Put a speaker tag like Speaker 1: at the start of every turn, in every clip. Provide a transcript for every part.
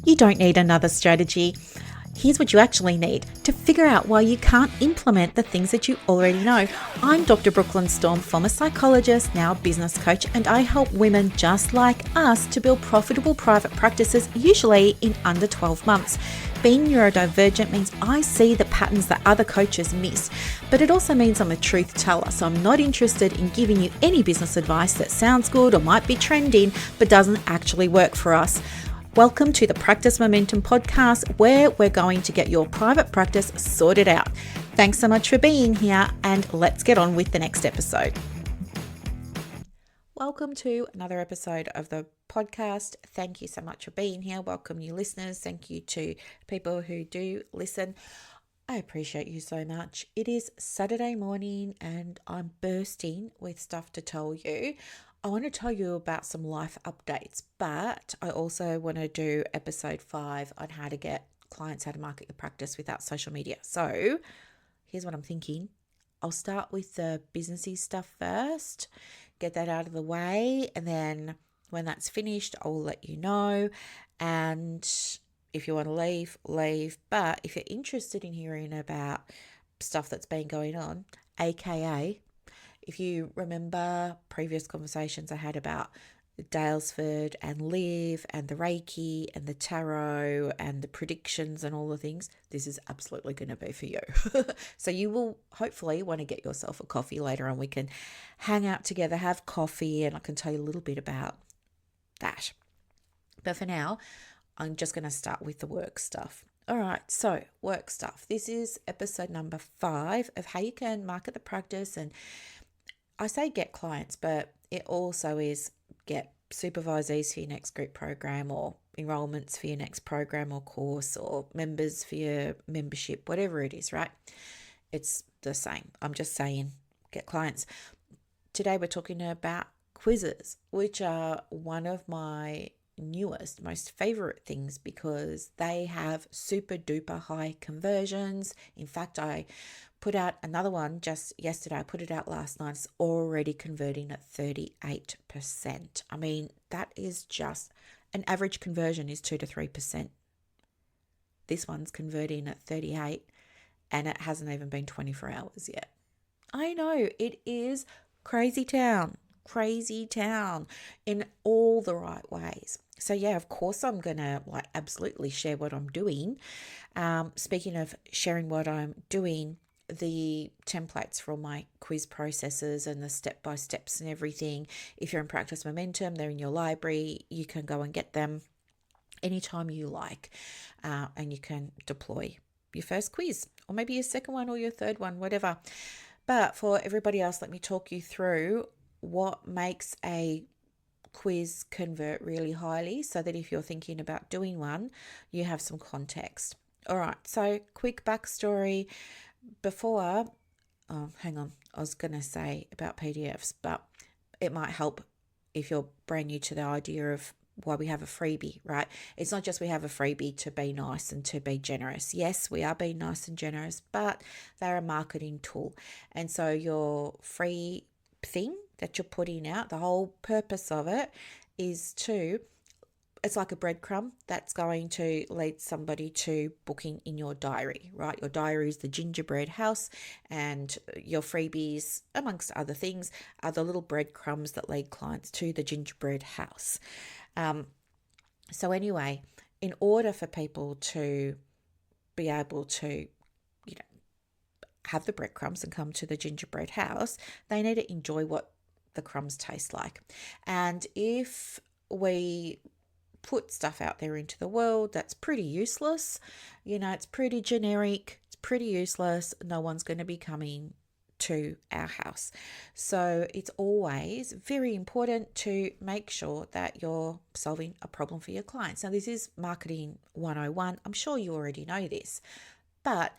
Speaker 1: You don't need another strategy. Here's what you actually need to figure out why you can't implement the things that you already know. I'm Dr. Brooklyn Storm, former psychologist, now business coach, and I help women just like us to build profitable private practices, usually in under 12 months. Being neurodivergent means I see the patterns that other coaches miss, but it also means I'm a truth teller, so I'm not interested in giving you any business advice that sounds good or might be trending, but doesn't actually work for us. Welcome to the Practice Momentum podcast, where we're going to get your private practice sorted out. Thanks so much for being here, and let's get on with the next episode. Welcome to another episode of the podcast. Thank you so much for being here. Welcome, new listeners. Thank you to people who do listen. I appreciate you so much. It is Saturday morning and I'm bursting with stuff to tell you. I want to tell you about some life updates, but I also want to do episode 5 on how to get clients, how to market your practice without social media. So here's what I'm thinking. I'll start with the businessy stuff first, get that out of the way, and then when that's finished, I'll let you know. And if you want to leave, leave. But if you're interested in hearing about stuff that's been going on, aka, if you remember previous conversations I had about Dalesford and Liv and the Reiki and the tarot and the predictions and all the things, this is absolutely going to be for you. So you will hopefully want to get yourself a coffee later on. We can hang out together, have coffee, and I can tell you a little bit about that. But for now, I'm just going to start with the work stuff. All right, so work stuff. This is episode number 5 of how you can market the practice. And I say get clients, but it also is get supervisees for your next group program, or enrollments for your next program or course, or members for your membership, whatever it is, right? It's the same. I'm just saying get clients. Today we're talking about quizzes, which are one of my newest, most favorite things because they have super duper high conversions. In fact, I put out another one just yesterday. I put it out last night. It's already converting at 38%. I mean, that is just an average conversion is 2 to 3%. This one's converting at 38 and it hasn't even been 24 hours yet. I know, it is crazy town in all the right ways. So yeah, of course I'm going to absolutely share what I'm doing. Speaking of sharing what I'm doing, the templates for all my quiz processes and the step-by-steps and everything, if you're in Practice Momentum, they're in your library. You can go and get them anytime you like, and you can deploy your first quiz, or maybe your second one or your third one, whatever. But for everybody else, let me talk you through what makes a quiz convert really highly, so that if you're thinking about doing one, you have some context. All right, so quick backstory. Before, hang on, I was going to say about PDFs, but it might help if you're brand new to the idea of why we have a freebie, right? It's not just we have a freebie to be nice and to be generous. Yes, we are being nice and generous, but they're a marketing tool. And so your free thing that you're putting out, the whole purpose of it is it's like a breadcrumb that's going to lead somebody to booking in your diary, right? Your diary is the gingerbread house, and your freebies, amongst other things, are the little breadcrumbs that lead clients to the gingerbread house. So anyway, in order for people to be able to have the breadcrumbs and come to the gingerbread house, they need to enjoy what the crumbs taste like. And if we put stuff out there into the world that's pretty useless, it's pretty generic, it's pretty useless, no one's going to be coming to our house. So it's always very important to make sure that you're solving a problem for your clients. Now, this is marketing 101. I'm sure you already know this, but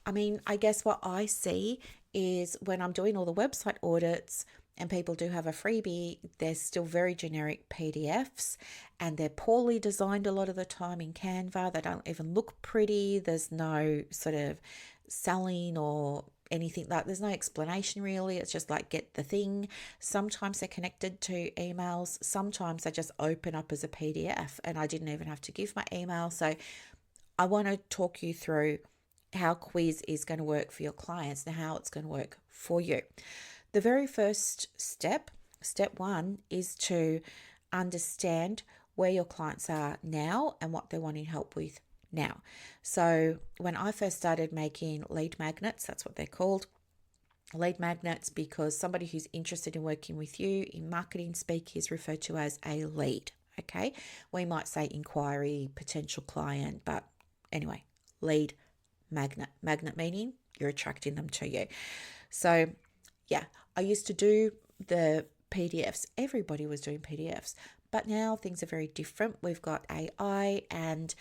Speaker 1: I mean, I guess what I see is when I'm doing all the website audits and people do have a freebie, they're still very generic PDFs and they're poorly designed a lot of the time in Canva. They don't even look pretty. There's no sort of selling or anything, like there's no explanation really. It's just like get the thing. Sometimes they're connected to emails, sometimes they just open up as a PDF and I didn't even have to give my email. So I want to talk you through how quiz is going to work for your clients and how it's going to work for you. The very first step one, is to understand where your clients are now and what they're wanting help with now. So when I first started making lead magnets, that's what they're called, lead magnets, because somebody who's interested in working with you in marketing speak is referred to as a lead. Okay, we might say inquiry, potential client, but anyway, lead magnet meaning you're attracting them to you. So yeah, I used to do the PDFs. Everybody was doing PDFs, but now things are very different. We've got AI, and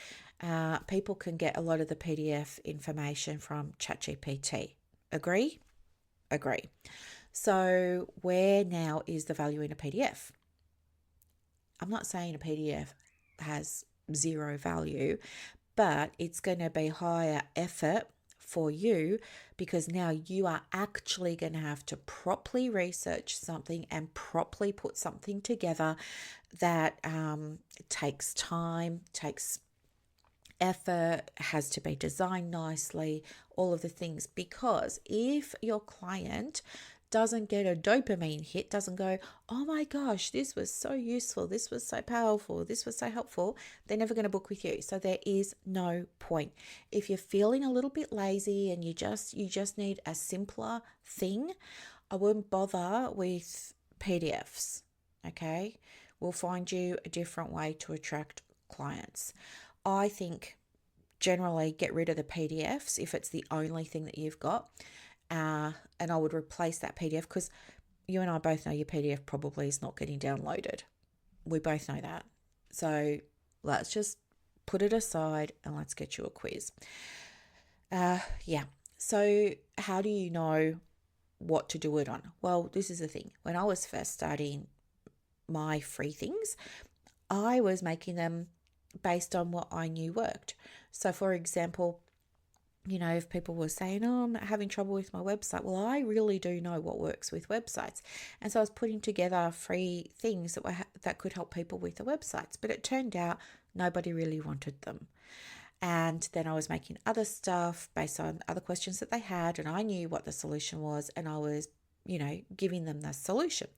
Speaker 1: people can get a lot of the PDF information from ChatGPT. Agree? Agree. So where now is the value in a PDF? I'm not saying a PDF has zero value, but it's going to be higher effort for you because now you are actually going to have to properly research something and properly put something together that takes time, takes effort, has to be designed nicely, all of the things. Because if your client doesn't get a dopamine hit, doesn't go, oh my gosh, this was so useful, this was so powerful, this was so helpful, they're never going to book with you. So there is no point. If you're feeling a little bit lazy and you just need a simpler thing, I wouldn't bother with PDFs. Okay, we'll find you a different way to attract clients. I think generally get rid of the PDFs if it's the only thing that you've got. And I would replace that PDF, because you and I both know your PDF probably is not getting downloaded. We both know that. So let's just put it aside and let's get you a quiz. Yeah. So how do you know what to do it on? Well, this is the thing. When I was first starting my free things, I was making them based on what I knew worked. So for example, if people were saying, oh, I'm having trouble with my website, well, I really do know what works with websites. And so I was putting together free things that could help people with the websites. But it turned out nobody really wanted them. And then I was making other stuff based on other questions that they had, and I knew what the solution was, and I was, giving them the solution.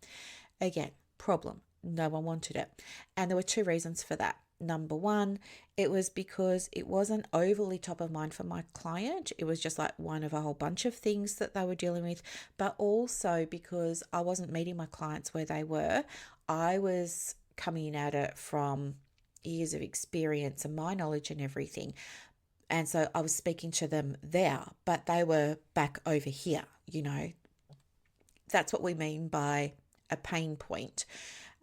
Speaker 1: Again, problem. No one wanted it. And there were two reasons for that. Number one, it was because it wasn't overly top of mind for my client. It was just like one of a whole bunch of things that they were dealing with, but also because I wasn't meeting my clients where they were. I was coming at it from years of experience and my knowledge and everything. And so I was speaking to them there, but they were back over here. That's what we mean by a pain point.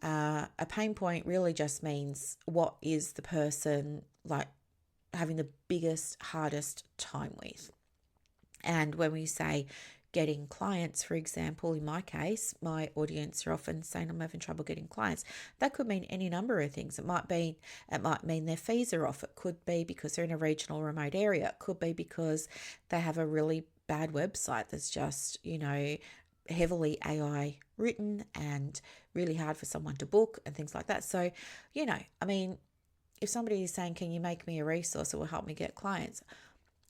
Speaker 1: A pain point really just means what is the person like having the biggest, hardest time with. And when we say getting clients, for example, in my case, my audience are often saying I'm having trouble getting clients. That could mean any number of things. It might mean their fees are off. It could be because they're in a regional remote area. It could be because they have a really bad website that's just, heavily AI written and really hard for someone to book and things like that. So, if somebody is saying, can you make me a resource that will help me get clients?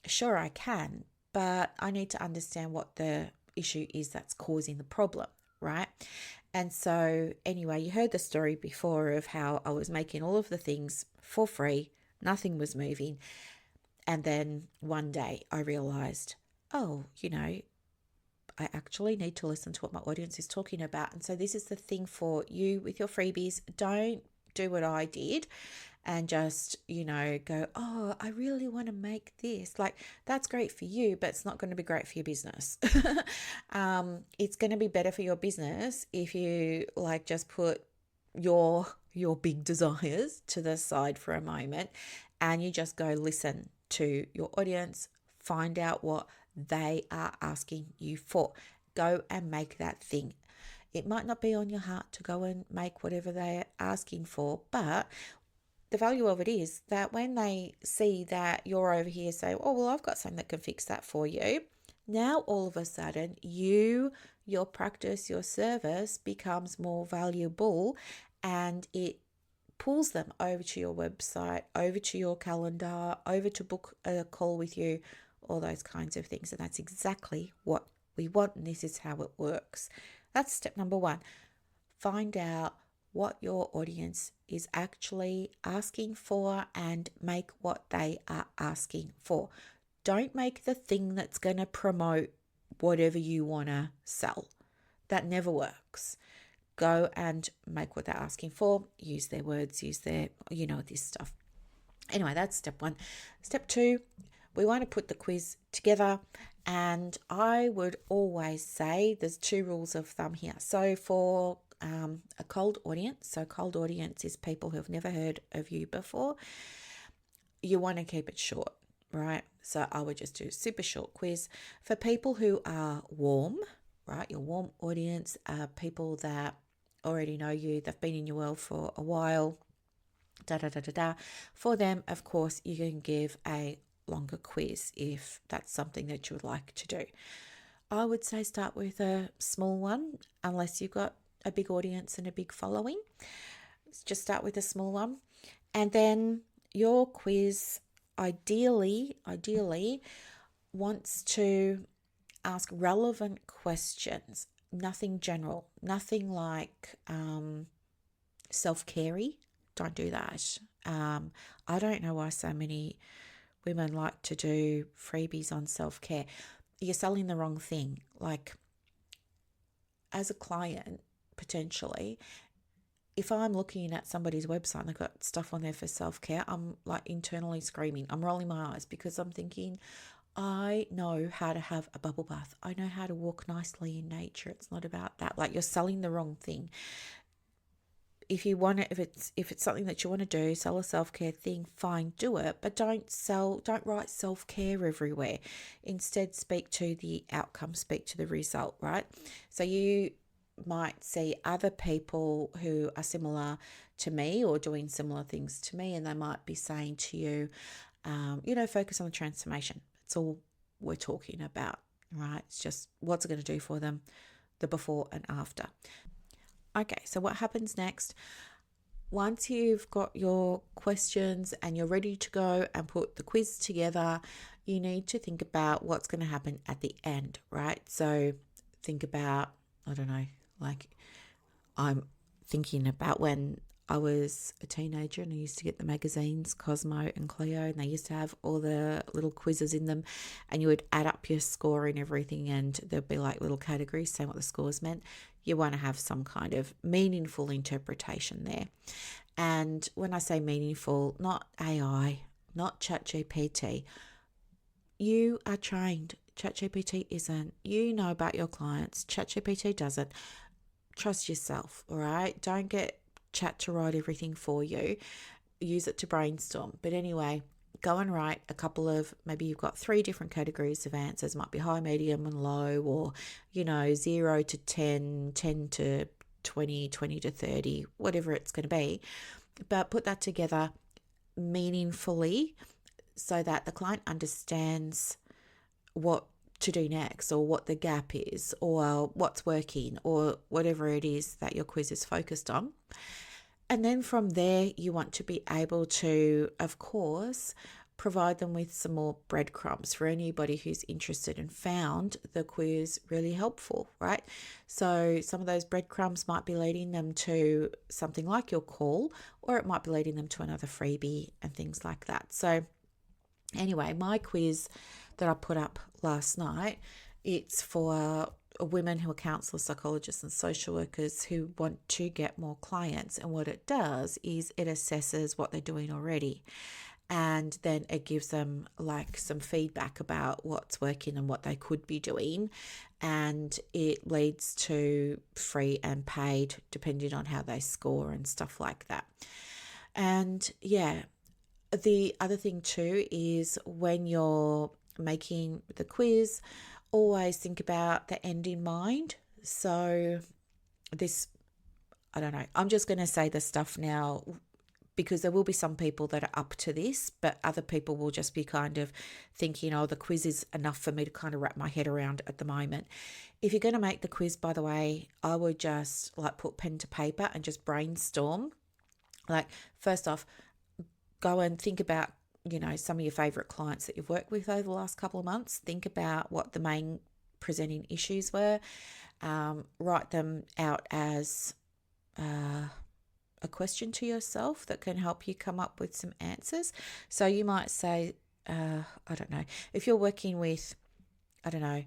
Speaker 1: Sure, I can, but I need to understand what the issue is that's causing the problem, right? And so anyway, you heard the story before of how I was making all of the things for free. Nothing was moving. And then one day I realized, I actually need to listen to what my audience is talking about. And so this is the thing for you with your freebies. Don't do what I did and just, go, oh, I really want to make this. Like, that's great for you, but it's not going to be great for your business. It's going to be better for your business if you just put your big desires to the side for a moment and you just go listen to your audience, find out what they are asking you for. Go and make that thing. It might not be on your heart to go and make whatever they're asking for, but the value of it is that when they see that you're over here say, oh, well, I've got something that can fix that for you, Now, all of a sudden, your practice, your service becomes more valuable, and it pulls them over to your website, over to your calendar, over to book a call with you, all those kinds of things. And that's exactly what we want. And this is how it works. That's step number one. Find out what your audience is actually asking for and make what they are asking for. Don't make the thing that's going to promote whatever you want to sell. That never works. Go and make what they're asking for. Use their words, use their, this stuff. Anyway, that's step one. Step two, we want to put the quiz together. And I would always say there's two rules of thumb here. So for a cold audience, so cold audience is people who have never heard of you before, you want to keep it short, right? So I would just do a super short quiz. For people who are warm, right, your warm audience are people that already know you, they've been in your world for a while, For them, of course, you can give a longer quiz if that's something that you would like to do. I would say start with a small one, unless you've got a big audience and a big following. Just start with a small one. And then your quiz ideally wants to ask relevant questions, nothing general, nothing like self-carey. Don't do that. I don't know why so many women like to do freebies on self-care. You're selling the wrong thing. Like, as a client, potentially, if I'm looking at somebody's website and they've got stuff on there for self-care, I'm like internally screaming. I'm rolling my eyes because I'm thinking, I know how to have a bubble bath. I know how to walk nicely in nature. It's not about that. Like, you're selling the wrong thing. If you want to, if it's something that you want to do, sell a self-care thing, fine, do it. But don't write self-care everywhere. Instead, speak to the outcome, speak to the result, right? So you might see other people who are similar to me or doing similar things to me, and they might be saying to you, focus on the transformation. That's all we're talking about, right? It's just what's it going to do for them, the before and after. Okay, so what happens next? Once you've got your questions and you're ready to go and put the quiz together, you need to think about what's going to happen at the end, right? So think about, I don't know, like I'm thinking about when I was a teenager and I used to get the magazines, Cosmo and Cleo, and they used to have all the little quizzes in them, and you would add up your score and everything, and there'd be like little categories saying what the scores meant. You want to have some kind of meaningful interpretation there. And when I say meaningful, not AI, not ChatGPT. You are trained. ChatGPT isn't. You know about your clients. ChatGPT doesn't. Trust yourself, all right? Don't get chat to write everything for you. Use it to brainstorm. But anyway, go and write a couple of, maybe you've got 3 different categories of answers. Might be high, medium, and low, or, 0 to 10, 10 to 20, 20 to 30, whatever it's going to be. But put that together meaningfully so that the client understands what to do next, or what the gap is, or what's working, or whatever it is that your quiz is focused on. And then from there, you want to be able to, of course, provide them with some more breadcrumbs for anybody who's interested and found the quiz really helpful, right? So some of those breadcrumbs might be leading them to something like your call, or it might be leading them to another freebie and things like that. So anyway, my quiz that I put up last night, it's for women who are counsellors, psychologists and social workers who want to get more clients. And what it does is it assesses what they're doing already, and then it gives them like some feedback about what's working and what they could be doing, and it leads to free and paid depending on how they score and stuff like that. And yeah, the other thing too is when you're making the quiz, always think about the end in mind. So this, I don't know, I'm just going to say the stuff now because there will be some people that are up to this, but other people will just be kind of thinking, oh, the quiz is enough for me to kind of wrap my head around at the moment. If you're going to make the quiz, by the way, I would just like put pen to paper and just brainstorm. Like, first off, go and think about, some of your favorite clients that you've worked with over the last couple of months. Think about what the main presenting issues were. Write them out as a question to yourself that can help you come up with some answers. So you might say, I don't know, if you're working with, I don't know,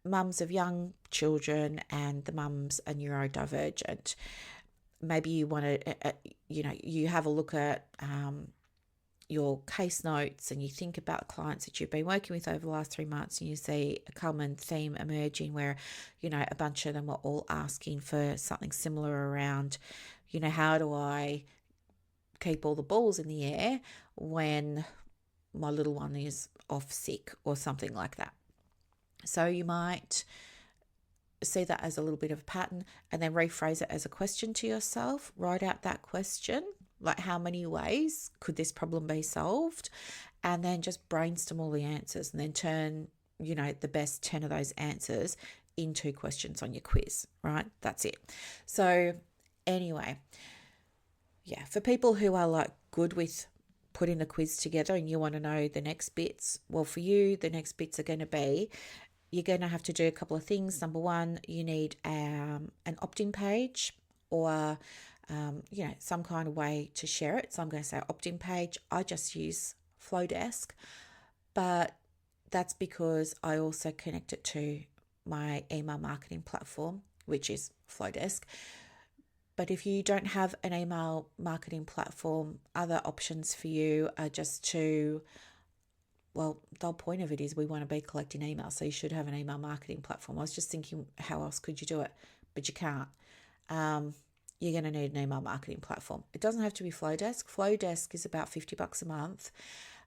Speaker 1: mums of young children and the mums are neurodivergent, maybe you want to, you have a look at your case notes and you think about clients that you've been working with over the last 3 months, and you see a common theme emerging where, a bunch of them are all asking for something similar around, how do I keep all the balls in the air when my little one is off sick or something like that. So you might see that as a little bit of a pattern and then rephrase it as a question to yourself. Write out that question, like how many ways could this problem be solved? And then just brainstorm all the answers and then turn, the best 10 of those answers into questions on your quiz, right? That's it. So anyway, yeah, for people who are like good with putting the quiz together and you want to know the next bits, well, for you, the next bits are going to be, you're going to have to do a couple of things. Number one, you need an opt-in page or, some kind of way to share it. So I'm going to say opt-in page. I just use Flowdesk, but that's because I also connect it to my email marketing platform, which is Flowdesk. But if you don't have an email marketing platform, other options for you are just to, well, the whole point of it is we want to be collecting emails, so you should have an email marketing platform. I was just thinking, how else could you do it? But you can't. You're going to need an email marketing platform. It doesn't have to be Flowdesk. Flowdesk is about $50 a month.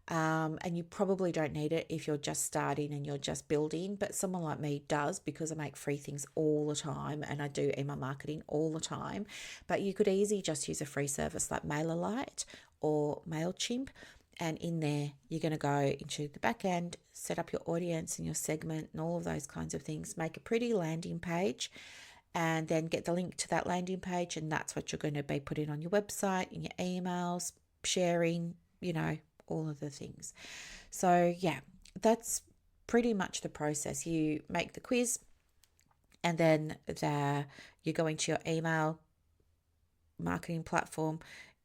Speaker 1: And you probably don't need it if you're just starting and you're just building, but someone like me does, because I make free things all the time and I do email marketing all the time. But you could easily just use a free service like MailerLite or MailChimp, and in there you're going to go into the back end, set up your audience and your segment and all of those kinds of things, make a pretty landing page, and then get the link to that landing page, and that's what you're going to be putting on your website, in your emails, sharing, all of the things. So yeah, that's pretty much the process. You make the quiz, and then you go into your email marketing platform.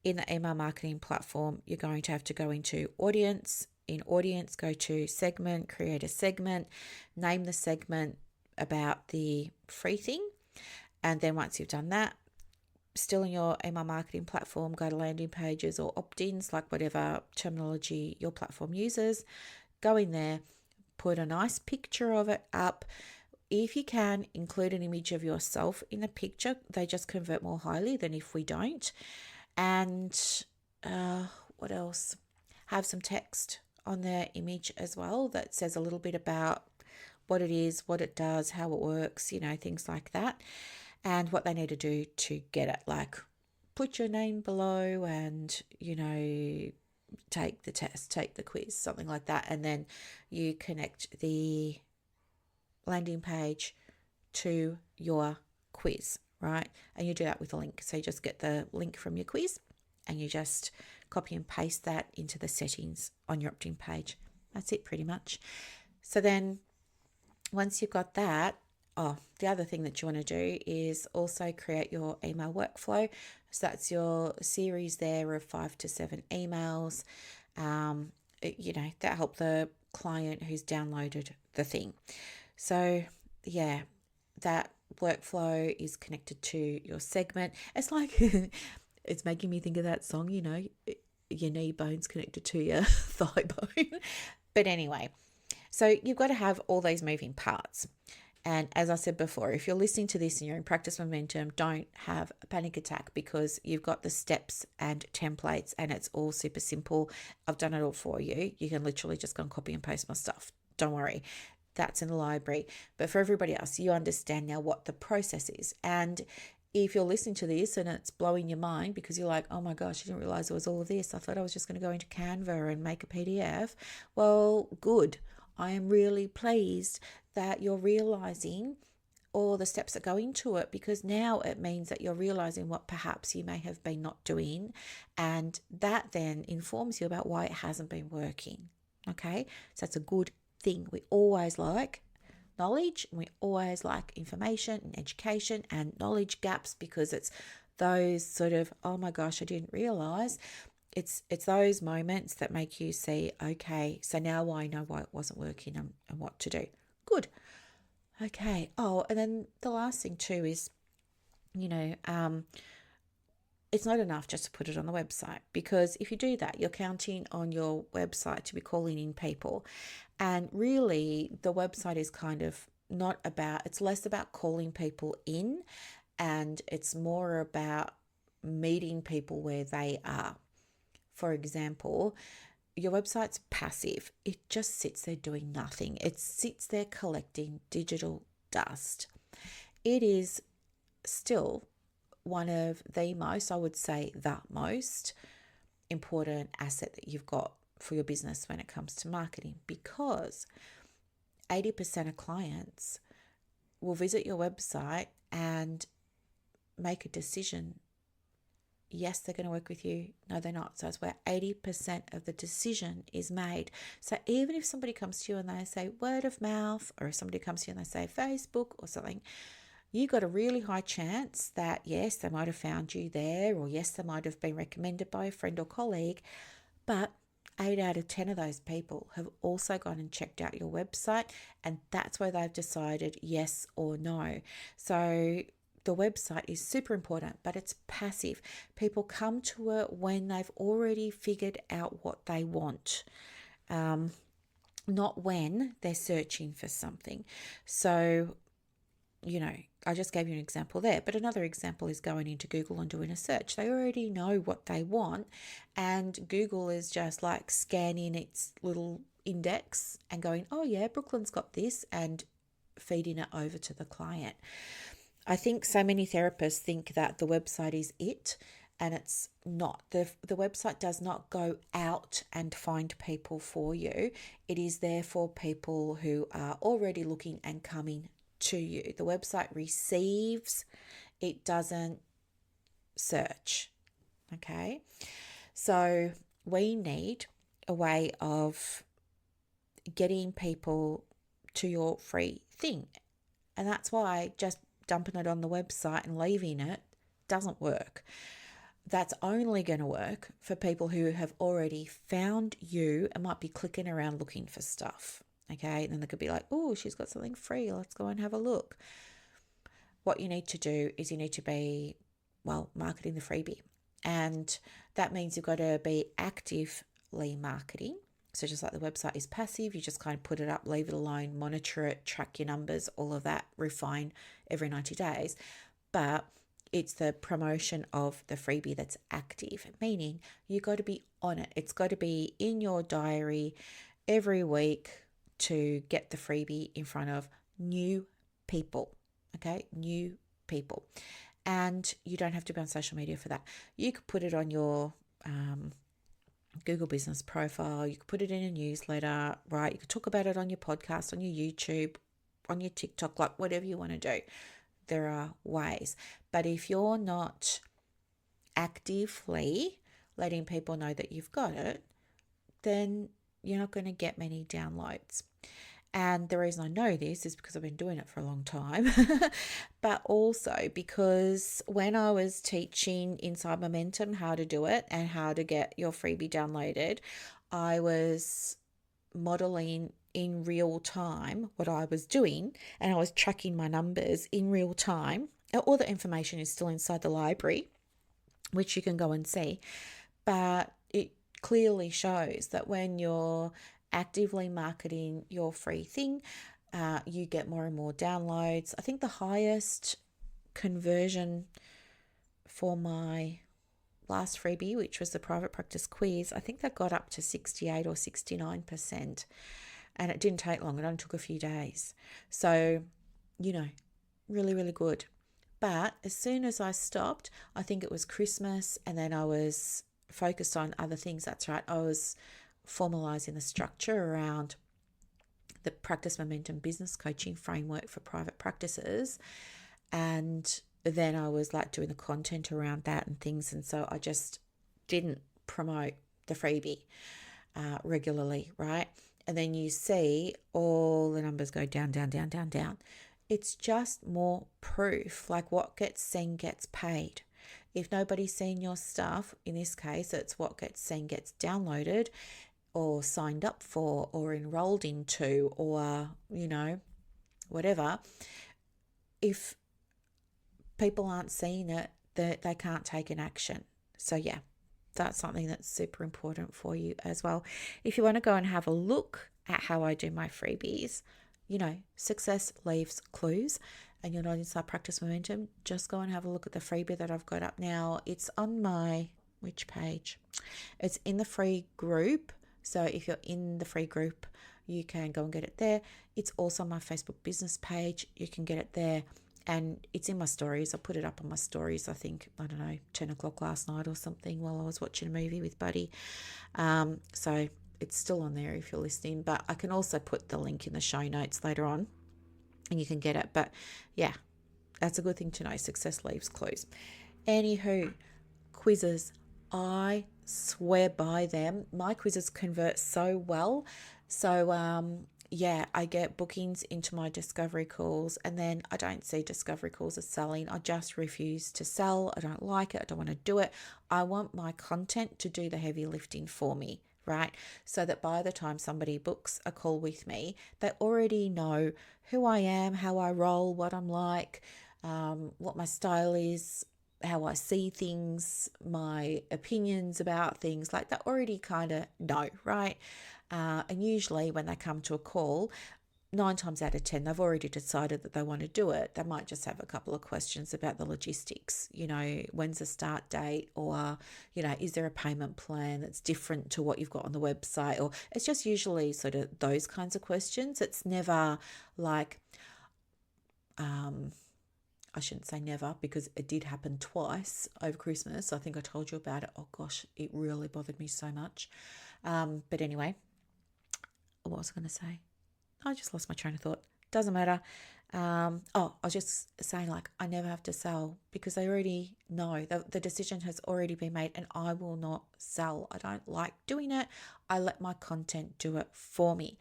Speaker 1: In the email marketing platform, you're going to have to go into audience. In audience, go to segment, create a segment, name the segment about the free thing. And then once you've done that, still in your email marketing platform, go to landing pages or opt-ins, like whatever terminology your platform uses. Go in there, put a nice picture of it up. If you can, include an image of yourself in the picture. They just convert more highly than if we don't. And what else? Have some text on the image as well that says a little bit about what it is, what it does, how it works, things like that, and what they need to do to get it. Like, put your name below and, take the test, take the quiz, something like that. And then you connect the landing page to your quiz, right? And you do that with a link. So you just get the link from your quiz and you just copy and paste that into the settings on your opt-in page. That's it pretty much. So then once you've got that, the other thing that you want to do is also create your email workflow. So that's your series there of 5 to 7 emails, that help the client who's downloaded the thing. So yeah, that workflow is connected to your segment. It's like, it's making me think of that song, your knee bone's connected to your thigh bone. But anyway, so you've got to have all these moving parts. And as I said before, if you're listening to this and you're in practice momentum, don't have a panic attack, because you've got the steps and templates and it's all super simple. I've done it all for you. You can literally just go and copy and paste my stuff. Don't worry. That's in the library. But for everybody else, you understand now what the process is. And if you're listening to this and it's blowing your mind because you're like, oh my gosh, I didn't realize there was all of this. I thought I was just going to go into Canva and make a PDF. Well, good. I am really pleased that you're realizing all the steps that go into it, because now it means that you're realizing what perhaps you may have been not doing, and that then informs you about why it hasn't been working. Okay, so that's a good thing. We always like knowledge, and we always like information and education and knowledge gaps, because it's those sort of, oh my gosh, I didn't realize. It's those moments that make you see, okay, so now I know why it wasn't working and what to do. Good. Okay. Oh, and then the last thing too is, it's not enough just to put it on the website, because if you do that, you're counting on your website to be calling in people. And really, the website is kind of not about, it's less about calling people in, and it's more about meeting people where they are. For example, your website's passive. It just sits there doing nothing. It sits there collecting digital dust. It is still one of the most, I would say, the most important asset that you've got for your business when it comes to marketing, because 80% of clients will visit your website and make a decision. Yes, they're going to work with you. No, they're not. So it's where 80% of the decision is made. So even if somebody comes to you and they say word of mouth, or if somebody comes to you and they say Facebook or something, you've got a really high chance that yes, they might have found you there, or yes, they might have been recommended by a friend or colleague, but 8 out of 10 of those people have also gone and checked out your website, and that's where they've decided yes or no. So the website is super important, but it's passive. People come to it when they've already figured out what they want, not when they're searching for something. So, I just gave you an example there, but another example is going into Google and doing a search. They already know what they want, and Google is just like scanning its little index and going, oh yeah, Brooklyn's got this, and feeding it over to the client. I think so many therapists think that the website is it, and it's not. The website does not go out and find people for you. It is there for people who are already looking and coming to you. The website receives, it doesn't search. Okay, so we need a way of getting people to your free thing, and that's why just dumping it on the website and leaving it doesn't work. That's only going to work for people who have already found you and might be clicking around looking for stuff. Okay, and then they could be like, oh, she's got something free, let's go and have a look. What you need to do is you need to be, marketing the freebie. And that means you've got to be actively marketing. So just like the website is passive, you just kind of put it up, leave it alone, monitor it, track your numbers, all of that, refine every 90 days. But it's the promotion of the freebie that's active, meaning you got to be on it. It's got to be in your diary every week to get the freebie in front of new people. Okay, new people. And you don't have to be on social media for that. You could put it on your Google business profile. You could put it in a newsletter, right? You could talk about it on your podcast, on your YouTube, on your TikTok, like whatever you want to do. There are ways. But if you're not actively letting people know that you've got it, then you're not going to get many downloads. And the reason I know this is because I've been doing it for a long time, but also because when I was teaching Inside Momentum how to do it and how to get your freebie downloaded, I was modeling in real time what I was doing, and I was tracking my numbers in real time. All the information is still inside the library, which you can go and see, but it clearly shows that when you're actively marketing your free thing, you get more and more downloads. I think the highest conversion for my last freebie, which was the private practice quiz, I think that got up to 68 or 69%, and it didn't take long. It only took a few days. So, really, really good. But as soon as I stopped, I think it was Christmas, and then I was focused on other things. That's right. I was formalizing the structure around the Practice Momentum business coaching framework for private practices. And then I was like doing the content around that and things. And so I just didn't promote the freebie regularly, right? And then you see all the numbers go down, down, down, down, down. It's just more proof. Like, what gets seen gets paid. If nobody's seen your stuff, in this case, it's what gets seen gets downloaded or signed up for or enrolled into or, whatever. If people aren't seeing it, they can't take an action. So, yeah, that's something that's super important for you as well. If you want to go and have a look at how I do my freebies, success leaves clues, and you're not inside Practice Momentum, just go and have a look at the freebie that I've got up now. It's on my, which page? It's in the free group. So if you're in the free group, you can go and get it there. It's also on my Facebook business page. You can get it there. And it's in my stories. I put it up on my stories, I think, 10 o'clock last night or something while I was watching a movie with Buddy. So it's still on there if you're listening. But I can also put the link in the show notes later on and you can get it. But yeah, that's a good thing to know. Success leaves clues. Anywho, quizzes. I swear by them. My quizzes convert so well. So, I get bookings into my discovery calls, and then I don't see discovery calls as selling. I just refuse to sell. I don't like it. I don't want to do it. I want my content to do the heavy lifting for me, right? So that by the time somebody books a call with me, they already know who I am, how I roll, what I'm like, what my style is, how I see things, my opinions about things. Like, they already kind of know, right? And usually when they come to a call, 9 times out of 10, they've already decided that they want to do it. They might just have a couple of questions about the logistics, when's the start date, or, is there a payment plan that's different to what you've got on the website? Or it's just usually sort of those kinds of questions. It's never like, I shouldn't say never, because it did happen twice over Christmas. I think I told you about it. Oh gosh, it really bothered me so much. But anyway, what was I going to say? I just lost my train of thought. Doesn't matter. I was just saying, like, I never have to sell because they already know the decision has already been made, and I will not sell. I don't like doing it. I let my content do it for me.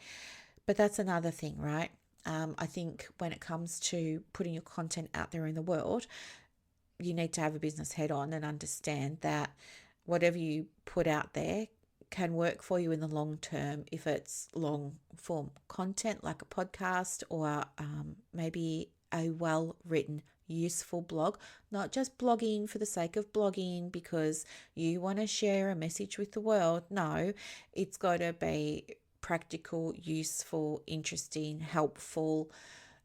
Speaker 1: But that's another thing, right? I think when it comes to putting your content out there in the world, you need to have a business head on and understand that whatever you put out there can work for you in the long term if it's long form content like a podcast or maybe a well-written, useful blog, not just blogging for the sake of blogging because you want to share a message with the world. No, it's got to be practical, useful, interesting, helpful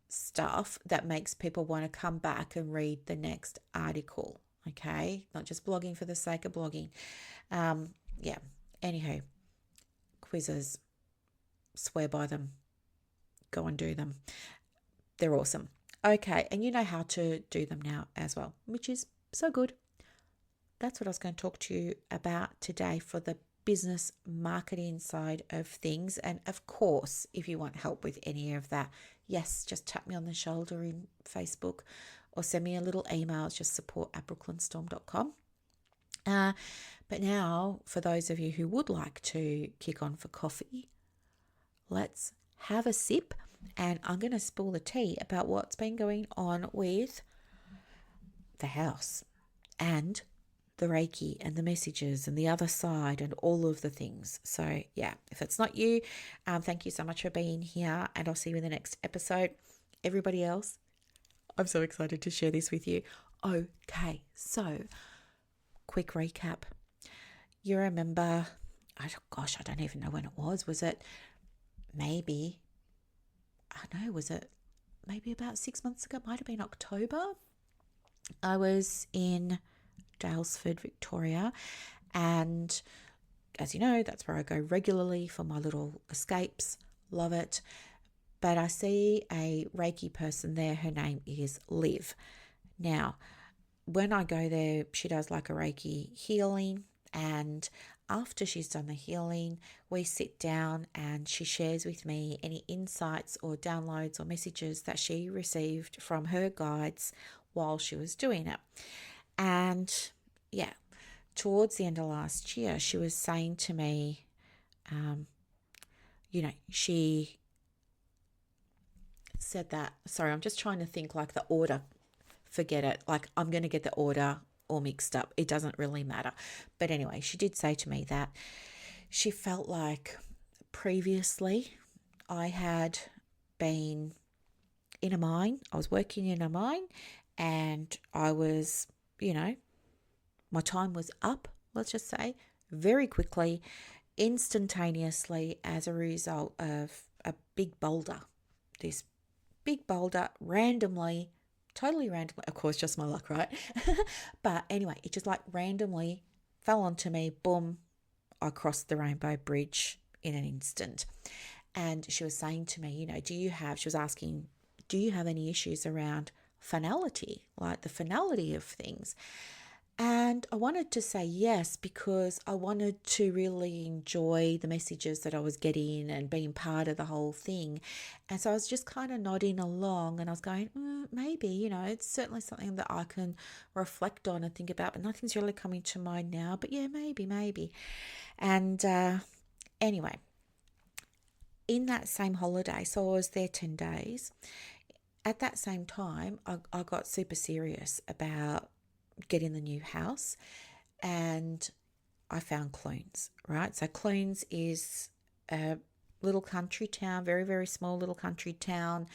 Speaker 1: stuff that makes people want to come back and read the next article. Okay, not just blogging for the sake of blogging. Anywho, quizzes, swear by them, go and do them. They're awesome. Okay, and you know how to do them now as well, which is so good. That's what I was going to talk to you about today for the business marketing side of things. And of course, if you want help with any of that, yes, just tap me on the shoulder in Facebook or send me a little email. It's just support@brooklynstorm.com. But now, for those of you who would like to kick on for coffee, let's have a sip, and I'm going to spill the tea about what's been going on with the house and the Reiki and the messages and the other side and all of the things. So yeah, if it's not you, thank you so much for being here, and I'll see you in the next episode. Everybody else, I'm so excited to share this with you. Okay, so quick recap. You remember, I don't even know when it was. Was it maybe about 6 months ago? It might have been October. I was in Daylesford, Victoria, and as you know, that's where I go regularly for my little escapes. Love it. But I see a Reiki person there. Her name is Liv. Now, when I go there, she does like a Reiki healing. And after she's done the healing, we sit down and she shares with me any insights or downloads or messages that she received from her guides while she was doing it. And yeah, towards the end of last year, she was saying to me, she said that, sorry, I'm just trying to think like the order, forget it. Like I'm going to get the order all mixed up. It doesn't really matter. But anyway, she did say to me that she felt like previously I had been in a mine. I was working in a mine and I was, my time was up, let's just say, very quickly, instantaneously as a result of a big boulder. This big boulder randomly, totally randomly, of course, just my luck, right? But anyway, it just like randomly fell onto me, boom, I crossed the Rainbow Bridge in an instant. And she was saying to me, she was asking, do you have any issues around finality, like the finality of things? And I wanted to say yes because I wanted to really enjoy the messages that I was getting and being part of the whole thing. And so I was just kind of nodding along and I was going, maybe, it's certainly something that I can reflect on and think about, but nothing's really coming to mind now. But yeah, maybe. And anyway, in that same holiday, so I was there 10 days. At that same time, I got super serious about getting the new house and I found Clunes, right? So Clunes is a little country town, very, very small little country town.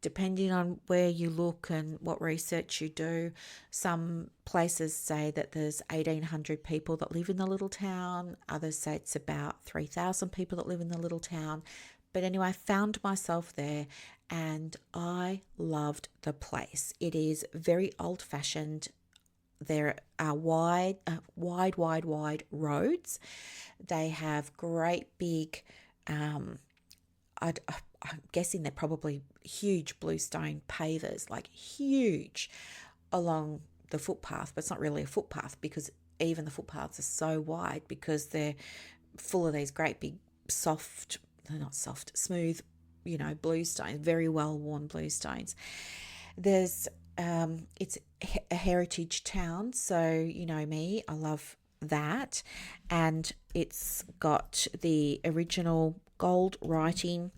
Speaker 1: Depending on where you look and what research you do, some places say that there's 1,800 people that live in the little town. Others say it's about 3,000 people that live in the little town. But anyway, I found myself there and I loved the place. It is very old-fashioned. There are wide roads. They have great big, I'm guessing they're probably huge bluestone pavers, like huge along the footpath, but it's not really a footpath because even the footpaths are so wide because they're full of these great big smooth, bluestones, very well worn bluestones. There's it's a heritage town, so me, I love that, and it's got the original gold writing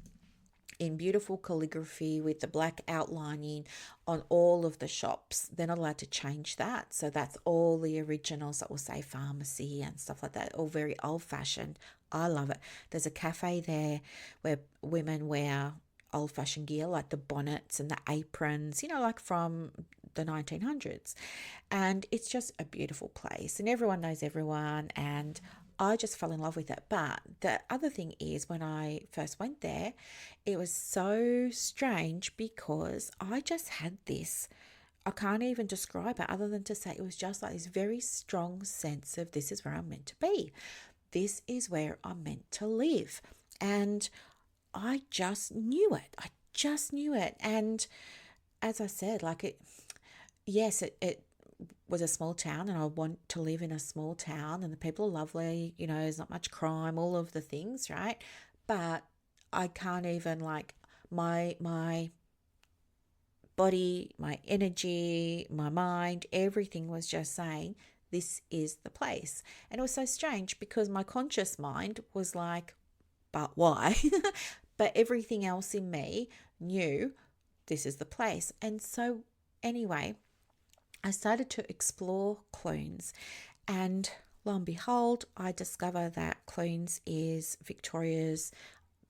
Speaker 1: in beautiful calligraphy with the black outlining on all of the shops. They're not allowed to change that, so that's all the originals that will say pharmacy and stuff like that, all very old fashioned. I love it. There's a cafe there where women wear old-fashioned gear like the bonnets and the aprons, like from the 1900s. And it's just a beautiful place and everyone knows everyone and I just fell in love with it. But the other thing is when I first went there, it was so strange because I just had this, I can't even describe it other than to say it was just like this very strong sense of this is where I'm meant to be. This is where I'm meant to live. And I just knew it. And as I said, it was a small town and I want to live in a small town and the people are lovely, there's not much crime, all of the things, right? But I can't even my body, my energy, my mind, everything was just saying, this is the place. And it was so strange because my conscious mind was like, but why? But everything else in me knew this is the place. And so anyway, I started to explore Clunes and lo and behold, I discover that Clunes is Victoria's,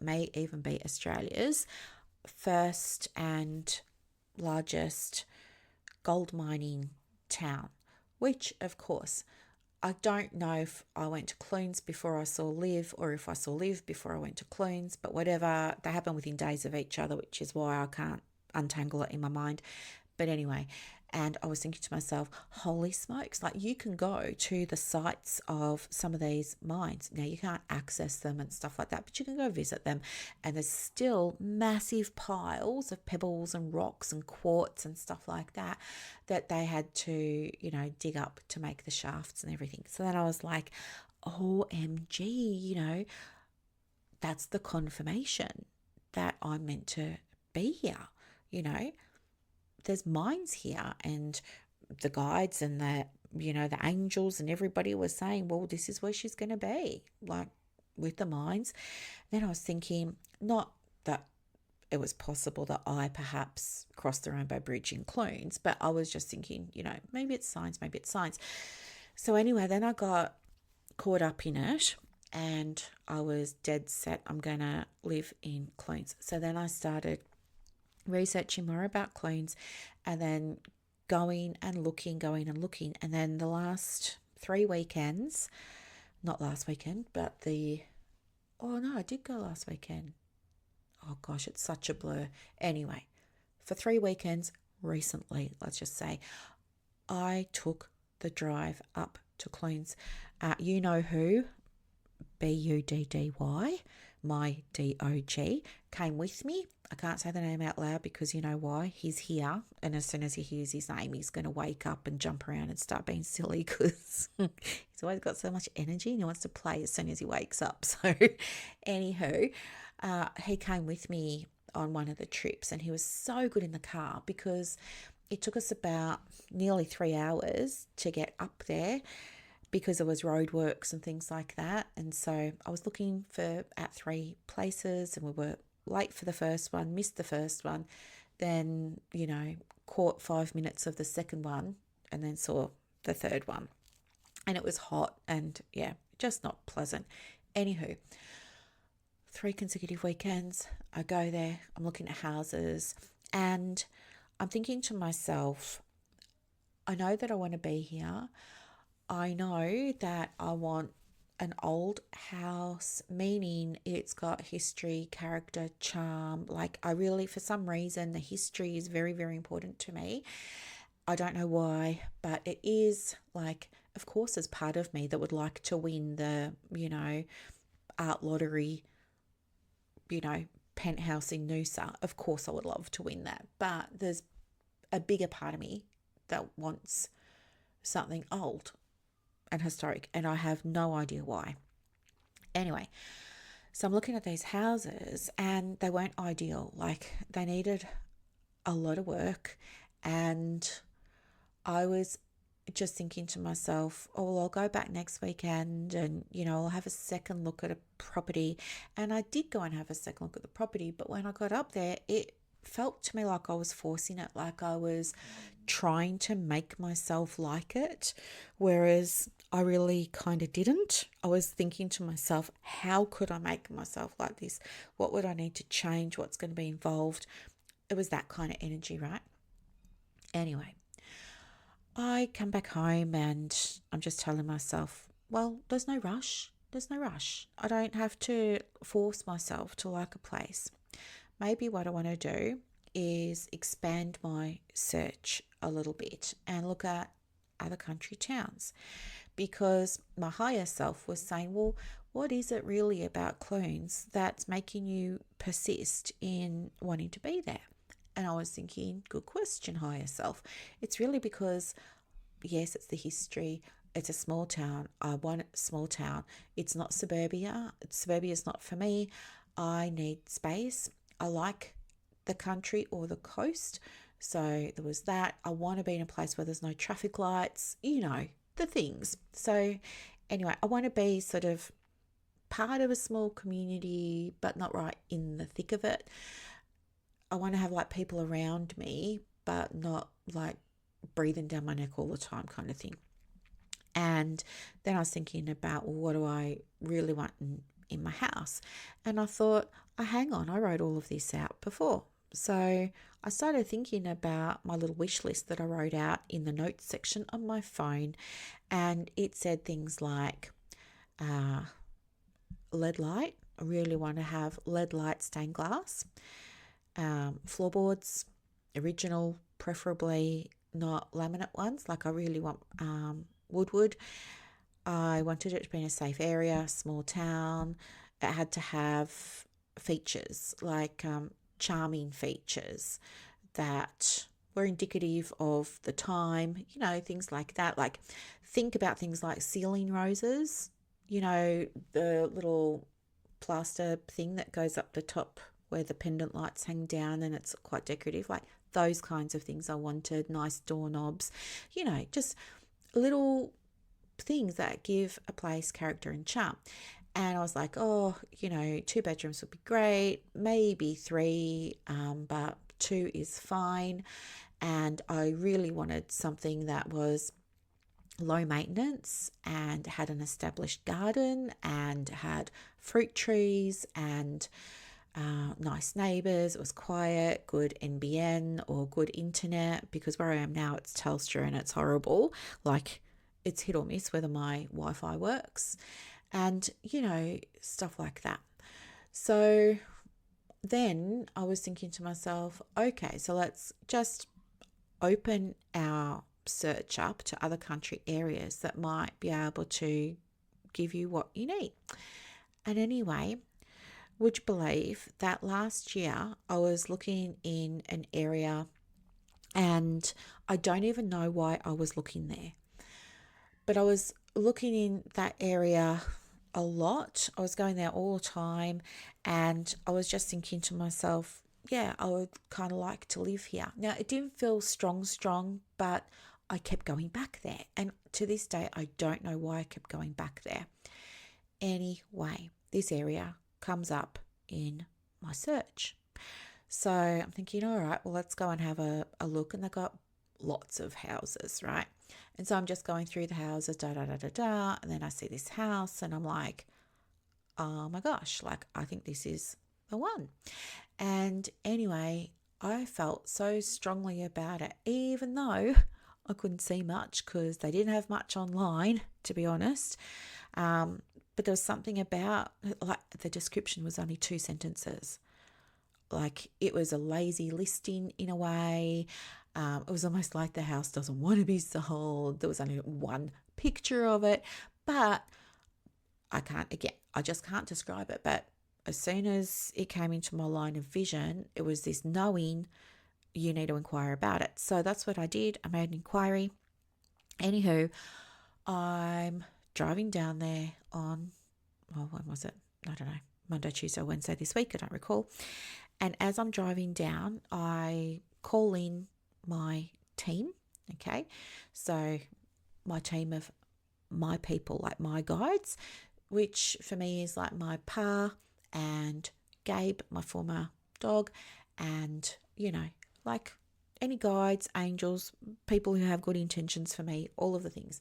Speaker 1: may even be Australia's, first and largest gold mining town, which of course I don't know if I went to Clunes before I saw Liv or if I saw Liv before I went to Clunes, but whatever, they happen within days of each other, which is why I can't untangle it in my mind. But anyway, And I was thinking to myself, holy smokes, like you can go to the sites of some of these mines. Now, you can't access them and stuff like that, but you can go visit them. And there's still massive piles of pebbles and rocks and quartz and stuff like that that they had to, dig up to make the shafts and everything. So then I was like, OMG, that's the confirmation that I'm meant to be here, there's mines here, and the guides and the angels and everybody was saying, well, this is where she's going to be, like with the mines. Then I was thinking, not that it was possible that I perhaps crossed the Rainbow Bridge in Clunes, but I was just thinking, maybe it's science, maybe it's science. So anyway, then I got caught up in it, and I was dead set I'm going to live in Clunes. So then I started researching more about Clunes, and then going and looking. And then the last 3 weekends, not last weekend, but I did go last weekend. Oh gosh, it's such a blur. Anyway, for 3 weekends recently, let's just say, I took the drive up to Clunes. You know who, Buddy, my DOG, came with me. I can't say the name out loud because you know why. He's here, and as soon as he hears his name, he's going to wake up and jump around and start being silly because he's always got so much energy and he wants to play as soon as he wakes up. So anywho, he came with me on one of the trips, and he was so good in the car because it took us about nearly 3 hours to get up there, because there was roadworks and things like that. And so I was looking at 3 places, and we were late for the first one, missed the first one, then, caught 5 minutes of the second one, and then saw the third one. And it was hot and, just not pleasant. Anywho, 3 consecutive weekends, I go there, I'm looking at houses, and I'm thinking to myself, I know that I want to be here. I know that I want an old house, meaning it's got history, character, charm. Like I really, for some reason, the history is very, very important to me. I don't know why, but it is. Like, of course, there's part of me that would like to win the, art lottery, penthouse in Noosa. Of course, I would love to win that. But there's a bigger part of me that wants something old and historic, and I have no idea why. Anyway, so I'm looking at these houses, and they weren't ideal. Like, they needed a lot of work, and I was just thinking to myself, oh, well, I'll go back next weekend and, I'll have a second look at a property. And I did go and have a second look at the property, but when I got up there, it felt to me like I was forcing it, like I was trying to make myself like it, whereas I really kind of didn't. I was thinking to myself, how could I make myself like this? What would I need to change? What's going to be involved? It was that kind of energy, right? Anyway, I come back home and I'm just telling myself, well, there's no rush. There's no rush. I don't have to force myself to like a place. Maybe what I want to do is expand my search a little bit and look at other country towns, because my higher self was saying, well, what is it really about Clunes that's making you persist in wanting to be there? And I was thinking, good question, higher self. It's really because, yes, it's the history. It's a small town. I want a small town. It's not suburbia. Suburbia is not for me. I need space. I like the country or the coast. So there was that. I want to be in a place where there's no traffic lights, the things. So anyway, I want to be sort of part of a small community, but not right in the thick of it. I want to have like people around me, but not like breathing down my neck all the time kind of thing. And then I was thinking about, well, what do I really want in my house? And I thought, oh, hang on, I wrote all of this out before. So I started thinking about my little wish list that I wrote out in the notes section on my phone. And it said things like LED light. I really want to have LED light stained glass. Floorboards, original, preferably not laminate ones. Like I really want wood. I wanted it to be in a safe area, small town. It had to have features like charming features that were indicative of the time, things like that. Like think about things like ceiling roses, the little plaster thing that goes up the top where the pendant lights hang down and it's quite decorative. Like those kinds of things I wanted, nice doorknobs, just little things that give a place character and charm. And I was like, oh, 2 bedrooms would be great, maybe three, but two is fine. And I really wanted something that was low maintenance and had an established garden and had fruit trees and nice neighbours. It was quiet, good NBN or good internet, because where I am now it's Telstra and it's horrible. Like it's hit or miss whether my Wi-Fi works and, stuff like that. So then I was thinking to myself, okay, so let's just open our search up to other country areas that might be able to give you what you need. And anyway, would you believe that last year I was looking in an area and I don't even know why I was looking there, but I was looking in that area a lot. I was going there all the time and I was just thinking to myself, yeah, I would kind of like to live here. Now, it didn't feel strong, but I kept going back there. And to this day, I don't know why I kept going back there. Anyway, this area comes up in my search. So I'm thinking, all right, well, let's go and have a look. And they've got lots of houses, right? And so I'm just going through the houses, and then I see this house and I'm like, oh my gosh, like I think this is the one. And anyway, I felt so strongly about it, even though I couldn't see much because they didn't have much online, to be honest. But there was something about, like, the description was only 2 sentences. Like it was a lazy listing in a way. It was almost like the house doesn't want to be sold. There was only one picture of it, but I just can't describe it. But as soon as it came into my line of vision, it was this knowing you need to inquire about it. So that's what I did. I made an inquiry. Anywho, I'm driving down there on, when was it? I don't know, Monday, Tuesday, Wednesday this week. I don't recall. And as I'm driving down, I call in my team. Okay. So my team of my people, like my guides, which for me is like my pa and Gabe, my former dog, and, like any guides, angels, people who have good intentions for me, all of the things.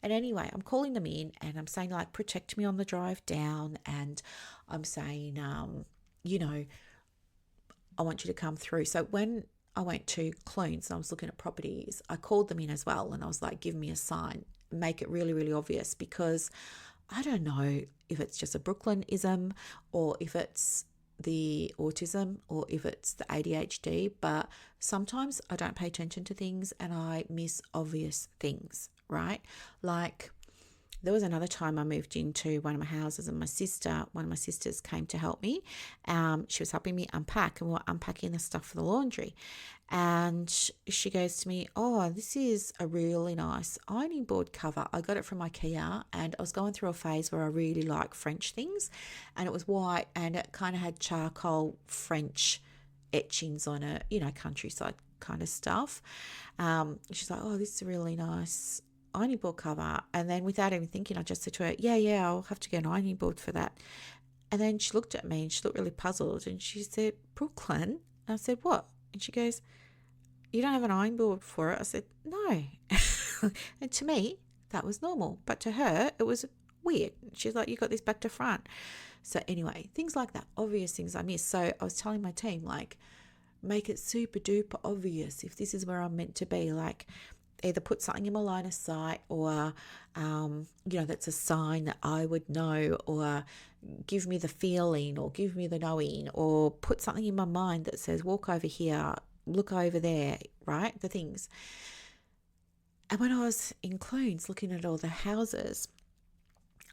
Speaker 1: And anyway, I'm calling them in and I'm saying, like, protect me on the drive down. And I'm saying, I want you to come through. So when I went to Clunes and I was looking at properties, I called them in as well. And I was like, give me a sign, make it really, really obvious, because I don't know if it's just a Brooklyn-ism or if it's the autism or if it's the ADHD, but sometimes I don't pay attention to things and I miss obvious things, right? Like there was another time I moved into one of my houses and one of my sisters came to help me. She was helping me unpack and we were unpacking the stuff for the laundry. And she goes to me, oh, this is a really nice ironing board cover. I got it from IKEA and I was going through a phase where I really like French things, and it was white and it kind of had charcoal French etchings on it, countryside kind of stuff. She's like, oh, this is a really nice ironing board cover. And then without even thinking, I just said to her, yeah, I'll have to get an ironing board for that. And then she looked at me and she looked really puzzled and she said, Brooklyn? And I said, what? And she goes, you don't have an ironing board for it? I said, no. And to me, that was normal. But to her, it was weird. She's like, you got this back to front. So anyway, things like that, obvious things I miss. So I was telling my team, like, make it super duper obvious if this is where I'm meant to be. Like, either put something in my line of sight or, that's a sign that I would know, or give me the feeling or give me the knowing, or put something in my mind that says, walk over here, look over there, right? The things. And when I was in Clunes looking at all the houses,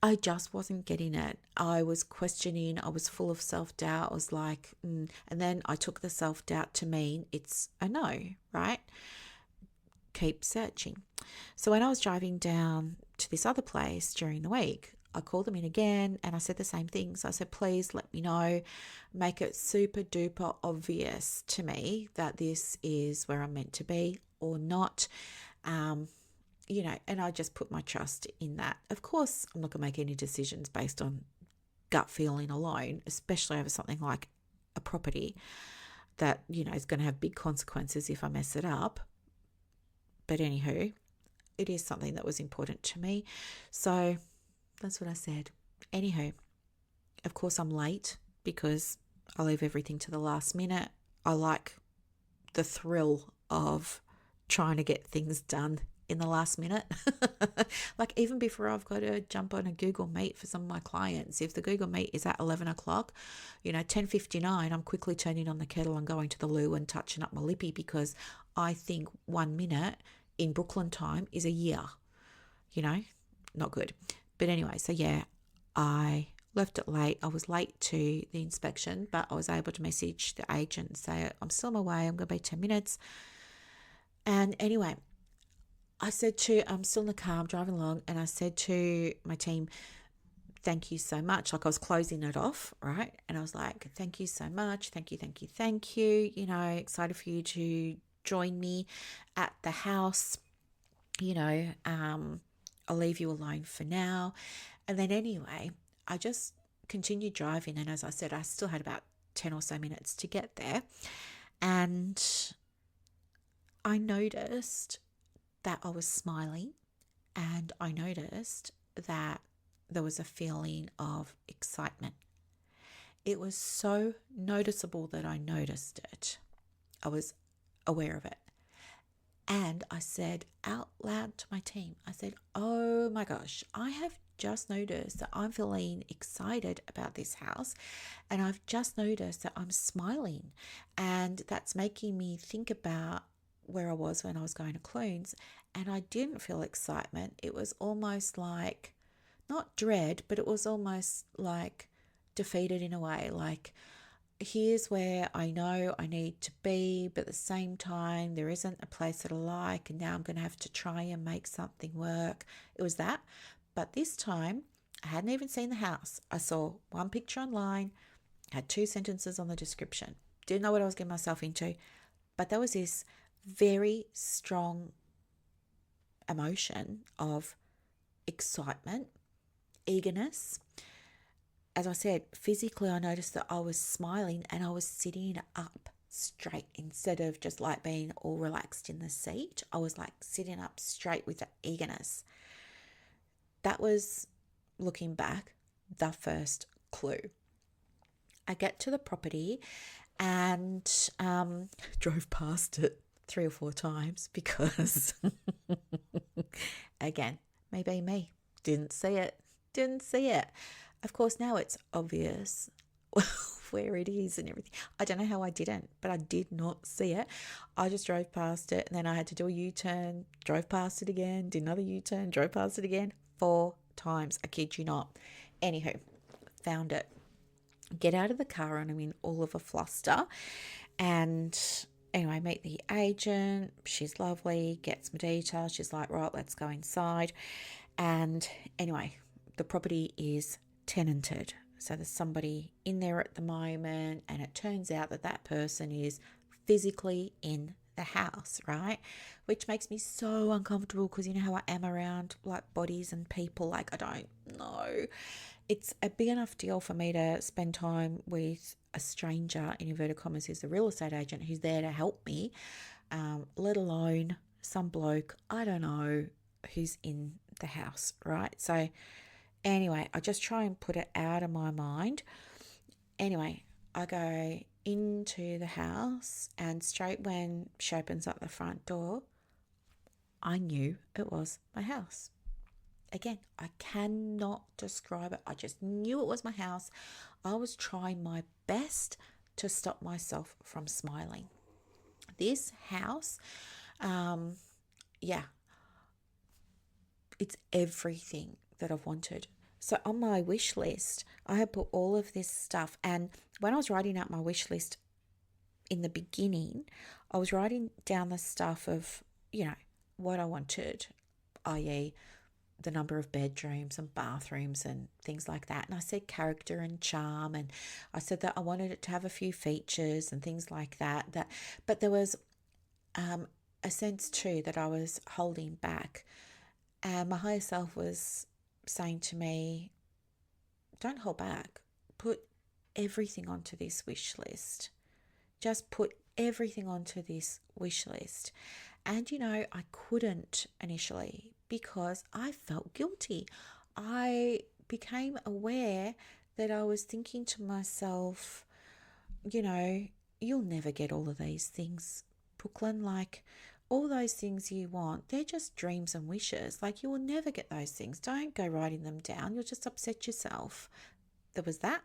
Speaker 1: I just wasn't getting it. I was questioning. I was full of self doubt. I was like, and then I took the self doubt to mean it's a no, right? Keep searching. So when I was driving down to this other place during the week, I called them in again and I said the same thing. So I said, please let me know, make it super duper obvious to me that this is where I'm meant to be or not. Um, and I just put my trust in that. Of course, I'm not going to make any decisions based on gut feeling alone, especially over something like a property that, is going to have big consequences if I mess it up. But anywho, it is something that was important to me. So that's what I said. Anywho, of course, I'm late because I leave everything to the last minute. I like the thrill of trying to get things done in the last minute. Like even before I've got to jump on a Google Meet for some of my clients, if the Google Meet is at 11 o'clock, 10:59, I'm quickly turning on the kettle and going to the loo and touching up my lippy because I think 1 minute in Brooklyn time is a year, not good. But anyway, so yeah, I left it late. I was late to the inspection, but I was able to message the agent and say, I'm still on my way. I'm going to be 10 minutes. And anyway, I'm still in the car, I'm driving along, and I said to my team, thank you so much. Like I was closing it off, right? And I was like, thank you so much. Thank you, thank you, thank you. Excited for you to join me at the house. I'll leave you alone for now. And then anyway, I just continued driving. And as I said, I still had about 10 or so minutes to get there. And I noticed that I was smiling and I noticed that there was a feeling of excitement. It was so noticeable that I noticed it. I was aware of it. And I said out loud to my team, I said, oh my gosh, I have just noticed that I'm feeling excited about this house. And I've just noticed that I'm smiling. And that's making me think about where I was when I was going to Clunes. And I didn't feel excitement. It was almost like, not dread, but it was almost like defeated in a way. Like, here's where I know I need to be, but at the same time, there isn't a place that I like, and now I'm going to have to try and make something work. It was that. But this time, I hadn't even seen the house. I saw one picture online, had 2 sentences on the description. Didn't know what I was getting myself into, but there was this very strong emotion of excitement, eagerness. As I said, physically, I noticed that I was smiling and I was sitting up straight instead of just like being all relaxed in the seat. I was like sitting up straight with the eagerness. That was, looking back, the first clue. I get to the property and drove past it 3 or 4 times because, again, maybe me. Didn't see it. Of course, now it's obvious where it is and everything. I don't know how I didn't, but I did not see it. I just drove past it and then I had to do a U-turn, drove past it again, did another U-turn, drove past it again 4 times. I kid you not. Anywho, found it. Get out of the car and I'm in all of a fluster. And anyway, meet the agent. She's lovely, gets my details. She's like, right, let's go inside. And anyway, the property is tenanted. So there's somebody in there at the moment, and it turns out that that person is physically in the house, right? Which makes me so uncomfortable because you know how I am around like bodies and people. Like, I don't know. It's a big enough deal for me to spend time with a stranger, in inverted commas, who's the real estate agent who's there to help me, let alone some bloke, I don't know, who's in the house, right? So anyway, I just try and put it out of my mind. Anyway, I go into the house and straight when she opens up the front door, I knew it was my house. Again, I cannot describe it. I just knew it was my house. I was trying my best to stop myself from smiling. This house, yeah, It's everything that I've wanted. So on my wish list, I had put all of this stuff. And when I was writing out my wish list in the beginning, I was writing down the stuff of, what I wanted, i.e., the number of bedrooms and bathrooms and things like that. And I said character and charm, and I said that I wanted it to have a few features and things like that. But there was a sense too that I was holding back, and my higher self was saying to me, "Don't hold back. Put everything onto this wish list. Just put everything onto this wish list." And I couldn't initially because I felt guilty. I became aware that I was thinking to myself, you'll never get all of these things, Brooklyn. Like, all those things you want, they're just dreams and wishes. Like, you will never get those things. Don't go writing them down. You'll just upset yourself. There was that.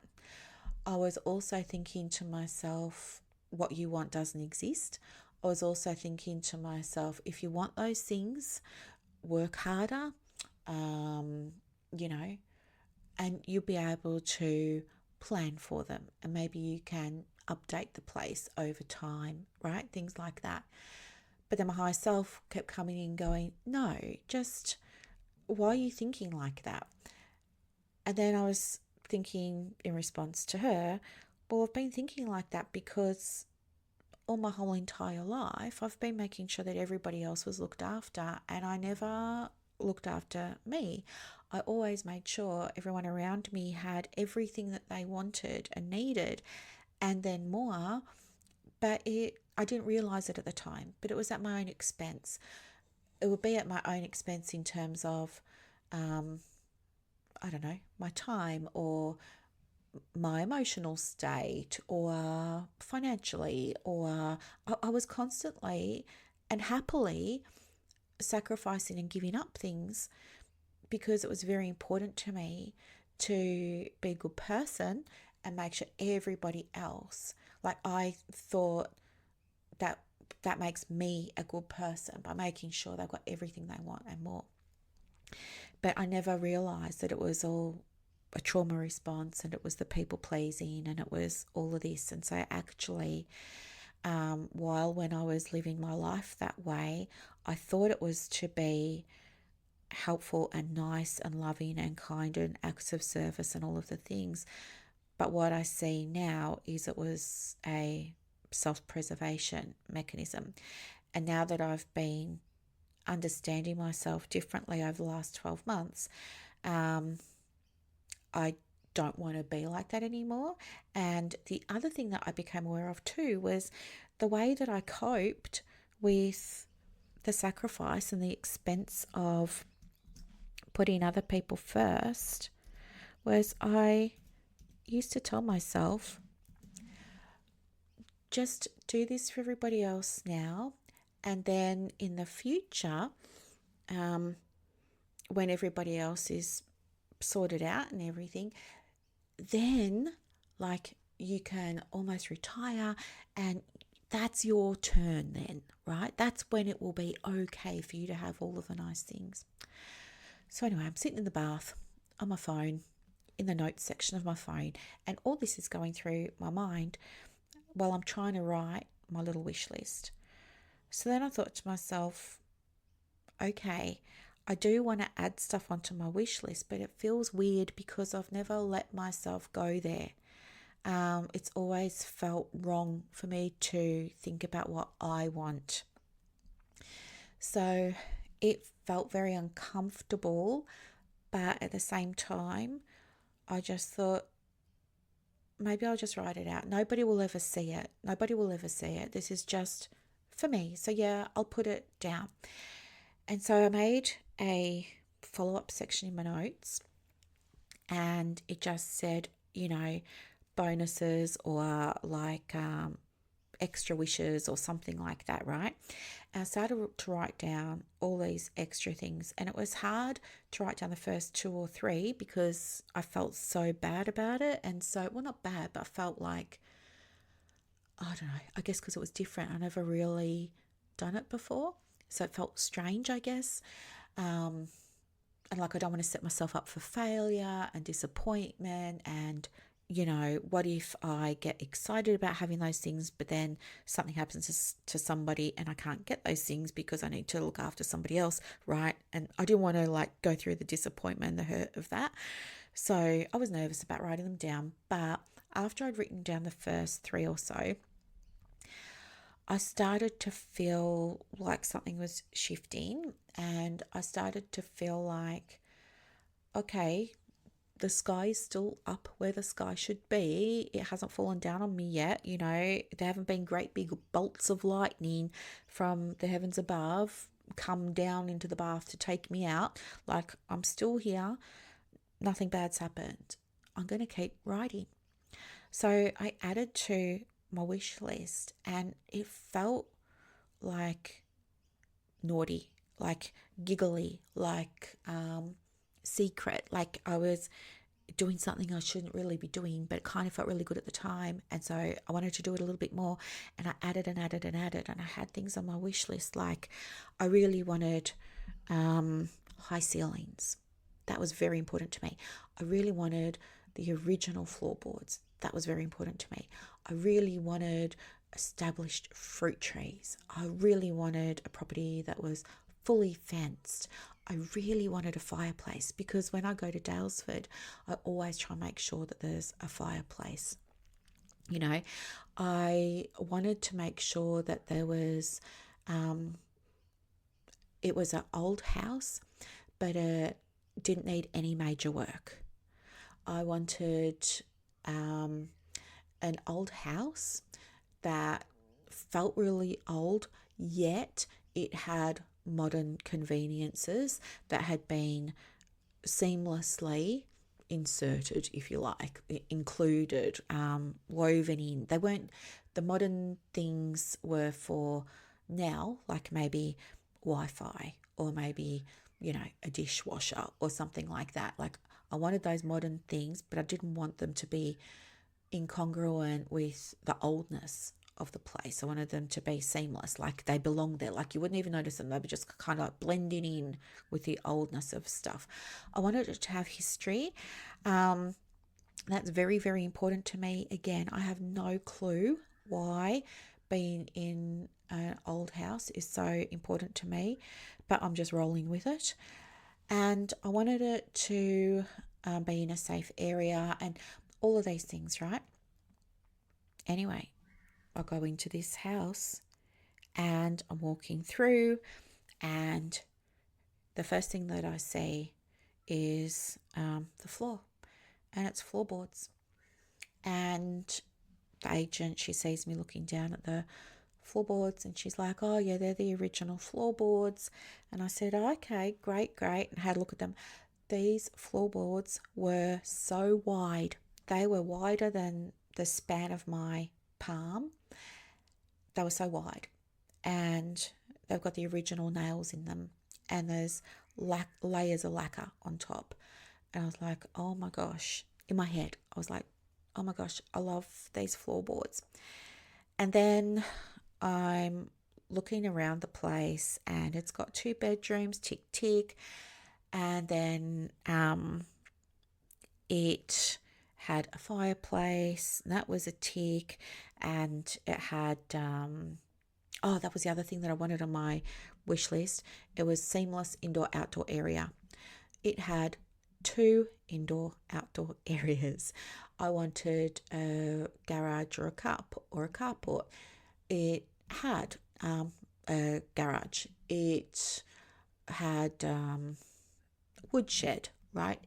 Speaker 1: I was also thinking to myself, what you want doesn't exist. I was also thinking to myself, if you want those things, work harder, you know, and you'll be able to plan for them. And maybe you can update the place over time, right? Things like that. But then my higher self kept coming in going, no, just why are you thinking like that? And then I was thinking in response to her, well, I've been thinking like that because all my whole entire life, I've been making sure that everybody else was looked after, and I never looked after me. I always made sure everyone around me had everything that they wanted and needed, and then more. But I didn't realize it at the time, but it was at my own expense. It would be at my own expense in terms of, I don't know, my time or my emotional state or financially, or I was constantly and happily sacrificing and giving up things because it was very important to me to be a good person and make sure everybody else, like, I thought that that makes me a good person by making sure they've got everything they want and more. But I never realized that it was all a trauma response, and it was the people pleasing, and it was all of this. And so actually, while when I was living my life that way, I thought it was to be helpful and nice and loving and kind and acts of service and all of the things. But what I see now is it was a self-preservation mechanism. And now that I've been understanding myself differently over the last 12 months, I don't want to be like that anymore. And the other thing that I became aware of too was the way that I coped with the sacrifice and the expense of putting other people first was I used to tell myself, just do this for everybody else now, and then in the future, when everybody else is sorted out and everything, then, like, you can almost retire, and that's your turn then, right? That's when it will be okay for you to have all of the nice things. So anyway, I'm sitting in the bath on my phone, in the notes section of my phone, and all this is going through my mind while I'm trying to write my little wish list. So then I thought to myself, okay, I do want to add stuff onto my wish list, but it feels weird because I've never let myself go there. It's always felt wrong for me to think about what I want. So it felt very uncomfortable, but at the same time, I just thought, maybe I'll just write it out. Nobody will ever see it. Nobody will ever see it. This is just for me. So yeah, I'll put it down. And so I made a follow-up section in my notes, and it just said, bonuses or like extra wishes or something like that, right? And I started to write down all these extra things, and it was hard to write down the first 2 or 3 because I felt so bad about it. And so, well, not bad, but I felt like, I don't know, I guess because it was different. I never really done it before, so it felt strange, I guess. and like I don't want to set myself up for failure and disappointment. And what if I get excited about having those things, but then something happens to somebody and I can't get those things because I need to look after somebody else, right? And I didn't want to like go through the disappointment and the hurt of that. So I was nervous about writing them down. But after I'd written down the first three or so, I started to feel like something was shifting, and I started to feel like, okay, the sky is still up where the sky should be. It hasn't fallen down on me yet. There haven't been great big bolts of lightning from the heavens above come down into the bath to take me out. Like, I'm still here. Nothing bad's happened. I'm going to keep writing. So I added to my wish list, and it felt like naughty, like giggly, like secret, like I was doing something I shouldn't really be doing, but it kind of felt really good at the time. And so I wanted to do it a little bit more, and I added and added and added, and I had things on my wish list like I really wanted high ceilings. That was very important to me. I really wanted the original floorboards. That was very important to me. I really wanted established fruit trees. I really wanted a property that was fully fenced. I really wanted a fireplace because when I go to Dalesford, I always try and make sure that there's a fireplace. I wanted to make sure that there was, it was an old house, but it didn't need any major work. I wanted an old house that felt really old, yet it had modern conveniences that had been seamlessly inserted, if you like, included, woven in. They weren't, the modern things were for now, like maybe Wi-Fi or maybe, a dishwasher or something like that. Like I wanted those modern things, but I didn't want them to be incongruent with the oldness of the place. I wanted them to be seamless, like they belong there, like you wouldn't even notice them. They were just kind of like blending in with the oldness of stuff. I wanted it to have history. That's very, very important to me. Again, I have no clue why being in an old house is so important to me, but I'm just rolling with it. And I wanted it to be in a safe area and all of these things, right? Anyway, I go into this house and I'm walking through, and the first thing that I see is the floor, and it's floorboards. And the agent, she sees me looking down at the floorboards and she's like, oh yeah, they're the original floorboards. And I said, oh, okay, great, and had a look at them. These floorboards were so wide. They were wider than the span of my palm. They were so wide, and they've got the original nails in them, and there's layers of lacquer on top. And I was like, oh my gosh, in my head I was like, oh my gosh, I love these floorboards. And then I'm looking around the place, and it's got 2 bedrooms, tick tick. And then it had a fireplace, and that was a tick. And it had that was the other thing that I wanted on my wish list. It was seamless indoor outdoor area. It had 2 indoor outdoor areas. I wanted a garage or a carport. It had a garage. It had woodshed, right?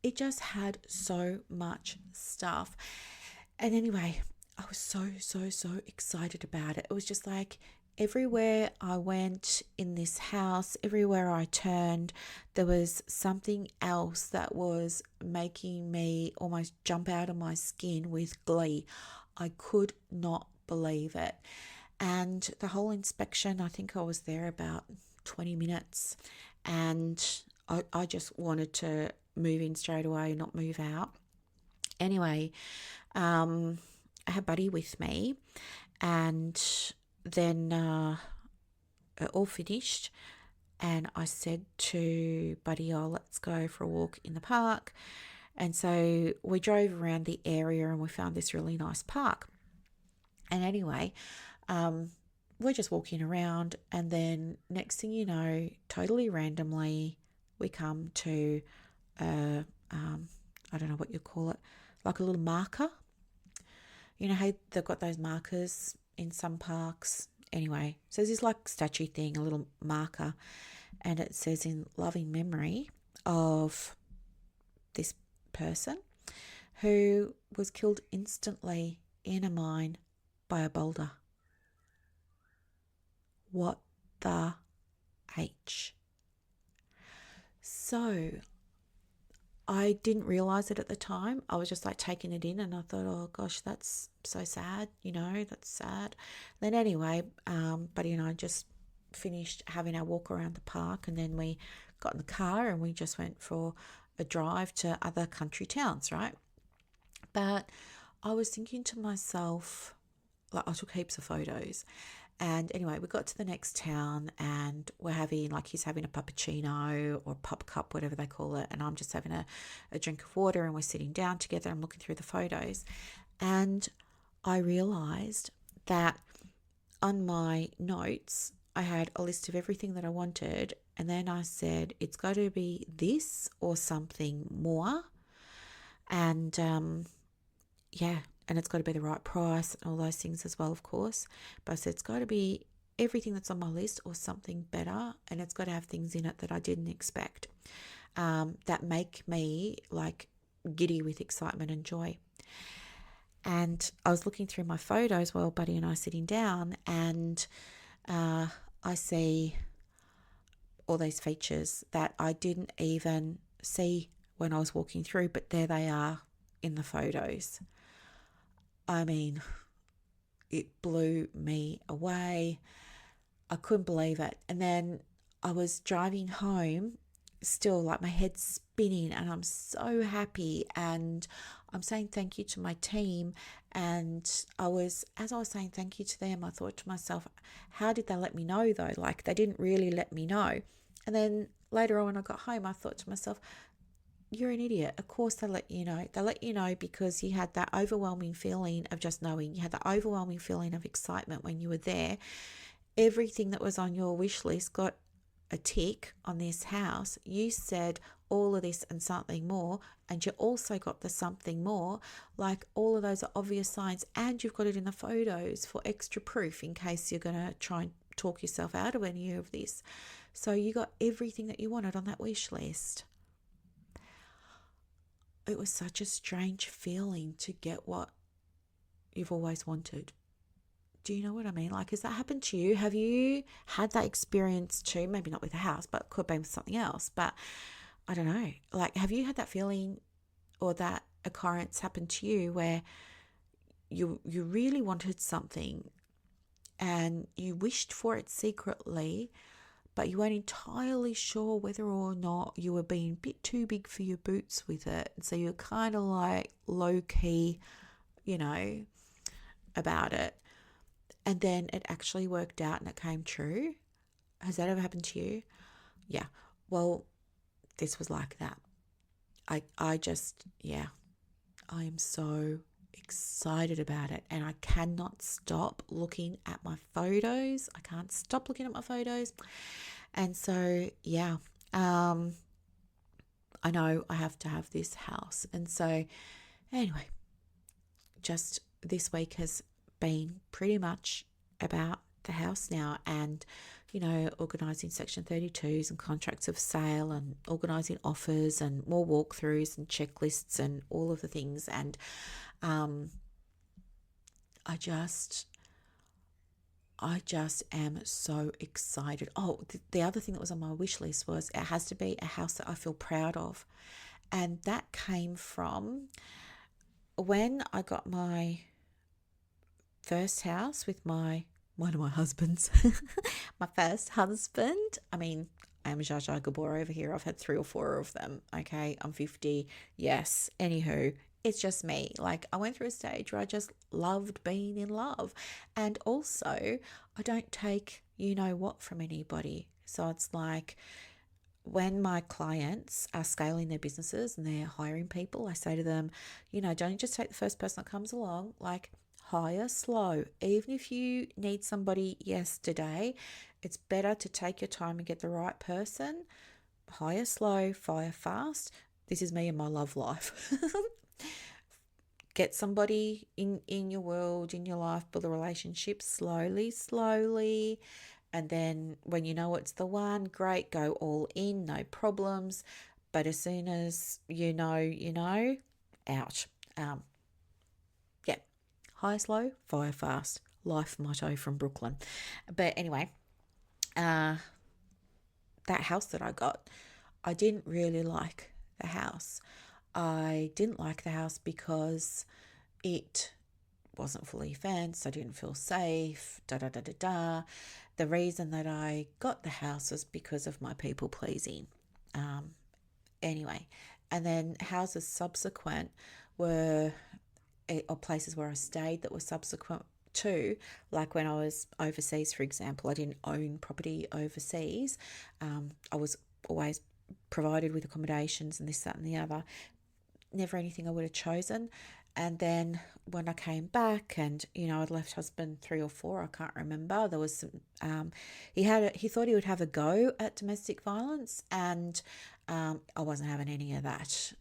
Speaker 1: It just had so much stuff. And anyway, I was so excited about it. It was just like everywhere I went in this house, everywhere I turned, there was something else that was making me almost jump out of my skin with glee. I could not believe it. And the whole inspection, I think I was there about 20 minutes, and I just wanted to move in straight away, not move out. Anyway, I had Buddy with me, and then all finished. and I said to Buddy, oh, let's go for a walk in the park. And so we drove around the area and we found this really nice park. And anyway, we're just walking around, and then next thing you know, totally randomly, we come to I don't know what you call it, like a little marker. You know how they've got those markers in some parks? Anyway, so there's this like statue thing, a little marker, and it says in loving memory of this person who was killed instantly in a mine by a boulder. What the H? So I didn't realize it at the time. I was just like taking it in, and I thought, oh gosh, that's so sad, that's sad. Then anyway, Buddy and I just finished having our walk around the park, and then we got in the car and we just went for a drive to other country towns, right? But I was thinking to myself, like, I took heaps of photos. And anyway, we got to the next town and he's having a puppuccino or pop cup, whatever they call it. And I'm just having a drink of water, and we're sitting down together and looking through the photos. And I realized that on my notes, I had a list of everything that I wanted. And then I said, it's got to be this or something more. And and it's got to be the right price and all those things as well, of course. But I said it's got to be everything that's on my list or something better, and it's got to have things in it that I didn't expect, that make me like giddy with excitement and joy. And I was looking through my photos while Buddy and I are sitting down, and I see all these features that I didn't even see when I was walking through, but there they are in the photos. I mean, it blew me away. I couldn't believe it. And then I was driving home, still like my head's spinning, and I'm so happy. And I'm saying thank you to my team. And as I was saying thank you to them, I thought to myself, how did they let me know though? Like, they didn't really let me know. And then later on when I got home, I thought to myself, you're an idiot. Of course they let you know. They let you know because you had that overwhelming feeling of just knowing. You had that overwhelming feeling of excitement when you were there. Everything that was on your wish list got a tick on this house. You said all of this and something more, and you also got the something more. Like, all of those are obvious signs, and you've got it in the photos for extra proof in case you're going to try and talk yourself out of any of this. So you got everything that you wanted on that wish list. It was such a strange feeling to get what you've always wanted. Do you know what I mean? Like, has that happened to you? Have you had that experience too? Maybe not with a house, but it could have been with something else. But I don't know. Like, have you had that feeling or that occurrence happen to you where you really wanted something and you wished for it secretly, but you weren't entirely sure whether or not you were being a bit too big for your boots with it. And so you're kind of like low-key, about it. And then it actually worked out and it came true. Has that ever happened to you? Yeah. Well, this was like that. I am so excited about it, and I cannot stop looking at my photos. I can't stop looking at my photos. And so, I know I have to have this house. And so, anyway, just this week has been pretty much about the house now, and organising Section 32s and contracts of sale, and organising offers and more walkthroughs and checklists and all of the things. And I just am so excited. Oh, the other thing that was on my wish list was it has to be a house that I feel proud of. And that came from when I got my first house with one of my husbands, my first husband. I mean, I am Zsa Zsa Gabor over here. I've had 3 or 4 of them. Okay, I'm 50. Yes. Anywho, it's just me. Like, I went through a stage where I just loved being in love. And also, I don't take what from anybody. So it's like when my clients are scaling their businesses and they're hiring people, I say to them, don't just take the first person that comes along, like hire slow. Even if you need somebody yesterday, it's better to take your time and get the right person. Hire slow, fire fast. This is me and my love life. Get somebody in your world, in your life, build a relationship slowly. And then when you know it's the one, great, go all in, no problems. But as soon as out. Um, yeah, high, slow, fire fast. Life motto from Brooklyn. But anyway, uh, that house that I got, I didn't really like the house. I didn't like the house because it wasn't fully fenced. I didn't feel safe. Da da da da da. The reason that I got the house was because of my people pleasing. Um, anyway, and then houses subsequent were or places where I stayed that were subsequent to, like when I was overseas, for example, I didn't own property overseas. I was always provided with accommodations and this, that, and the other. Never anything I would have chosen. And then when I came back, and I'd left husband 3 or 4, I can't remember. There was some. He thought he would have a go at domestic violence, and I wasn't having any of that.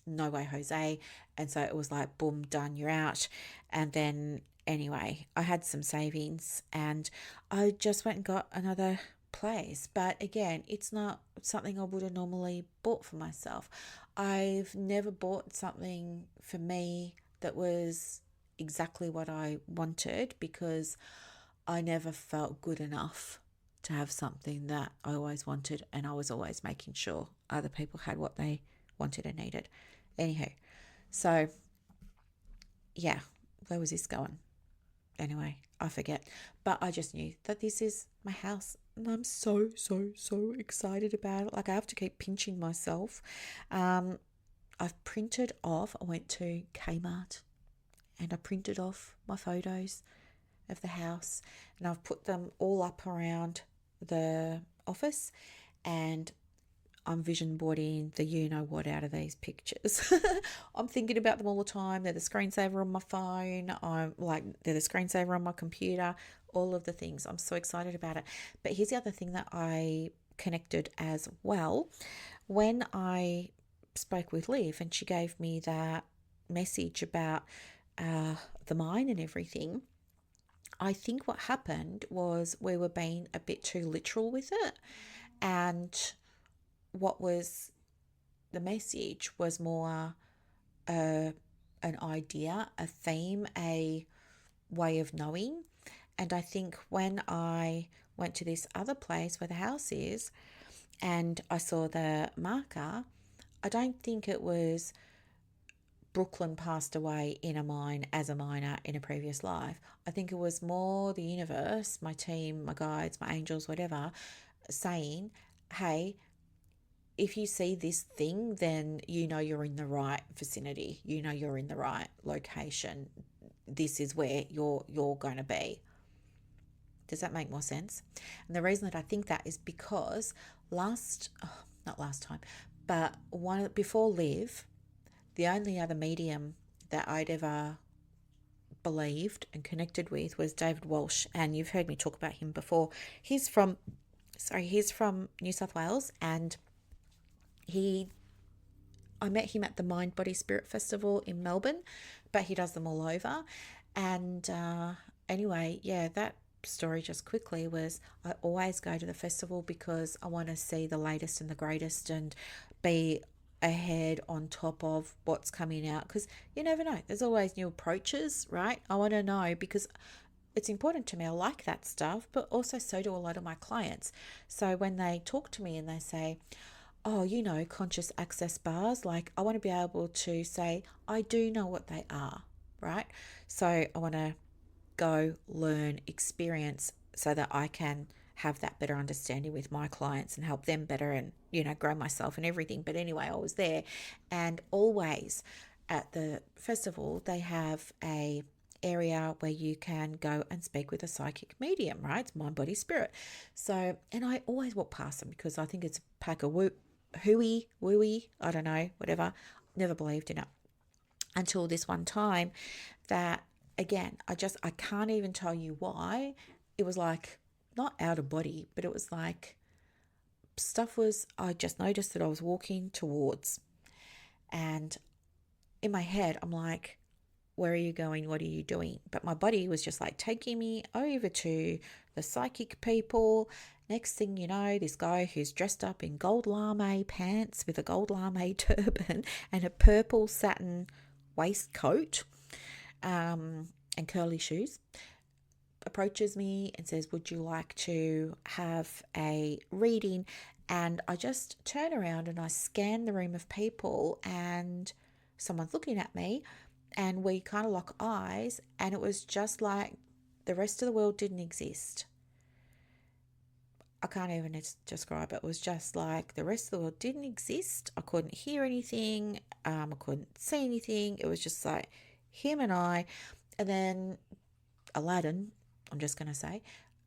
Speaker 1: No way, Jose. And so it was like, boom, done, you're out. And then anyway, I had some savings, and I just went and got another place. But again, it's not something I would have normally bought for myself. I've never bought something for me that was exactly what I wanted, because I never felt good enough to have something that I always wanted, and I was always making sure other people had what they wanted and needed. Anywho, so yeah, where was this going? Anyway, I forget. But I just knew that this is my house, and I'm so, so, so excited about it. Like, I have to keep pinching myself. I've printed off, I went to Kmart and I printed off my photos of the house, and I've put them all up around the office, and I'm vision boarding the what out of these pictures. I'm thinking about them all the time. They're the screensaver on my phone. They're the screensaver on my computer, all of the things. I'm so excited about it. But here's the other thing that I connected as well. When I spoke with Liv and she gave me that message about the mine and everything, I think what happened was we were being a bit too literal with it. And what was the message was more an idea, a theme, a way of knowing. And I think when I went to this other place where the house is and I saw the marker, I don't think it was Brooklyn passed away in a mine as a miner in a previous life. I think it was more the universe, my team, my guides, my angels, whatever, saying, hey, if you see this thing, then you're in the right vicinity. You're in the right location. This is where you're going to be. Does that make more sense? And the reason that I think that is because not last time, but before Liv, the only other medium that I'd ever believed and connected with was David Walsh, and you've heard me talk about him before. He's from New South Wales, and I met him at the Mind Body Spirit Festival in Melbourne, but he does them all over. And anyway, yeah, that story just quickly was, I always go to the festival because I want to see the latest and the greatest and be ahead on top of what's coming out, because you never know. There's always new approaches, right? I want to know because it's important to me. I like that stuff, but also so do a lot of my clients. So when they talk to me and they say, oh, conscious access bars, like I want to be able to say, I do know what they are, right? So I want to go learn, experience so that I can have that better understanding with my clients and help them better and, grow myself and everything. But anyway, I was there, and always at the festival, they have a area where you can go and speak with a psychic medium, right? It's mind, body, spirit. So, and I always walk past them because I think it's a pack of hooey, wooey, I don't know, whatever. Never believed in it until this one time that, again, I can't even tell you why. It was like not out of body, but it was like I just noticed that I was walking towards, and in my head, I'm like, where are you going? What are you doing? But my body was just like taking me over to the psychic people. Next thing you know, this guy who's dressed up in gold lame pants with a gold lame turban and a purple satin waistcoat and curly shoes approaches me and says, would you like to have a reading? And I just turn around and I scan the room of people, and someone's looking at me, and we kind of lock eyes, and it was just like the rest of the world didn't exist. I can't even describe it. It was just like the rest of the world didn't exist. I couldn't hear anything. I couldn't see anything. It was just like him and I. And then Aladdin, I'm just going to say,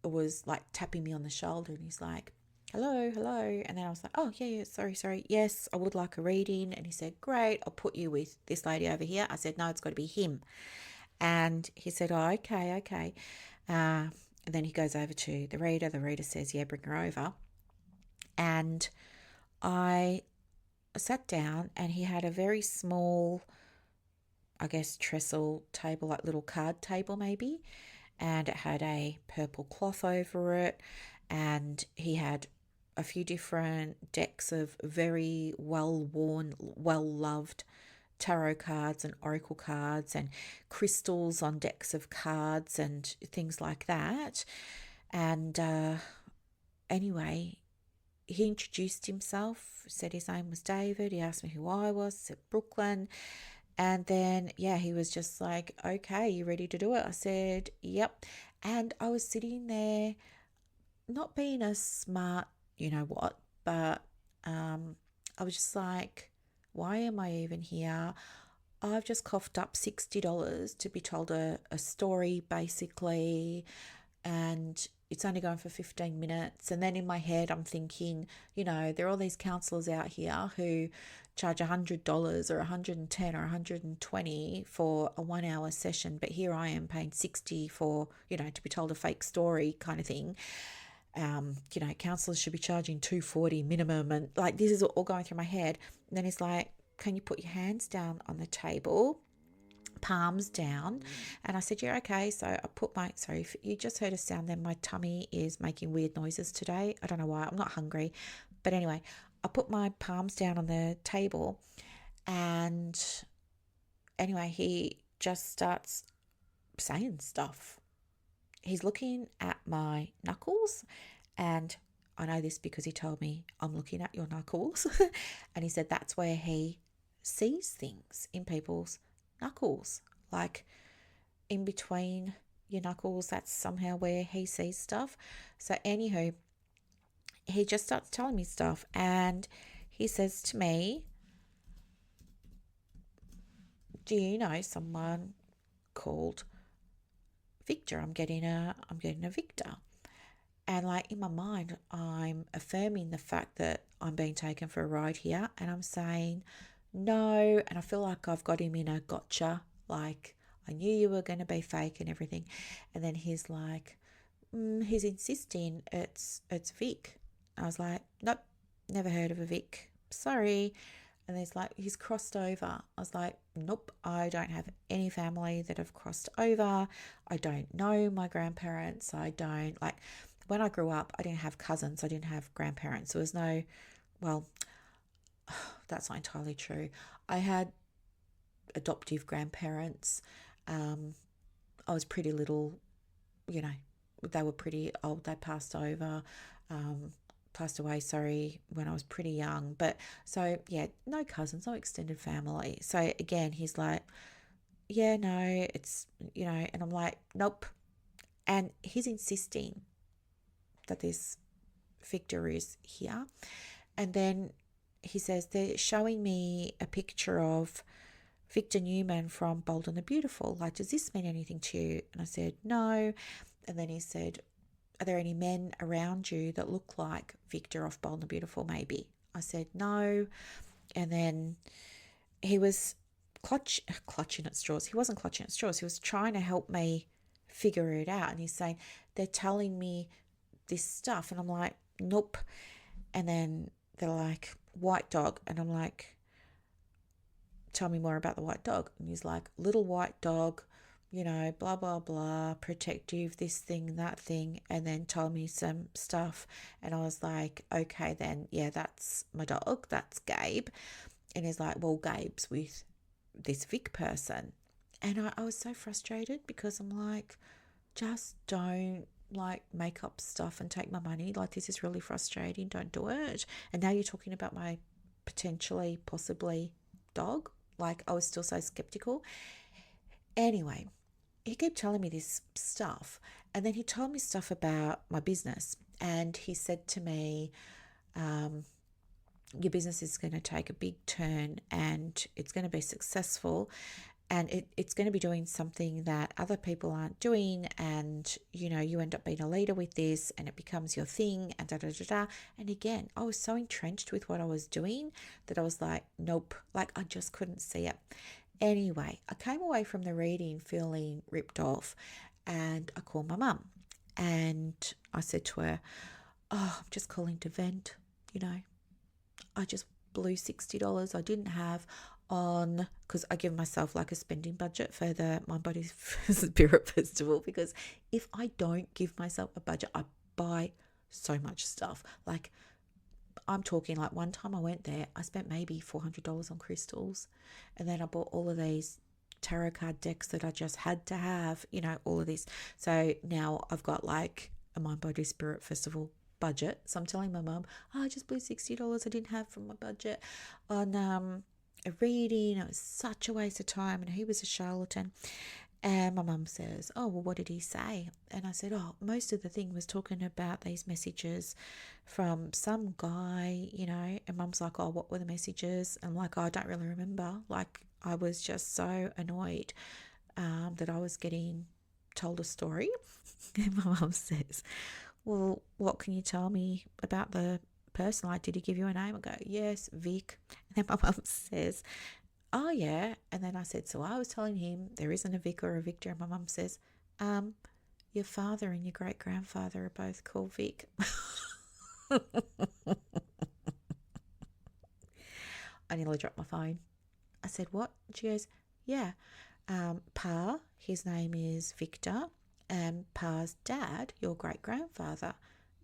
Speaker 1: was like tapping me on the shoulder, and he's like, hello, hello. And then I was like, oh, yeah, sorry. Yes, I would like a reading. And he said, great, I'll put you with this lady over here. I said, no, it's got to be him. And he said, oh, okay. And then he goes over to the reader. The reader says, yeah, bring her over. And I sat down, and he had a very small, I guess, trestle table, like little card table maybe. And it had a purple cloth over it. And he had a few different decks of very well-worn, well-loved tarot cards and oracle cards and crystals on decks of cards and things like that. And anyway, he introduced himself, said his name was David. He asked me who I was, said Brooklyn. And then, yeah, he was just like, okay, you ready to do it? I said, yep. And I was sitting there, not being a smart, you know what, but I was just like, why am I even here? I've just coughed up $60 to be told a story, basically, and it's only going for 15 minutes. And then in my head, I'm thinking, you know, there are all these counselors out here who charge $100 or $110 or $120 for a 1 hour session. But here I am paying 60 for, you know, to be told a fake story kind of thing. You know, counselors should be charging $240 minimum. And like, this is all going through my head. And then he's like, can you put your hands down on the table? Palms down. And I said, yeah, okay. So I put sorry, if you just heard a sound then, my tummy is making weird noises today. I don't know why. I'm not hungry. But anyway, I put my palms down on the table, and anyway, he just starts saying stuff. He's looking at my knuckles, and I know this because he told me, I'm looking at your knuckles. And he said that's where he sees things, in people's knuckles, like in between your knuckles. That's somehow where he sees stuff. So anywho, he just starts telling me stuff, and he says to me, do you know someone called Victor? I'm getting a Victor. And like in my mind, I'm affirming the fact that I'm being taken for a ride here, and I'm saying no. And I feel like I've got him in a gotcha. Like, I knew you were going to be fake and everything. And then he's like, he's insisting it's Vic. I was like, nope, never heard of a Vic. Sorry. And he's crossed over. I was like, nope, I don't have any family that have crossed over. I don't know my grandparents. I don't, like, when I grew up, I didn't have cousins. I didn't have grandparents. There was no, well, that's not entirely true. I had adoptive grandparents. I was pretty little, you know, they were pretty old. They passed away, sorry, when I was pretty young. But so, yeah, no cousins, no extended family. So again, he's like, yeah, no, it's, you know, and I'm like, nope. And he's insisting that this Victor is here. And then he says they're showing me a picture of Victor Newman from Bold and the Beautiful. Like, does this mean anything to you? And I said, no. And then he said, are there any men around you that look like Victor off Bold and the Beautiful, maybe? I said, no. And then he was clutching at straws. He wasn't clutching at straws. He was trying to help me figure it out. And he's saying, they're telling me this stuff. And I'm like, nope. And then they're like, white dog. And I'm like, tell me more about the white dog. And he's like, little white dog, blah, blah, blah, protective, this thing, that thing. And then told me some stuff. And I was like, okay, then, yeah, that's my dog. That's Gabe. And he's like, well, Gabe's with this Vic person. And I was so frustrated because I'm like, just don't make up stuff and take my money. Like, this is really frustrating. Don't do it. And now you're talking about my possibly dog. Like, I was still so skeptical. Anyway, he kept telling me this stuff. And then he told me stuff about my business. And he said to me, your business is going to take a big turn and it's going to be successful. And it's going to be doing something that other people aren't doing. And, you end up being a leader with this and it becomes your thing and da, da, da, da. And again, I was so entrenched with what I was doing that I was like, nope, like I just couldn't see it. Anyway, I came away from the reading feeling ripped off and I called my mum and I said to her, oh, I'm just calling to vent, I just blew $60 I didn't have on, because I give myself like a spending budget for the Mind Body Spirit Festival, because if I don't give myself a budget, I buy so much stuff. Like, I'm talking like one time I went there, I spent maybe $400 on crystals, and then I bought all of these tarot card decks that I just had to have, all of this. So now I've got like a Mind Body Spirit Festival budget. So I'm telling my mum, I just blew $60 I didn't have from my budget on a reading. It was such a waste of time and he was a charlatan. And my mum says, oh, well, what did he say? And I said, oh, most of the thing was talking about these messages from some guy, and mum's like, oh, what were the messages? And I'm like, oh, I don't really remember. Like, I was just so annoyed that I was getting told a story. And my mum says, well, what can you tell me about the person? Like, did he give you a name? I go, yes, Vic. And then my mum says, oh, yeah. And then I said, so I was telling him there isn't a Vic or a Victor. And my mum says, your father and your great-grandfather are both called Vic. I nearly dropped my phone. I said, what? She goes, yeah. Pa, his name is Victor. And Pa's dad, your great-grandfather,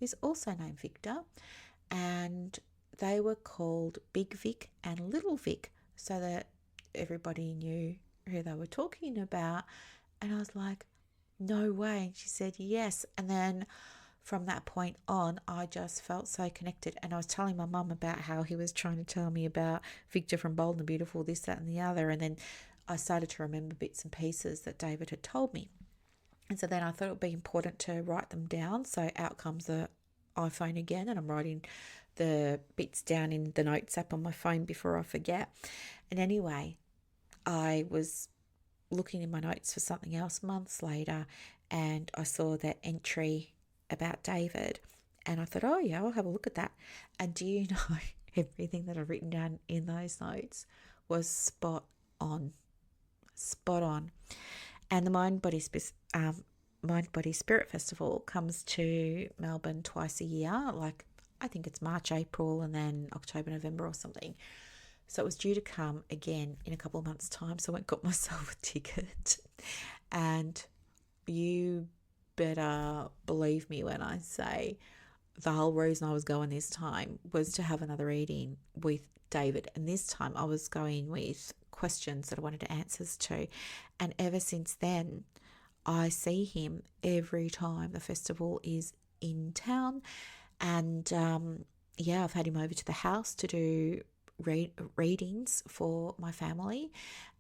Speaker 1: is also named Victor. And they were called Big Vic and Little Vic so that everybody knew who they were talking about. And I was like, no way. And she said, yes. And then from that point on, I just felt so connected. And I was telling my mum about how he was trying to tell me about Victor from Bold and Beautiful, this, that, and the other. And then I started to remember bits and pieces that David had told me. And so then I thought it would be important to write them down. So out comes the iPhone again, and I'm writing the bits down in the notes app on my phone before I forget. And anyway, I was looking in my notes for something else months later, and I saw that entry about David. And I thought, oh, yeah, I'll have a look at that. And do you know, everything that I've written down in those notes was spot on. Spot on. And the Mind Body Spirit Festival comes to Melbourne twice a year. Like, I think it's March, April, and then October, November or something. So it was due to come again in a couple of months' time. So I went and got myself a ticket. And you better believe me when I say the whole reason I was going this time was to have another reading with David. And this time I was going with questions that I wanted answers to. And ever since then, I see him every time the festival is in town. And I've had him over to the house to do readings for my family.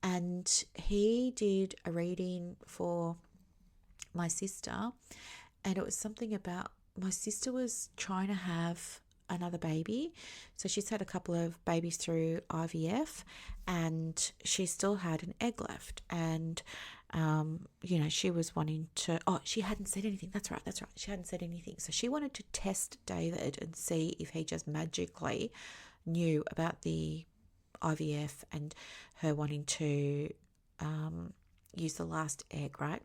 Speaker 1: And he did a reading for my sister. And it was something about my sister was trying to have another baby. So she's had a couple of babies through IVF. and she still had an egg left. And, she was wanting to, she hadn't said anything. That's right. She hadn't said anything. So she wanted to test David and see if he just magically knew about the IVF and her wanting to use the last egg, right?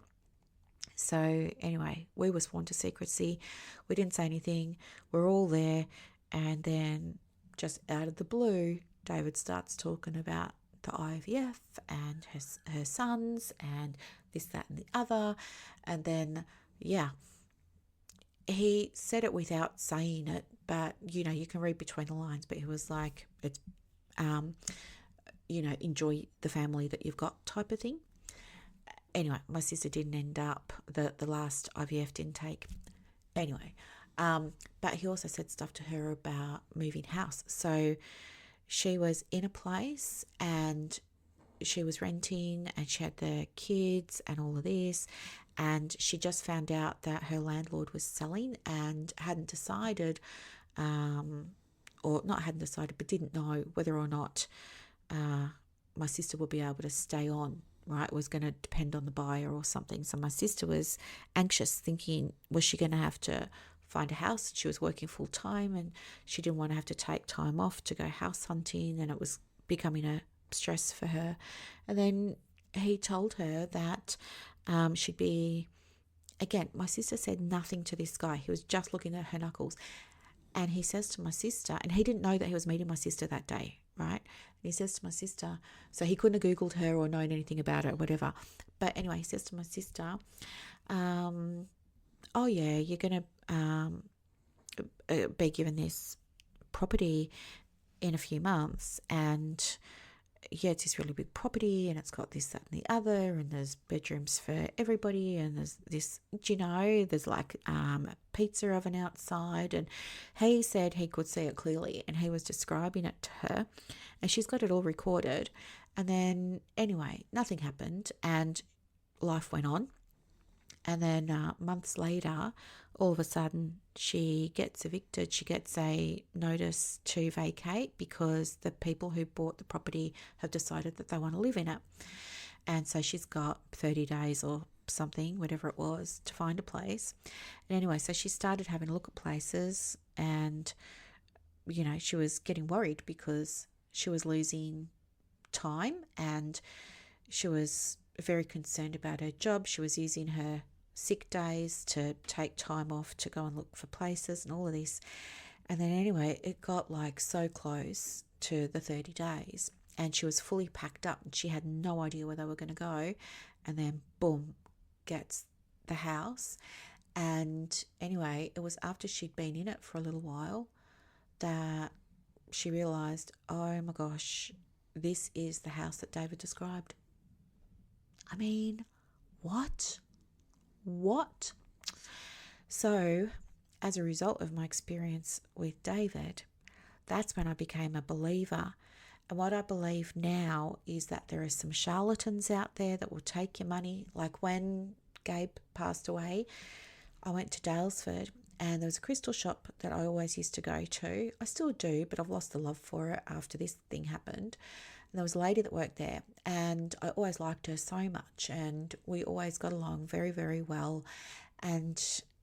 Speaker 1: So anyway, we were sworn to secrecy. We didn't say anything. We're all there. And then just out of the blue, David starts talking about the IVF and her sons and this, that, and the other. And then, yeah, he said it without saying it, but, you can read between the lines. But he was like, it's, enjoy the family that you've got type of thing. Anyway, my sister didn't end up, the last IVF didn't take. Anyway, but he also said stuff to her about moving house. So she was in a place and she was renting and she had the kids and all of this. And she just found out that her landlord was selling and hadn't decided, or not hadn't decided, but didn't know whether or not my sister would be able to stay on, right? It was going to depend on the buyer or something. So my sister was anxious, thinking, was she going to have to find a house? She was working full time and she didn't want to have to take time off to go house hunting, and it was becoming a stress for her. And then he told her that she'd be, again, my sister said nothing to this guy. He was just looking at her knuckles. And he says to my sister, and he didn't know that he was meeting my sister that day, right? And he says to my sister, so he couldn't have Googled her or known anything about her, whatever. But anyway, he says to my sister, oh yeah, you're going to be given this property in a few months, and yeah, it's this really big property and it's got this, that, and the other, and there's bedrooms for everybody, and there's this, there's like a pizza oven outside. And he said he could see it clearly, and he was describing it to her, and she's got it all recorded. And then anyway, nothing happened and life went on. And then months later, all of a sudden, she gets evicted. She gets a notice to vacate because the people who bought the property have decided that they want to live in it. And so she's got 30 days or something, whatever it was, to find a place. And anyway, so she started having a look at places, and, she was getting worried because she was losing time, and she was very concerned about her job. She was using her sick days to take time off to go and look for places and all of this. And then anyway, it got like so close to the 30 days and she was fully packed up and she had no idea where they were going to go. And then boom, gets the house. And anyway, it was after she'd been in it for a little while that she realised, oh my gosh, this is the house that David described. I mean, what? So, as a result of my experience with David, that's when I became a believer. And what I believe now is that there are some charlatans out there that will take your money. Like when Gabe passed away, I went to Dalesford and there was a crystal shop that I always used to go to. I still do, but I've lost the love for it after this thing happened. And there was a lady that worked there and I always liked her so much and we always got along very, very well. And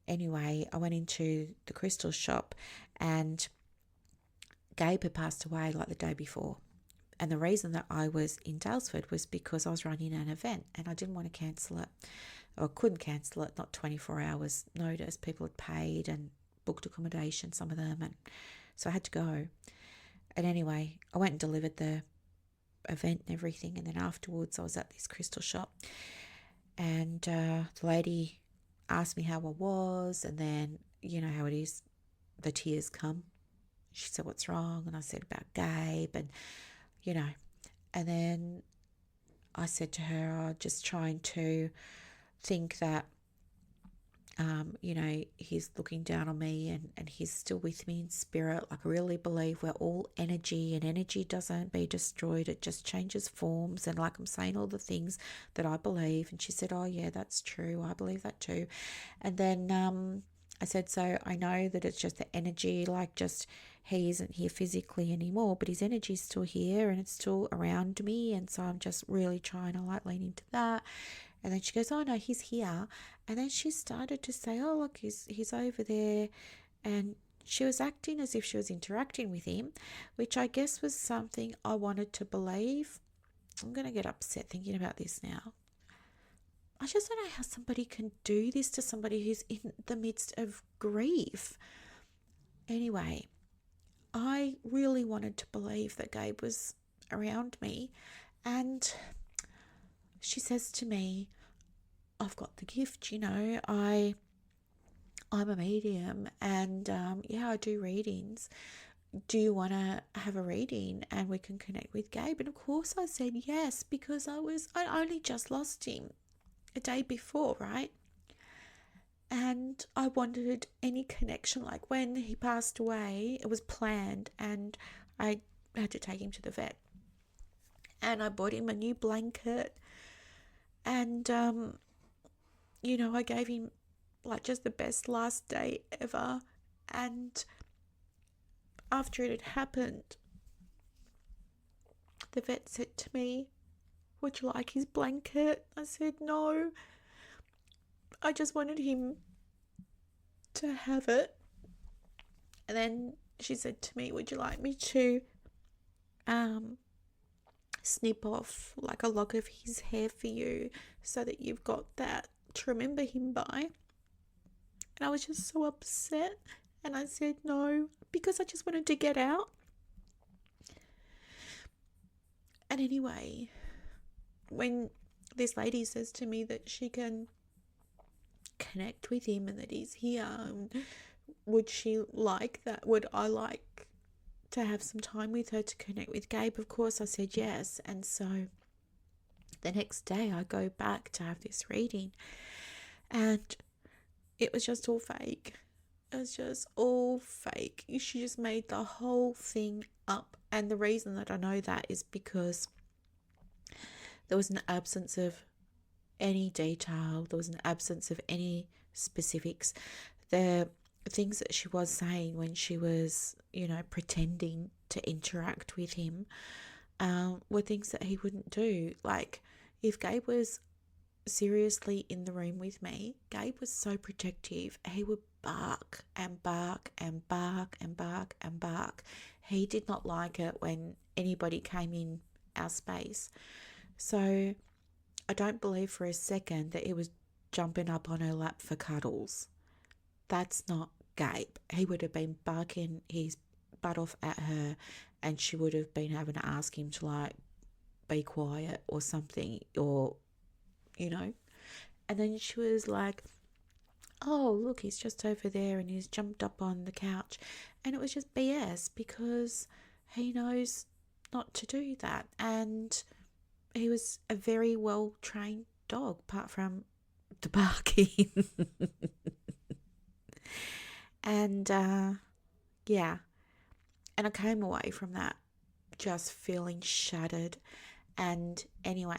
Speaker 1: anyway, I went into the crystal shop and Gabe had passed away like the day before. And the reason that I was in Dalesford was because I was running an event and I didn't want to cancel it, or couldn't cancel it, not 24 hours notice. People had paid and booked accommodation, some of them, and so I had to go. And anyway, I went and delivered the event and everything, and then afterwards I was at this crystal shop and the lady asked me how I was, and then you know how it is, the tears come. She said, what's wrong? And I said about Gabe, and and then I said to her, oh, just trying to think that he's looking down on me and he's still with me in spirit. Like I really believe we're all energy, and energy doesn't be destroyed, it just changes forms. And like I'm saying all the things that I believe. And she said, oh yeah, that's true, I believe that too. And then I said, so I know that it's just the energy, like just he isn't here physically anymore, but his energy's still here and it's still around me. And so I'm just really trying to like lean into that. And then she goes, oh no, he's here. And then she started to say, oh look, he's over there. And she was acting as if she was interacting with him, which I guess was something I wanted to believe. I'm going to get upset thinking about this now. I just don't know how somebody can do this to somebody who's in the midst of grief. Anyway, I really wanted to believe that Gabe was around me. And she says to me, I've got the gift, I'm a medium and I do readings. Do you want to have a reading and we can connect with Gabe? And of course I said yes, because I only just lost him a day before, right? And I wanted any connection. Like when he passed away, it was planned and I had to take him to the vet. And I bought him a new blanket and, I gave him like just the best last day ever. And after it had happened, the vet said to me, would you like his blanket? I said, no. I just wanted him to have it. And then she said to me, would you like me to snip off like a lock of his hair for you so that you've got that to remember him by? And I was just so upset. And I said no, because I just wanted to get out. And anyway, when this lady says to me that she can connect with him and that he's here, would she like that? Would I like to have some time with her to connect with Gabe? Of course I said yes. And so the next day I go back to have this reading and it was just all fake. It was just all fake. She just made the whole thing up. And the reason that I know that is because there was an absence of any detail. There was an absence of any specifics. The things that she was saying when she was, pretending to interact with him were things that he wouldn't do. Like if Gabe was seriously in the room with me, Gabe was so protective. He would bark and bark and bark and bark and bark. He did not like it when anybody came in our space. So I don't believe for a second that he was jumping up on her lap for cuddles. That's not Gabe. He would have been barking his butt off at her and she would have been having to ask him to like be quiet or something, or and then she was like, oh look, he's just over there and he's jumped up on the couch. And it was just BS, because he knows not to do that. And he was a very well trained dog, apart from the barking. And and I came away from that just feeling shattered. And anyway,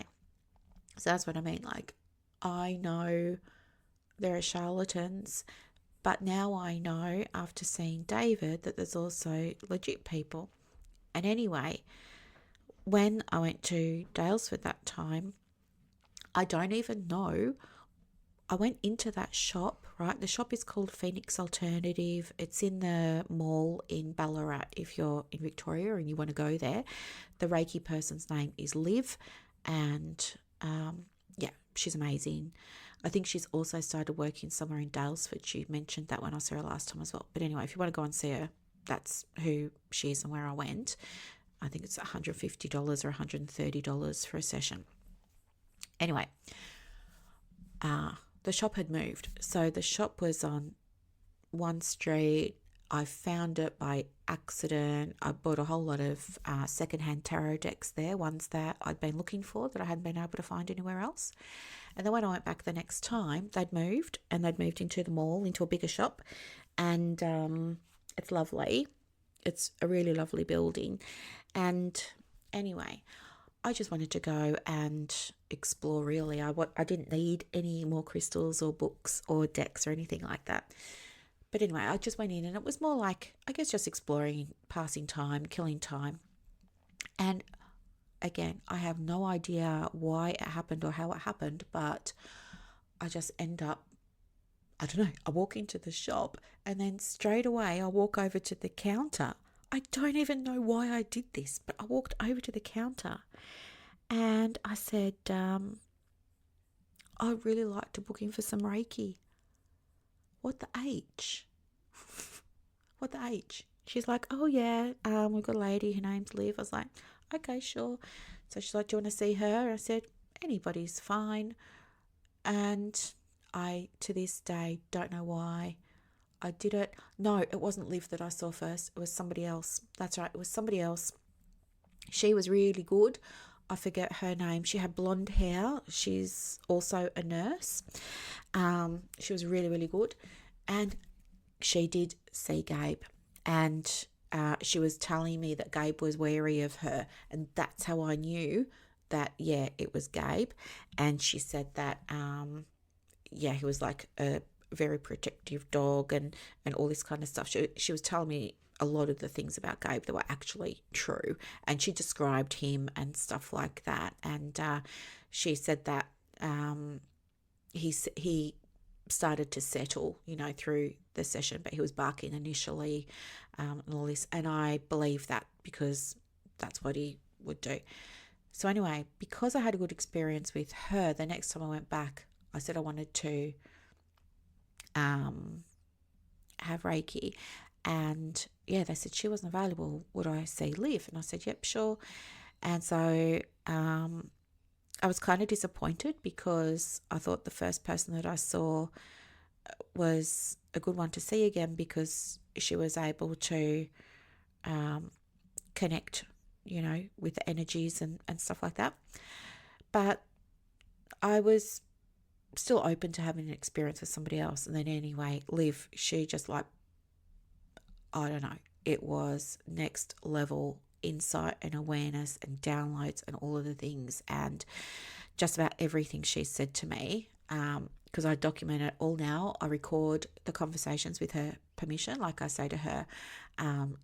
Speaker 1: so that's what I mean. Like, I know there are charlatans, but now I know after seeing David that there's also legit people. And anyway, when I went to Dalesford that time, I don't even know. I went into that shop, right? The shop is called Phoenix Alternative. It's in the mall in Ballarat if you're in Victoria and you want to go there. The Reiki person's name is Liv, and she's amazing. I think she's also started working somewhere in Dalesford. She mentioned that when I saw her last time as well. But anyway, if you want to go and see her, that's who she is and where I went. I think it's $150 or $130 for a session. Anyway, the shop had moved. So the shop was on one street. I found it by accident. I bought a whole lot of secondhand tarot decks there, ones that I'd been looking for that I hadn't been able to find anywhere else. And then when I went back the next time, they'd moved into the mall, into a bigger shop. And it's lovely. It's a really lovely building. And anyway, I just wanted to go and explore, really. I didn't need any more crystals or books or decks or anything like that. But anyway, I just went in and it was more like, I guess, just exploring, passing time, killing time. And again, I have no idea why it happened or how it happened, but I just end up, I don't know, I walk into the shop and then straight away I walk over to the counter. I don't even know why I did this, but I walked over to the counter and I said, I'd really like to book in for some Reiki. What the H? What the H? She's like, oh yeah, we've got a lady, her name's Liv. I was like, okay, sure. So she's like, do you want to see her? I said, anybody's fine. And I, to this day, don't know why I did it. No, it wasn't Liv that I saw first. It was somebody else. That's right, it was somebody else. She was really good. I forget her name. She had blonde hair. She's also a nurse. She was really, really good. And she did see Gabe. And she was telling me that Gabe was wary of her. And that's how I knew that, yeah, it was Gabe. And she said that, yeah, he was like a very protective dog and all this kind of stuff. She was telling me a lot of the things about Gabe that were actually true. And she described him and stuff like that. And she said that he started to settle, through the session, but he was barking initially, and all this. And I believe that because that's what he would do. So anyway, because I had a good experience with her, the next time I went back, I said I wanted to have Reiki. And yeah, they said she wasn't available. Would I see Liv? And I said, yep, sure. And so I was kind of disappointed because I thought the first person that I saw was a good one to see again because she was able to connect, with the energies and stuff like that. But I was still open to having an experience with somebody else. And then anyway, Liv, she just like, I don't know, it was next level insight and awareness and downloads and all of the things and just about everything she said to me. Because I document it all now. I record the conversations with her permission. Like I say to her,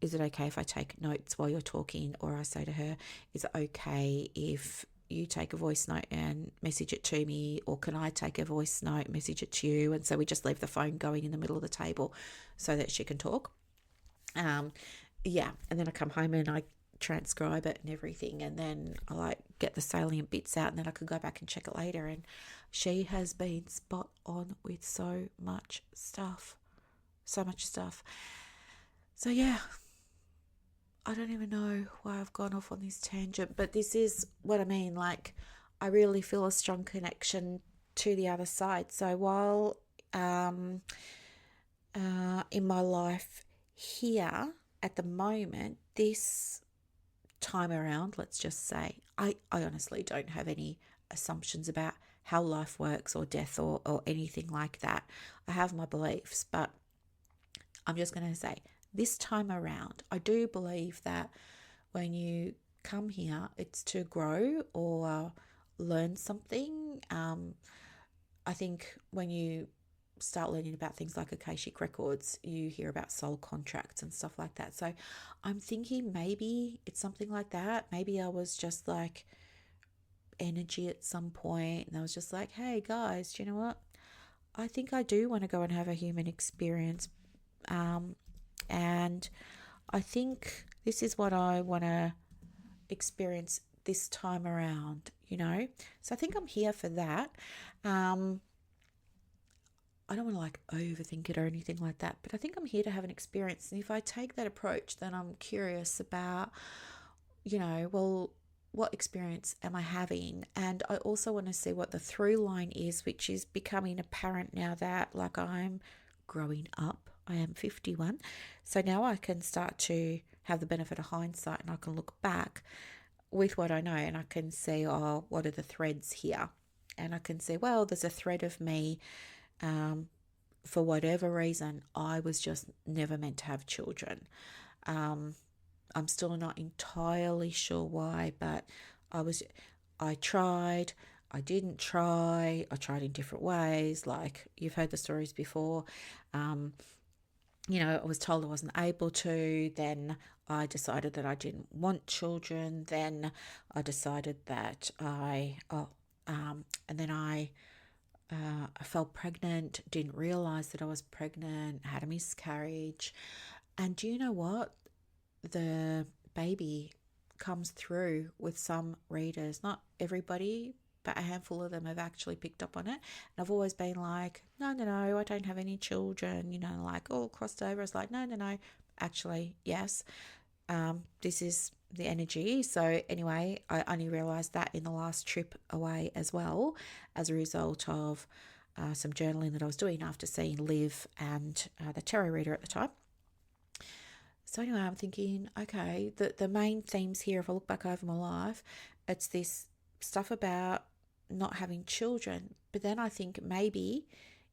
Speaker 1: is it okay if I take notes while you're talking? Or I say to her, is it okay if you take a voice note and message it to me? Or can I take a voice note, message it to you? And so we just leave the phone going in the middle of the table so that she can talk. Yeah, and then I come home and I transcribe it and everything, and then I like get the salient bits out, and then I can go back and check it later. And she has been spot on with so much stuff. So yeah, I don't even know why I've gone off on this tangent, but this is what I mean. Like, I really feel a strong connection to the other side. So while in my life here at the moment, this time around, let's just say, I honestly don't have any assumptions about how life works or death or anything like that. I have my beliefs, but I'm just going to say this time around, I do believe that when you come here, it's to grow or learn something. I think when you start learning about things like Akashic records, you hear about soul contracts and stuff like that. So I'm thinking maybe it's something like that. Maybe I was just like energy at some point and I was just like, hey guys, do you know what? I think I do want to go and have a human experience. And I think this is what I want to experience this time around, So I think I'm here for that. I don't want to like overthink it or anything like that, but I think I'm here to have an experience. And if I take that approach, then I'm curious about, well, what experience am I having? And I also want to see what the through line is, which is becoming apparent now that like I'm growing up. I am 51. So now I can start to have the benefit of hindsight and I can look back with what I know and I can see, oh, what are the threads here? And I can see, well, there's a thread of me. For whatever reason, I was just never meant to have children. I'm still not entirely sure why, but I tried, I didn't try, I tried in different ways. Like you've heard the stories before. I was told I wasn't able to. Then I decided that I didn't want children. Then I decided that and then I fell pregnant, didn't realize that I was pregnant, had a miscarriage. And do you know what? The baby comes through with some readers, not everybody, but a handful of them have actually picked up on it. And I've always been like, no, no, no, I don't have any children, like all crossed over. It's like, no, no, no, actually, yes. This is the energy. So, anyway, I only realized that in the last trip away as well, as a result of some journaling that I was doing after seeing Liv and the tarot reader at the time. So, anyway, I'm thinking, okay, the main themes here, if I look back over my life, it's this stuff about not having children. But then I think maybe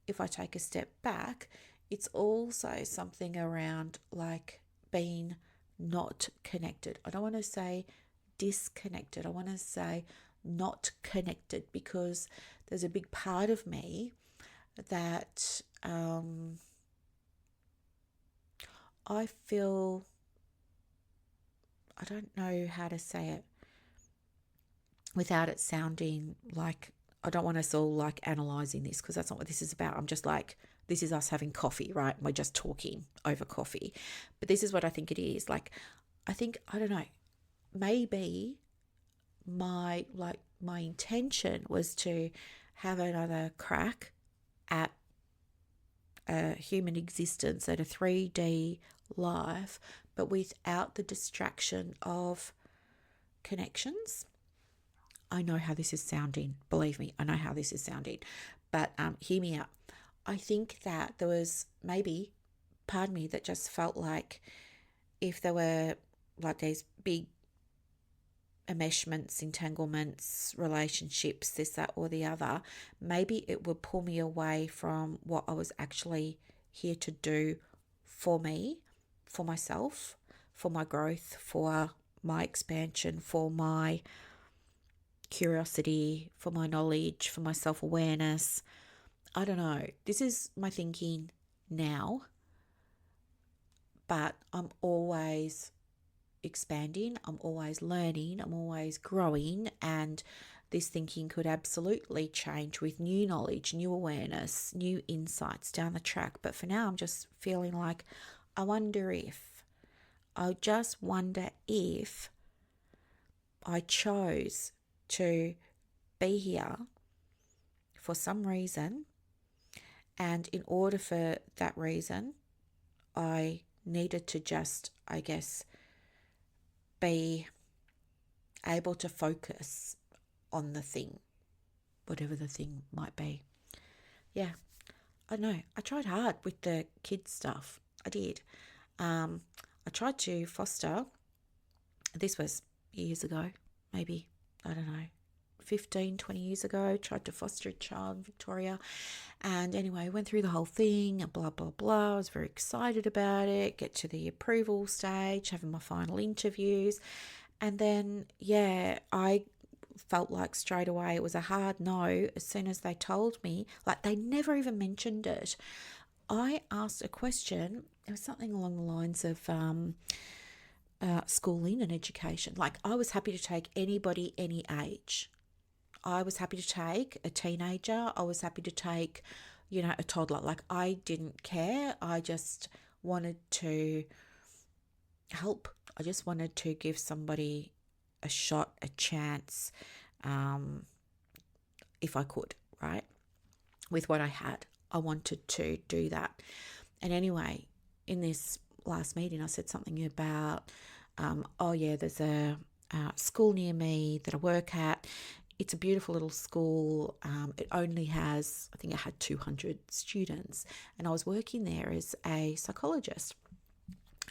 Speaker 1: if I take a step back, it's also something around like being not connected. I don't want to say disconnected. I want to say not connected, because there's a big part of me that I feel, I don't know how to say it without it sounding like, I don't want us all like analysing this, because that's not what this is about. I'm just like, this is us having coffee, right? We're just talking over coffee. But this is what I think it is. Like, I think, I don't know, maybe my intention was to have another crack at a human existence, at a 3D life, but without the distraction of connections. I know how this is sounding. Believe me, I know how this is sounding. But hear me out. I think that there was maybe part of me that just felt like if there were like these big enmeshments, entanglements, relationships, this, that, or the other, maybe it would pull me away from what I was actually here to do for me, for myself, for my growth, for my expansion, for my curiosity, for my knowledge, for my self-awareness. I don't know. This is my thinking now, but I'm always expanding, I'm always learning, I'm always growing, and this thinking could absolutely change with new knowledge, new awareness, new insights down the track. But for now, I'm just feeling like I just wonder if I chose to be here for some reason, and in order for that reason, I needed to just, I guess, be able to focus on the thing, whatever the thing might be. Yeah, I know. I tried hard with the kids stuff. I did. I tried to foster, this was years ago, maybe, I don't know, 15, 20 years ago, tried to foster a child in Victoria. And anyway, went through the whole thing and blah, blah, blah. I was very excited about it, get to the approval stage, having my final interviews. And then, yeah, I felt like straight away it was a hard no as soon as they told me. Like, they never even mentioned it. I asked a question. It was something along the lines of schooling and education. Like, I was happy to take anybody, any age. I was happy to take a teenager. I was happy to take, a toddler. Like, I didn't care. I just wanted to help. I just wanted to give somebody a shot, a chance, if I could, right? With what I had, I wanted to do that. And anyway, in this last meeting, I said something about, there's a school near me that I work at. It's a beautiful little school. It only has, I think it had 200 students. And I was working there as a psychologist.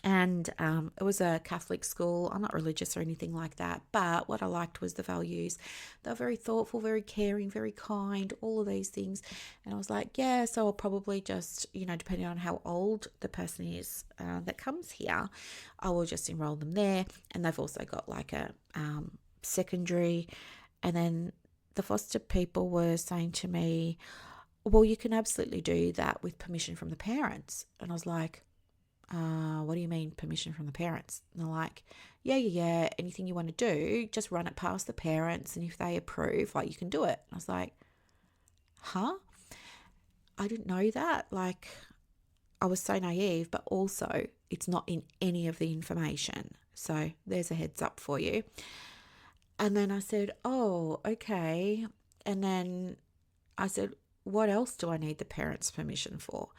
Speaker 1: And it was a Catholic school. I'm not religious or anything like that. But what I liked was the values. They were very thoughtful, very caring, very kind, all of these things. And I was like, yeah, so I'll probably just, depending on how old the person is that comes here, I will just enroll them there. And they've also got like a secondary. And then the foster people were saying to me, well, you can absolutely do that with permission from the parents. And I was like, what do you mean permission from the parents? And they're like, yeah, anything you want to do, just run it past the parents, and if they approve, like, you can do it. And I was like, huh? I didn't know that. Like, I was so naive, but also it's not in any of the information. So there's a heads up for you. And then I said, oh, okay. And then I said, what else do I need the parents' permission for?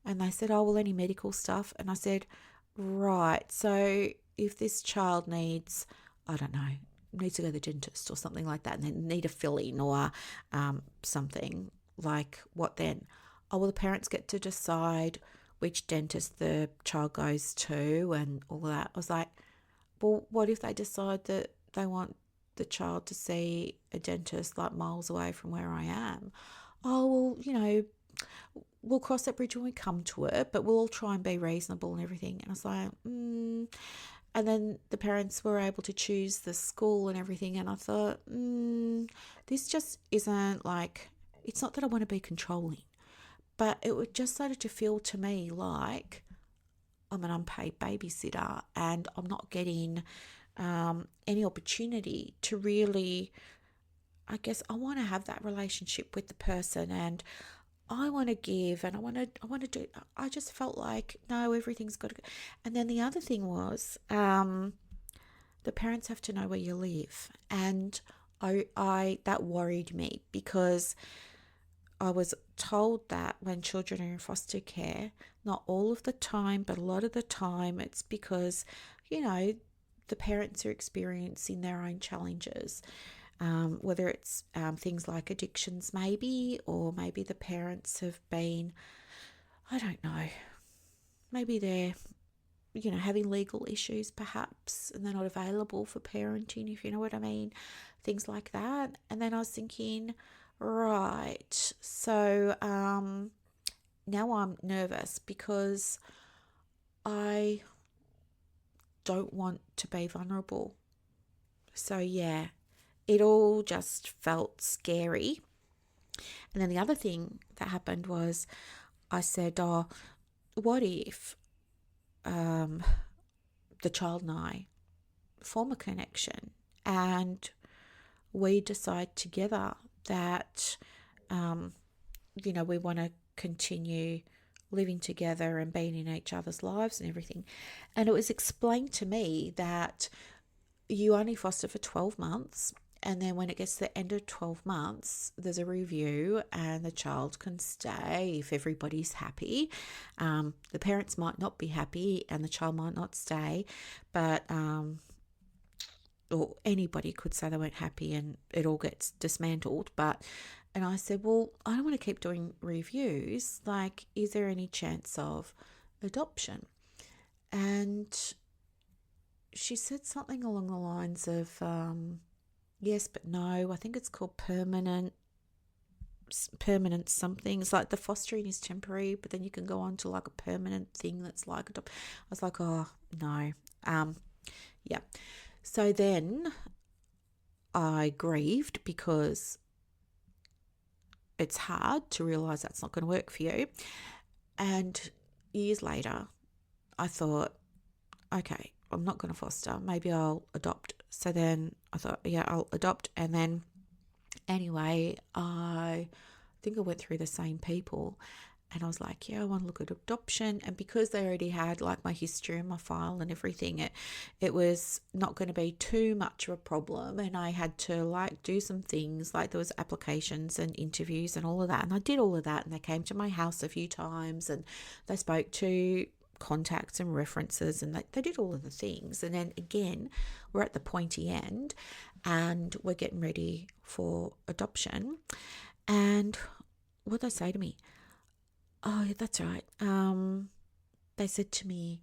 Speaker 1: And they said, oh, well, any medical stuff. And I said, right. So if this child needs, I don't know, needs to go to the dentist or something like that, and they need a filling or something, like, what then? Oh, well, the parents get to decide which dentist the child goes to and all that. I was like, well, what if they decide that they want the child to see a dentist like miles away from where I am? Oh, well, we'll cross that bridge when we come to it, but we'll all try and be reasonable and everything. And I was like, And then the parents were able to choose the school and everything. And I thought, this just isn't like, it's not that I want to be controlling, but it would just started to feel to me like I'm an unpaid babysitter and I'm not getting any opportunity to really, I guess I want to have that relationship with the person, and I want to give, and I want to do. I just felt like, no, everything's got to go. And then the other thing was, the parents have to know where you live, and I that worried me because I was told that when children are in foster care, not all of the time, but a lot of the time, it's because, the parents are experiencing their own challenges, whether it's things like addictions, maybe, or maybe the parents have been, I don't know, maybe they're, having legal issues perhaps, and they're not available for parenting, if you know what I mean, things like that. And then I was thinking, right, so now I'm nervous because I don't want to be vulnerable. So yeah, it all just felt scary. And then the other thing that happened was I said, oh, what if the child and I form a connection and we decide together that, we want to continue living together and being in each other's lives and everything. And it was explained to me that you only foster for 12 months. And then when it gets to the end of 12 months, there's a review and the child can stay if everybody's happy. The parents might not be happy and the child might not stay, but or anybody could say they weren't happy and it all gets dismantled. And I said, well, I don't want to keep doing reviews. Like, is there any chance of adoption? And she said something along the lines of, yes, but no. I think it's called permanent something. It's like the fostering is temporary, but then you can go on to like a permanent thing that's like I was like, oh no. Yeah. So then I grieved because it's hard to realize that's not going to work for you. And years later, I thought, okay, I'm not going to foster. Maybe I'll adopt. So then I thought, yeah, I'll adopt. And then anyway, I think I went through the same people and I was like, yeah, I want to look at adoption. And because they already had like my history and my file and everything, it was not going to be too much of a problem. And I had to like do some things, like there was applications and interviews and all of that. And I did all of that. And they came to my house a few times and they spoke to contacts and references and they did all of the things. And then again, we're at the pointy end and we're getting ready for adoption. And what they say to me, oh, yeah, that's right. They said to me,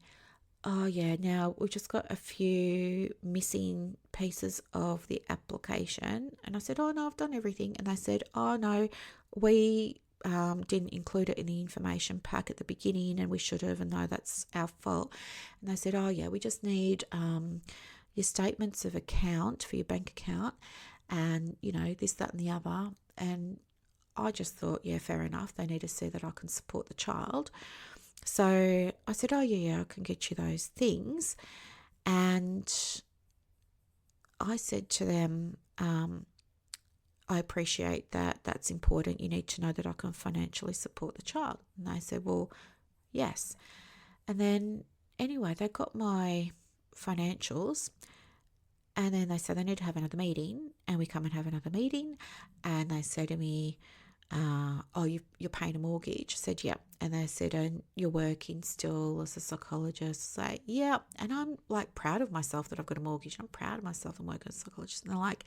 Speaker 1: oh, yeah, now we've just got a few missing pieces of the application. And I said, oh, no, I've done everything. And they said, oh, no, we didn't include it in the information pack at the beginning and we should have, and no, that's our fault. And they said, oh, yeah, we just need your statements of account for your bank account and, this, that and the other. And I just thought, yeah, fair enough. They need to see that I can support the child. So I said, oh, yeah, I can get you those things. And I said to them, I appreciate that. That's important. You need to know that I can financially support the child. And they said, well, yes. And then anyway, they got my financials. And then they said they need to have another meeting. And we come and have another meeting. And they say to me, oh, you're paying a mortgage. I said, yeah. And they said, and you're working still as a psychologist. Say, yeah. And I'm like proud of myself that I've got a mortgage. I'm proud of myself I'm working as a psychologist. And they're like,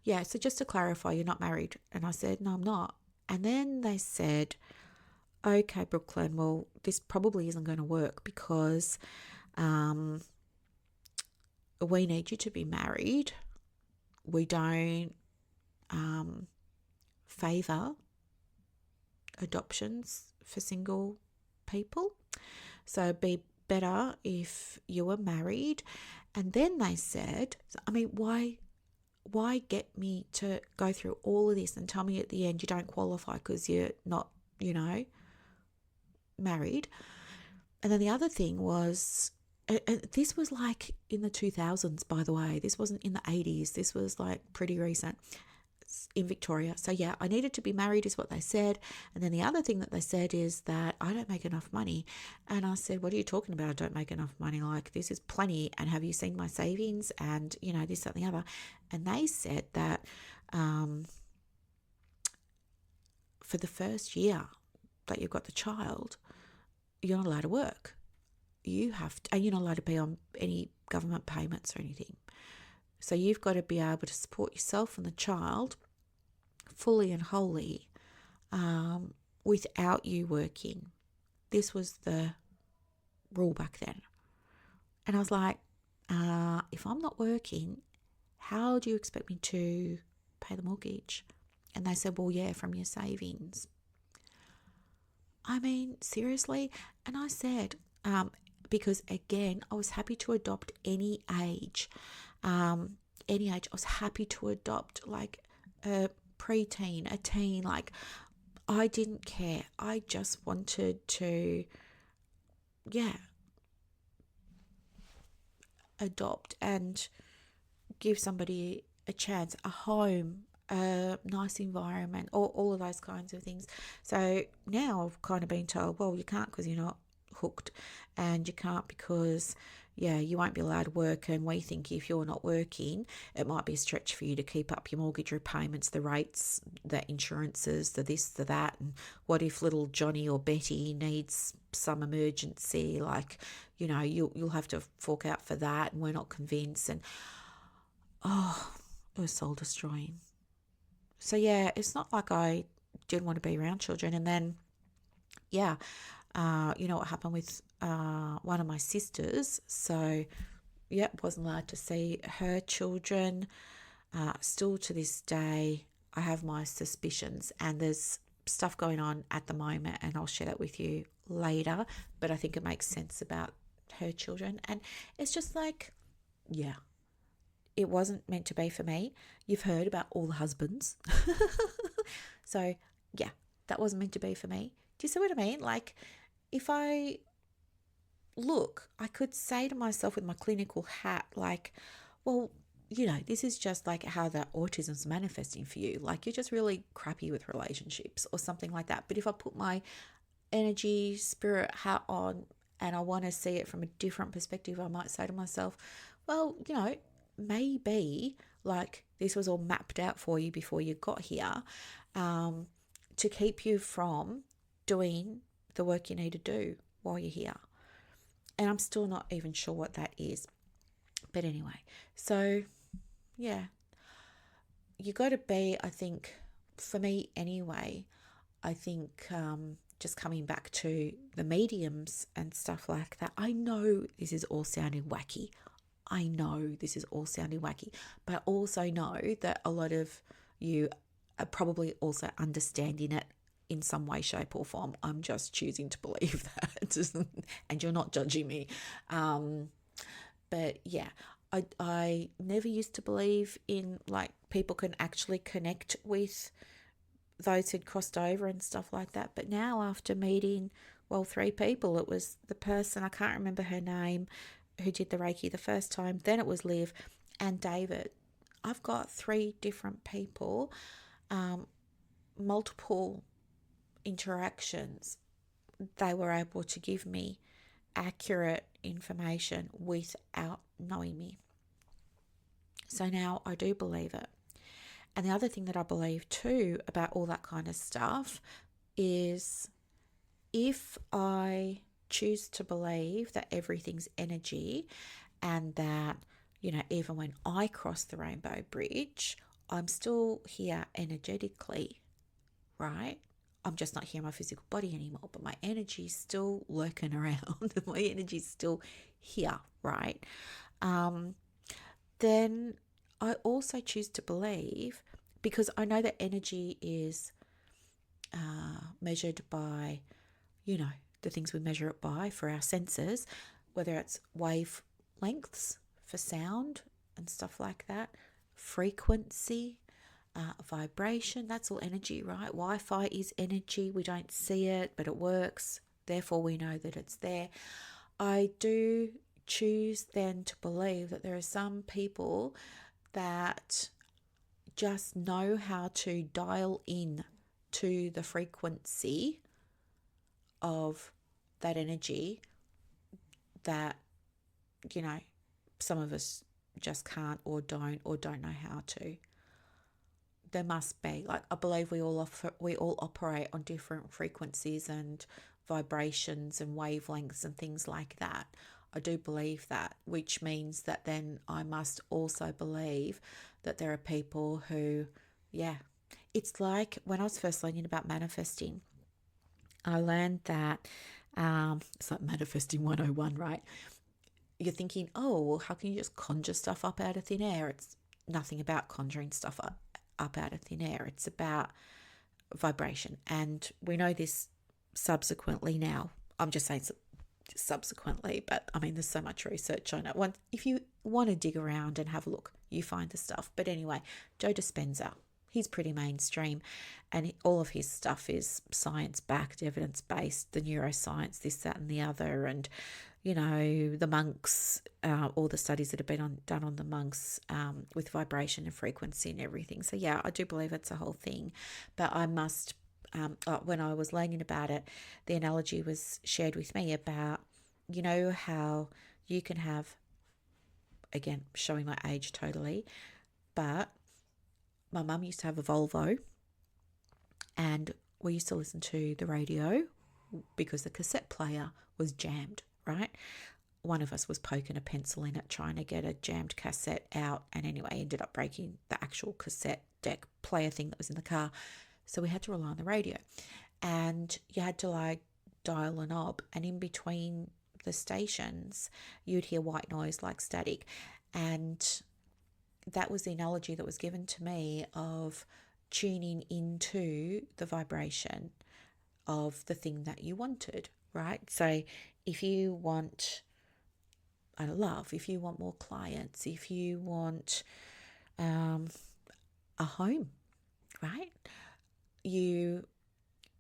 Speaker 1: yeah, so just to clarify, you're not married. And I said, no, I'm not. And then they said, okay, Brooklyn, well, this probably isn't going to work because we need you to be married. We don't favour adoptions for single people. So it'd be better if you were married. And then they said, I mean, why get me to go through all of this and tell me at the end you don't qualify because you're not, married? And then the other thing was, and this was like in the 2000s, by the way. This wasn't in the 80s. This was like pretty recent in Victoria. So yeah, I needed to be married is what they said. And then the other thing that they said is that I don't make enough money. And I said, what are you talking about? I don't make enough money. Like, this is plenty. And have you seen my savings? And, this, that, and the other. And they said that for the first year that you've got the child, you're not allowed to work. You have to, and you're not allowed to be on any government payments or anything. So you've got to be able to support yourself and the child fully and wholly without you working. This was the rule back then. And I was like, if I'm not working, how do you expect me to pay the mortgage? And they said, well, yeah, from your savings. I mean, seriously? And I said, because again, I was happy to adopt any age. Any age. I was happy to adopt like a preteen, a teen. Like, I didn't care. I just wanted to, adopt and give somebody a chance, a home, a nice environment, all of those kinds of things. So now I've kind of been told, well, you can't because you're not hooked, and you can't because you won't be allowed to work, and we think if you're not working it might be a stretch for you to keep up your mortgage repayments, the rates, the insurances, the this, the that, and what if little Johnny or Betty needs some emergency, like you'll have to fork out for that, and we're not convinced. And it was soul destroying. So it's not like I didn't want to be around children. And then what happened with one of my sisters. So, wasn't allowed to see her children. Still to this day, I have my suspicions, and there's stuff going on at the moment, and I'll share that with you later. But I think it makes sense about her children. And it's just like, it wasn't meant to be for me. You've heard about all the husbands. So, that wasn't meant to be for me. Do you see what I mean? Like, if I could say to myself with my clinical hat, like, well, this is just like how the autism's manifesting for you. Like, you're just really crappy with relationships or something like that. But if I put my energy, spirit hat on and I want to see it from a different perspective, I might say to myself, well, maybe like this was all mapped out for you before you got here, to keep you from doing the work you need to do while you're here. And I'm still not even sure what that is. But anyway, so you got to be, I think, for me anyway, I think just coming back to the mediums and stuff like that, I know this is all sounding wacky. But I also know that a lot of you are probably also understanding it in some way, shape or form. I'm just choosing to believe that and you're not judging me. But I never used to believe in like people can actually connect with those who'd crossed over and stuff like that. But now after meeting Well, 3 people. It was the person, I can't remember her name, who did the Reiki the first time. Then it was Liv and David. I've got 3 different people, multiple interactions. They were able to give me accurate information without knowing me. So now I do believe it. And the other thing that I believe too about all that kind of stuff is if I choose to believe that everything's energy and that, even when I cross the rainbow bridge, I'm still here energetically, right? I'm just not here in my physical body anymore, but my energy's still lurking around. My energy's still here, right? Then I also choose to believe, because I know that energy is measured by, the things we measure it by for our senses, whether it's wave lengths for sound and stuff like that, frequency, vibration, that's all energy, right? Wi-Fi is energy. We don't see it, but it works. Therefore, we know that it's there. I do choose then to believe that there are some people that just know how to dial in to the frequency of that energy that, some of us just can't or don't know how to. There must be, like, I believe we all operate on different frequencies and vibrations and wavelengths and things like that. I do believe that, which means that then I must also believe that there are people who, it's like when I was first learning about manifesting, I learned that it's like manifesting 101, right? You're thinking, oh, well, how can you just conjure stuff up out of thin air? It's nothing about conjuring stuff up out of thin air. It's about vibration. And we know this subsequently now. I'm just saying subsequently, but I mean, there's so much research on it. If you want to dig around and have a look, you find the stuff. But anyway, Joe Dispenza, he's pretty mainstream, and all of his stuff is science-backed, evidence-based, the neuroscience, this, that, and the other, and the monks, all the studies that have been done on the monks with vibration and frequency and everything. So yeah, I do believe it's a whole thing, but I must. When I was learning about it, the analogy was shared with me about, how you can have, again, showing my age totally, but my mum used to have a Volvo, and we used to listen to the radio because the cassette player was jammed, right? One of us was poking a pencil in it, trying to get a jammed cassette out, and anyway, ended up breaking the actual cassette deck player thing that was in the car. So we had to rely on the radio, and you had to dial a knob, and in between the stations, you'd hear white noise like static. And that was the analogy that was given to me of tuning into the vibration of the thing that you wanted, right? So if you want if you want more clients, if you want a home, right? You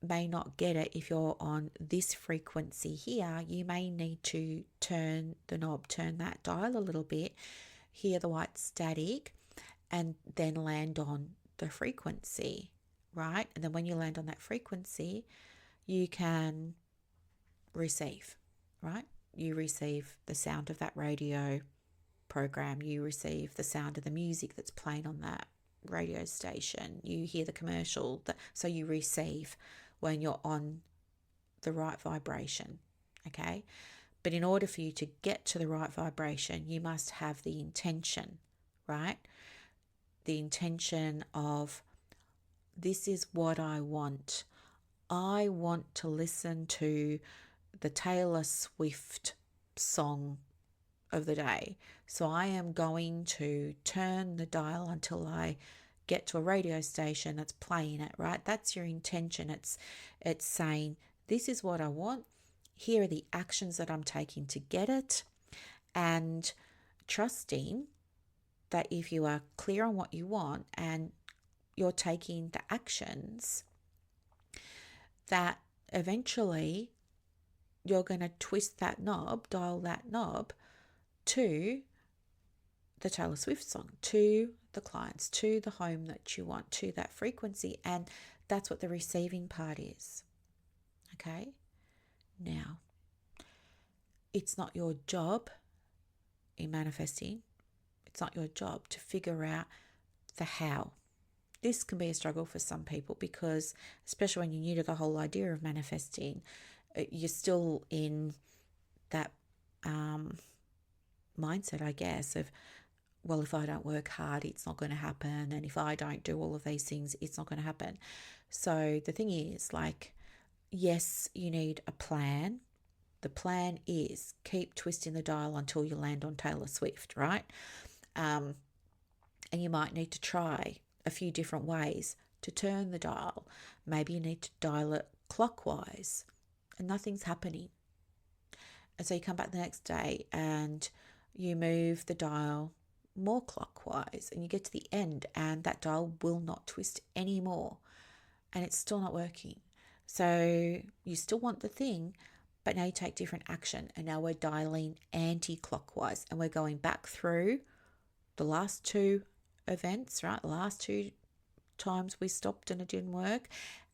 Speaker 1: may not get it if you're on this frequency here. You may need to turn the knob, turn that dial a little bit, hear the white static, and then land on the frequency, right? And then when you land on that frequency, you can receive, right? You receive the sound of that radio program. You receive the sound of the music that's playing on that radio station. You hear the commercial. So you receive when you're on the right vibration, okay? But in order for you to get to the right vibration, you must have the intention, right? The intention of, this is what I want. I want to listen to the Taylor Swift song of the day. So I am going to turn the dial until I get to a radio station that's playing it, right? That's your intention. It's saying, this is what I want. Here are the actions that I'm taking to get it, and trusting that if you are clear on what you want and you're taking the actions, that eventually you're going to twist that knob, dial that knob to the Taylor Swift song, to the clients, to the home that you want, to that frequency. And that's what the receiving part is. Okay? Now, it's not your job in manifesting, it's not your job to figure out the how. This can be a struggle for some people because, especially when you're new to the whole idea of manifesting, you're still in that mindset, I guess, of, well, if I don't work hard, it's not going to happen. And if I don't do all of these things, it's not going to happen. So the thing is, like, yes, you need a plan. The plan is keep twisting the dial until you land on Taylor Swift, right? And you might need to try a few different ways to turn the dial. Maybe you need to dial it clockwise and nothing's happening. And so you come back the next day and you move the dial more clockwise and you get to the end and that dial will not twist anymore and it's still not working. So you still want the thing, but now you take different action and now we're dialing anti-clockwise and we're going back through the last two events, right? The last two times we stopped and it didn't work.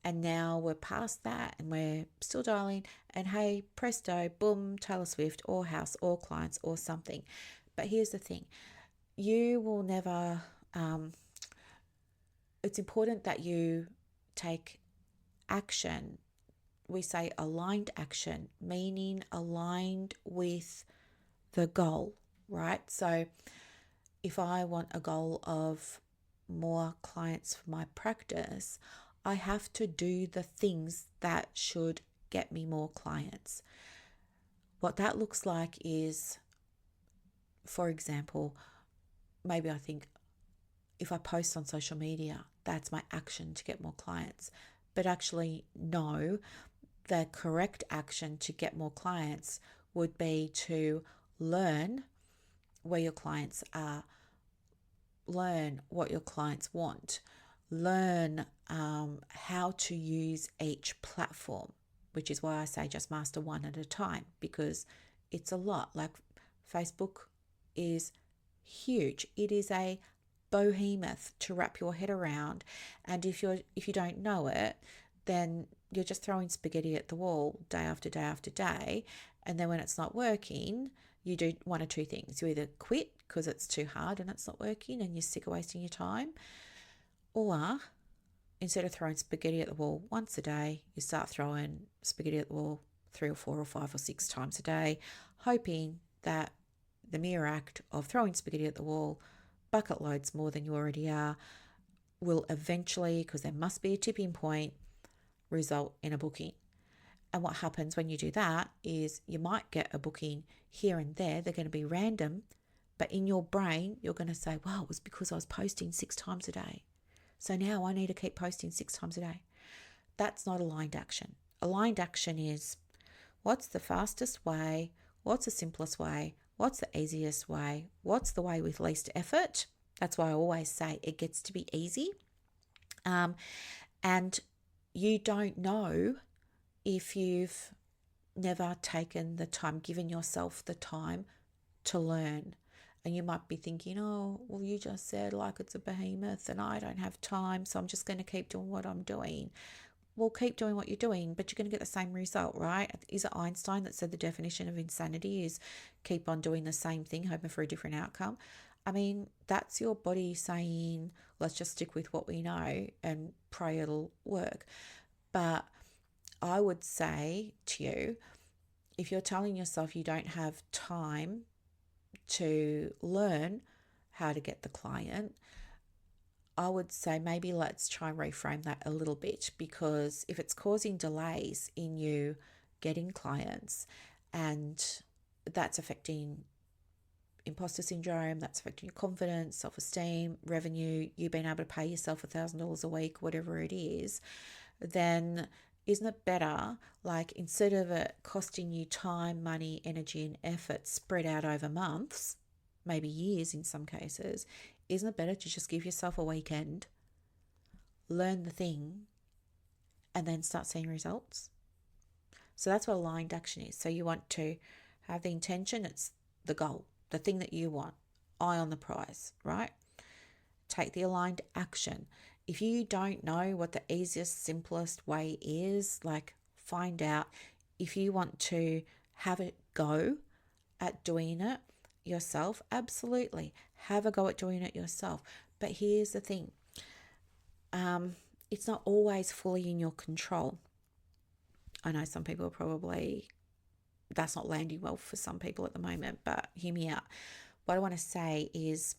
Speaker 1: And now we're past that and we're still dialing. And hey, presto, boom, Taylor Swift or house or clients or something. But here's the thing. You will never, it's important that you take action. We say aligned action, meaning aligned with the goal, right? So if I want a goal of more clients for my practice, I have to do the things that should get me more clients. What that looks like is, for example, maybe I think if I post on social media, that's my action to get more clients. But actually, no, the correct action to get more clients would be to learn where your clients are, learn what your clients want, learn how to use each platform, which is why I say just master one at a time, because it's a lot. Like Facebook is huge. It is a behemoth to wrap your head around, and if you don't know it, then you're just throwing spaghetti at the wall day after day after day. And then when it's not working, you do one or two things. You either quit because it's too hard and it's not working and you're sick of wasting your time, or instead of throwing spaghetti at the wall once a day, you start throwing spaghetti at the wall 3 or 4 or 5 or 6 times a day, hoping that the mere act of throwing spaghetti at the wall, bucket loads more than you already are, will eventually, because there must be a tipping point, result in a booking. And what happens when you do that is you might get a booking here and there. They're going to be random, but in your brain, you're going to say, wow, it was because I was posting 6 times a day. So now I need to keep posting 6 times a day. That's not aligned action. Aligned action is, what's the fastest way? What's the simplest way? What's the easiest way? What's the way with least effort? That's why I always say it gets to be easy. And you don't know if you've never taken the time, given yourself the time to learn. And you might be thinking, oh, well, you just said like it's a behemoth and I don't have time, so I'm just going to keep doing what I'm doing. Well, keep doing what you're doing, but you're going to get the same result, right? Is it Einstein that said the definition of insanity is keep on doing the same thing, hoping for a different outcome? I mean, that's your body saying, let's just stick with what we know and pray it'll work. But I would say to you, if you're telling yourself you don't have time to learn how to get the client, I would say maybe let's try and reframe that a little bit, because if it's causing delays in you getting clients and that's affecting imposter syndrome, that's affecting your confidence, self-esteem, revenue, you being able to pay yourself $1,000 a week, whatever it is, then isn't it better, like instead of it costing you time, money, energy and effort spread out over months, maybe years in some cases, isn't it better to just give yourself a weekend, learn the thing, and then start seeing results? So that's what aligned action is. So you want to have the intention, it's the goal, the thing that you want, eye on the prize, right? Take the aligned action. If you don't know what the easiest, simplest way is, like find out. If you want to have a go at doing it yourself, absolutely have a go at doing it yourself. But here's the thing, it's not always fully in your control. I know some people are probably, that's not landing well for some people at the moment, but hear me out. What I want to say is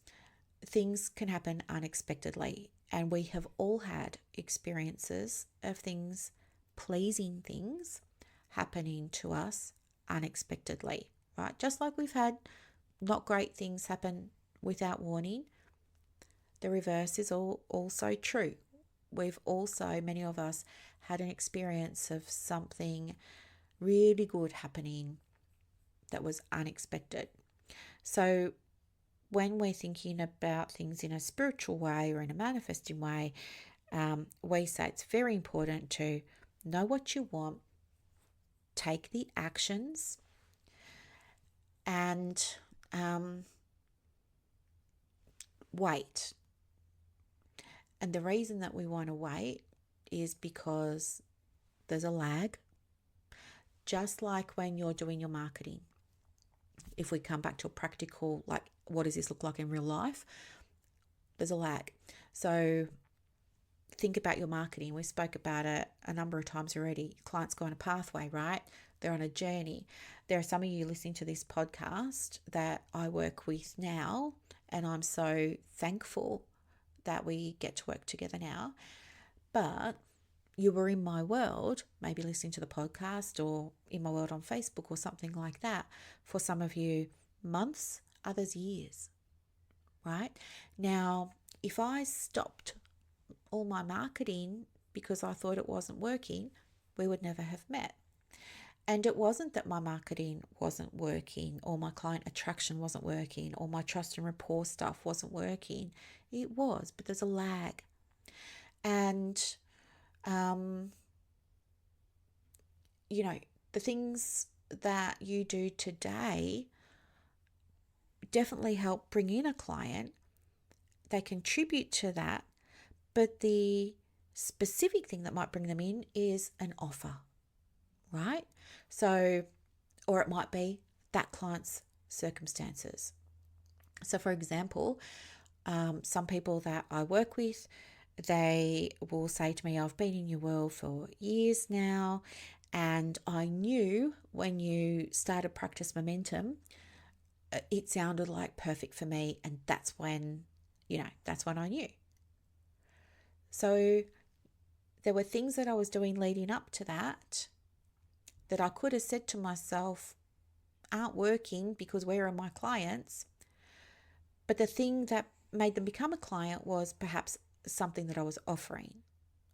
Speaker 1: things can happen unexpectedly, and we have all had experiences of things, pleasing things, happening to us unexpectedly, right? Just like we've had not great things happen without warning, the reverse is also true. We've also, many of us, had an experience of something really good happening that was unexpected. So when we're thinking about things in a spiritual way or in a manifesting way, we say it's very important to know what you want, take the actions, and wait. And the reason that we want to wait is because there's a lag. Just like when you're doing your marketing, if we come back to a practical, like what does this look like in real life, there's a lag. So think about your marketing. We spoke about it a number of times already. Clients go on a pathway, right? They're on a journey. There are some of you listening to this podcast that I work with now, and I'm so thankful that we get to work together now. But you were in my world, maybe listening to the podcast or in my world on Facebook or something like that, for some of you months, others years, right? Now, if I stopped all my marketing because I thought it wasn't working, we would never have met. And it wasn't that my marketing wasn't working or my client attraction wasn't working or my trust and rapport stuff wasn't working. It was, but there's a lag. And, the things that you do today definitely help bring in a client. They contribute to that, but the specific thing that might bring them in is an offer, right? So, or it might be that client's circumstances. So, for example, some people that I work with, they will say to me, I've been in your world for years now, and I knew when you started Practice Momentum, it sounded like perfect for me, and that's when I knew. So there were things that I was doing leading up to that I could have said to myself aren't working because where are my clients? But the thing that made them become a client was perhaps something that I was offering.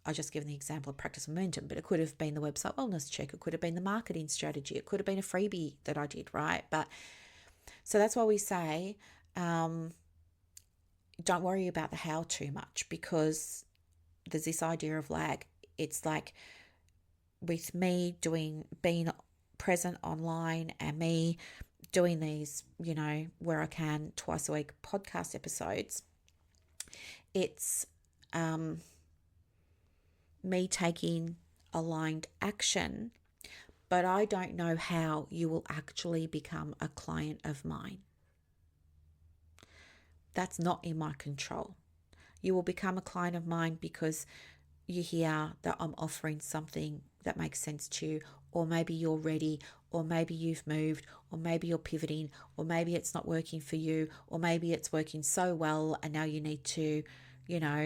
Speaker 1: I just given the example of Practice Momentum, but it could have been the website wellness check. It could have been the marketing strategy. It could have been a freebie that I did, right? But so that's why we say, don't worry about the how too much, because there's this idea of lag. It's like with me being present online and me doing these, where I can twice a week podcast episodes, it's me taking aligned action, but I don't know how you will actually become a client of mine. That's not in my control. You will become a client of mine because you hear that I'm offering something that makes sense to you, or maybe you're ready, or maybe you've moved, or maybe you're pivoting, or maybe it's not working for you, or maybe it's working so well and now you need to,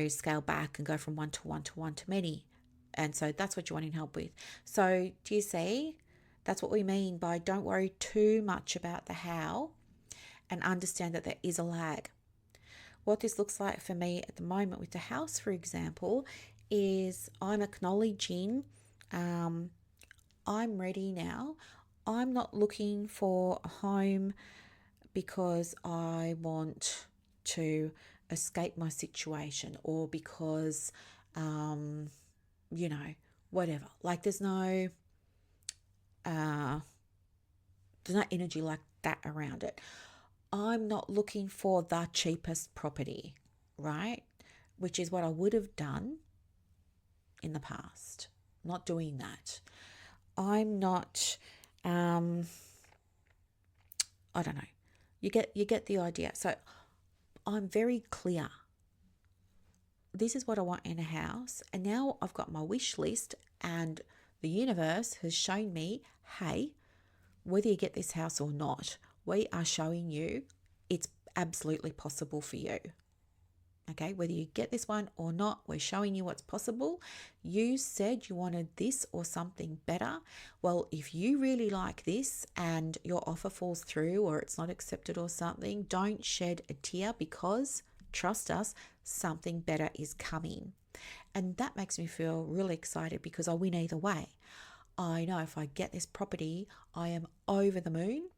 Speaker 1: scale back and go from one to one to one to many. And so that's what you're wanting help with. So do you see? That's what we mean by don't worry too much about the how, and understand that there is a lag. What this looks like for me at the moment with the house, for example, is I'm acknowledging I'm ready now. I'm not looking for a home because I want to escape my situation or because, whatever. Like there's no there's no energy like that around it. I'm not looking for the cheapest property, right? Which is what I would have done in the past. I'm not doing that. I'm not, I don't know. You get the idea. So I'm very clear. This is what I want in a house. And now I've got my wish list, and the universe has shown me, hey, whether you get this house or not, we are showing you it's absolutely possible for you. Okay, whether you get this one or not, we're showing you what's possible. You said you wanted this or something better. Well, if you really like this and your offer falls through or it's not accepted or something, don't shed a tear, because trust us, something better is coming. And that makes me feel really excited, because I win either way. I know if I get this property, I am over the moon.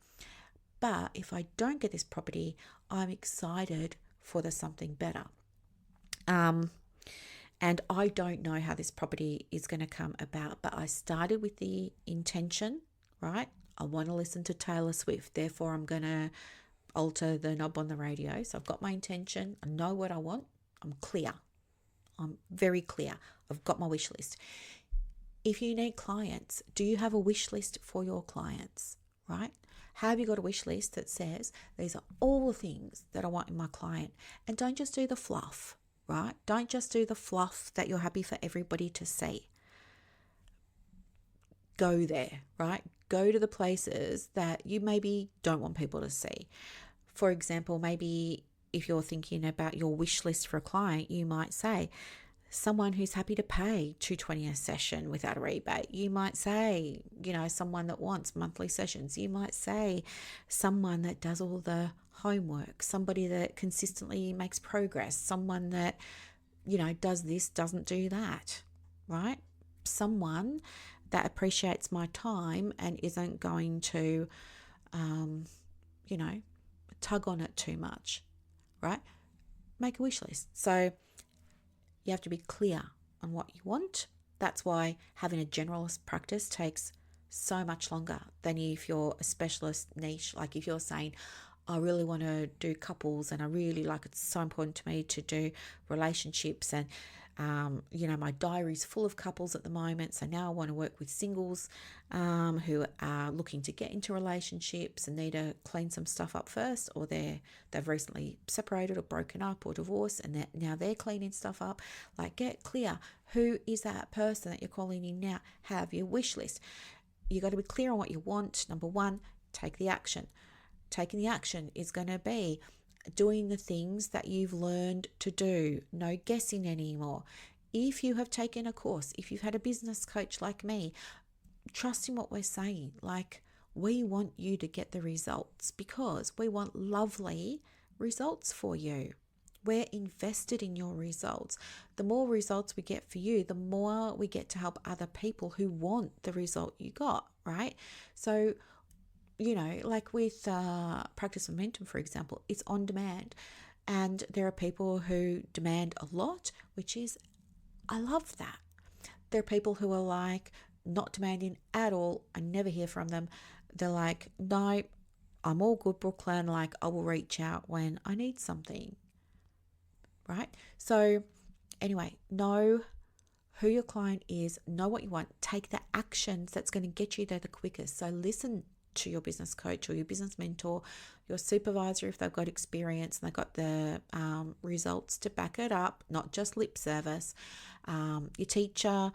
Speaker 1: But if I don't get this property, I'm excited for the something better. And I don't know how this property is going to come about, but I started with the intention, right? I want to listen to Taylor Swift, therefore I'm going to alter the knob on the radio. So I've got my intention, I know what I want, I'm clear. I'm very clear. I've got my wish list. If you need clients, do you have a wish list for your clients, right? Have you got a wish list that says, these are all the things that I want in my client? And don't just do the fluff, right? Don't just do the fluff that you're happy for everybody to see. Go there, right? Go to the places that you maybe don't want people to see. For example, maybe if you're thinking about your wish list for a client, you might say, someone who's happy to pay $220 a session without a rebate. You might say, someone that wants monthly sessions. You might say someone that does all the homework, somebody that consistently makes progress, someone that, does this, doesn't do that, right? Someone that appreciates my time and isn't going to, tug on it too much, right? Make a wish list. So you have to be clear on what you want. That's why having a generalist practice takes so much longer than if you're a specialist niche. Like if you're saying, I really want to do couples and I really it's so important to me to do relationships, and my diary's full of couples at the moment, so now I want to work with singles who are looking to get into relationships and need to clean some stuff up first, or they've recently separated or broken up or divorced, and now they're cleaning stuff up. Get clear, who is that person that you're calling in now? Have your wish list. You got to be clear on what you want. Number one, take the action. Taking the action is going to be doing the things that you've learned to do. No guessing anymore. If you have taken a course, if you've had a business coach like me, trust in what we're saying. We want you to get the results, because we want lovely results for you. We're invested in your results. The more results we get for you, the more we get to help other people who want the result you got, right? So with Practice Momentum, for example, it's on demand. And there are people who demand a lot, I love that. There are people who are not demanding at all. I never hear from them. They're like, no, I'm all good, Brooklyn. I will reach out when I need something, right? So anyway, know who your client is, know what you want, take the actions that's going to get you there the quickest. So listen to your business coach or your business mentor, your supervisor if they've got experience and they've got the results to back it up, not just lip service. Your teacher,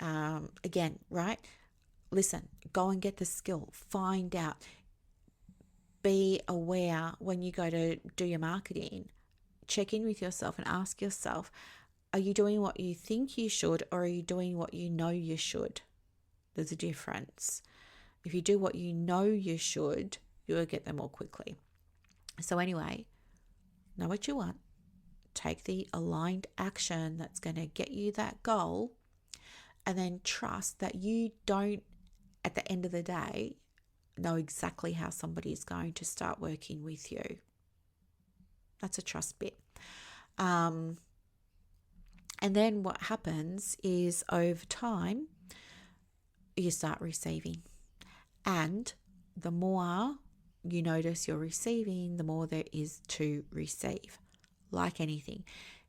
Speaker 1: again, right? Listen, go and get the skill, find out, be aware when you go to do your marketing. Check in with yourself and ask yourself, are you doing what you think you should, or are you doing what you know you should? There's a difference. If you do what you know you should, you'll get there more quickly. So anyway, know what you want. Take the aligned action that's going to get you that goal, and then trust that you don't, at the end of the day, know exactly how somebody is going to start working with you. That's a trust bit. And then what happens is over time, you start receiving. And the more you notice you're receiving, the more there is to receive. Like anything.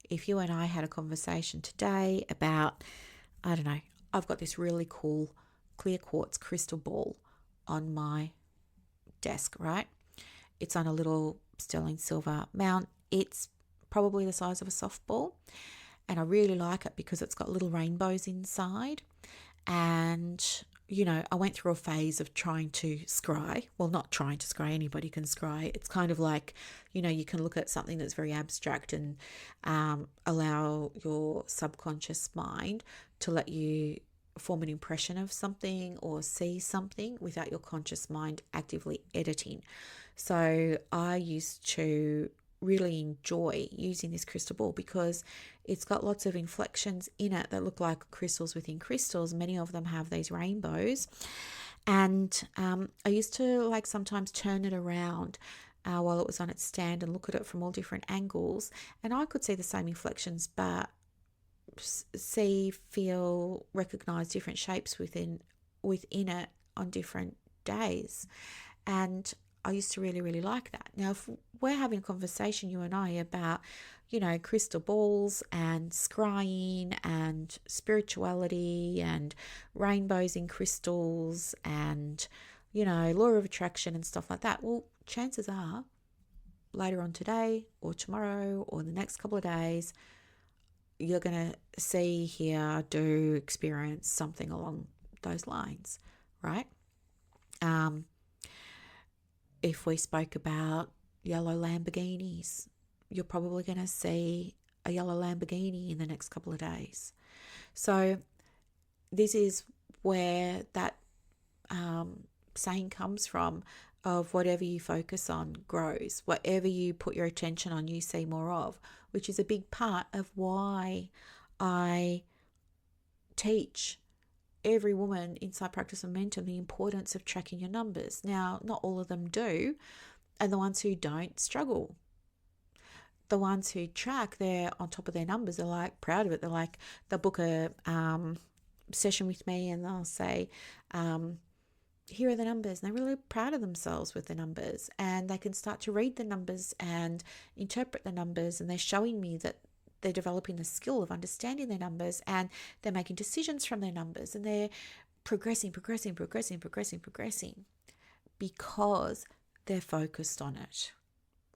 Speaker 1: If you and I had a conversation today about, I don't know, I've got this really cool clear quartz crystal ball on my desk, right? It's on a little sterling silver mount. It's probably the size of a softball. And I really like it because it's got little rainbows inside. And, I went through a phase of trying to scry. Well, not trying to scry, anybody can scry. It's kind of like, you can look at something that's very abstract and allow your subconscious mind to let you form an impression of something or see something without your conscious mind actively editing. So I used to really enjoy using this crystal ball because it's got lots of inflections in it that look like crystals within crystals. Many of them have these rainbows. And I used to sometimes turn it around while it was on its stand and look at it from all different angles. And I could see the same inflections, but see, feel, recognize different shapes within it on different days. And I used to really, really like that. Now, if we're having a conversation, you and I, about, crystal balls and scrying and spirituality and rainbows in crystals and, law of attraction and stuff like that, well, chances are later on today or tomorrow or the next couple of days, you're going to see, hear, do, experience something along those lines, right? If we spoke about yellow Lamborghinis, you're probably going to see a yellow Lamborghini in the next couple of days. So this is where that saying comes from, of whatever you focus on grows. Whatever you put your attention on, you see more of, which is a big part of why I teach every woman inside Practice Momentum the importance of tracking your numbers. Now, not all of them do, and the ones who don't struggle. The ones who track, they're on top of their numbers. They're proud of it. They'll book a session with me and they'll say, here are the numbers. And they're really proud of themselves with the numbers, and they can start to read the numbers and interpret the numbers, and they're showing me that they're developing the skill of understanding their numbers, and they're making decisions from their numbers, and they're progressing because they're focused on it,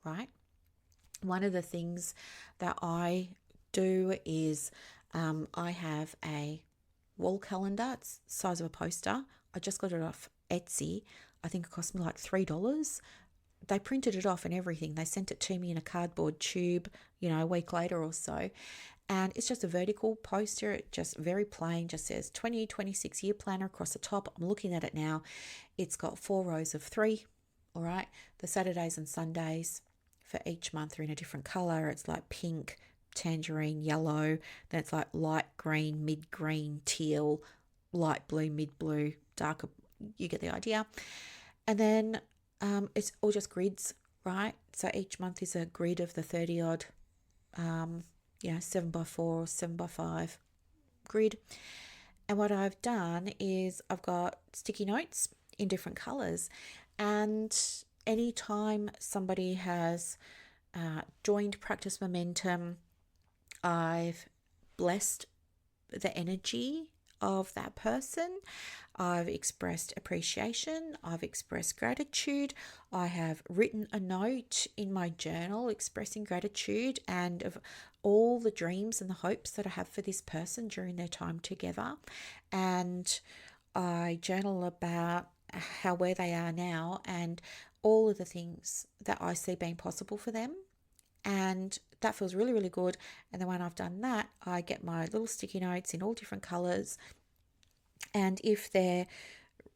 Speaker 1: right? One of the things that I do is I have a wall calendar. It's the size of a poster. I just got it off Etsy. I think it cost me like $3. They printed it off and everything. They sent it to me in a cardboard tube, a week later or so. And it's just a vertical poster. It just very plain, just says 2026 year planner across the top. I'm looking at it now. It's got 4 rows of 3. All right. The Saturdays and Sundays for each month are in a different color. It's like pink, tangerine, yellow. Then it's like light green, mid green, teal, light blue, mid blue, darker. You get the idea. And then it's all just grids, right? So each month is a grid of the 30 odd, 7x4 or 7x5 grid. And what I've done is I've got sticky notes in different colors. And anytime somebody has joined Practice Momentum, I've blessed the energy of that person. I've expressed appreciation. I've expressed gratitude. I have written a note in my journal expressing gratitude and of all the dreams and the hopes that I have for this person during their time together. And I journal about where they are now and all of the things that I see being possible for them. And that feels really, really good. And then when I've done that, I get my little sticky notes in all different colors. And if they're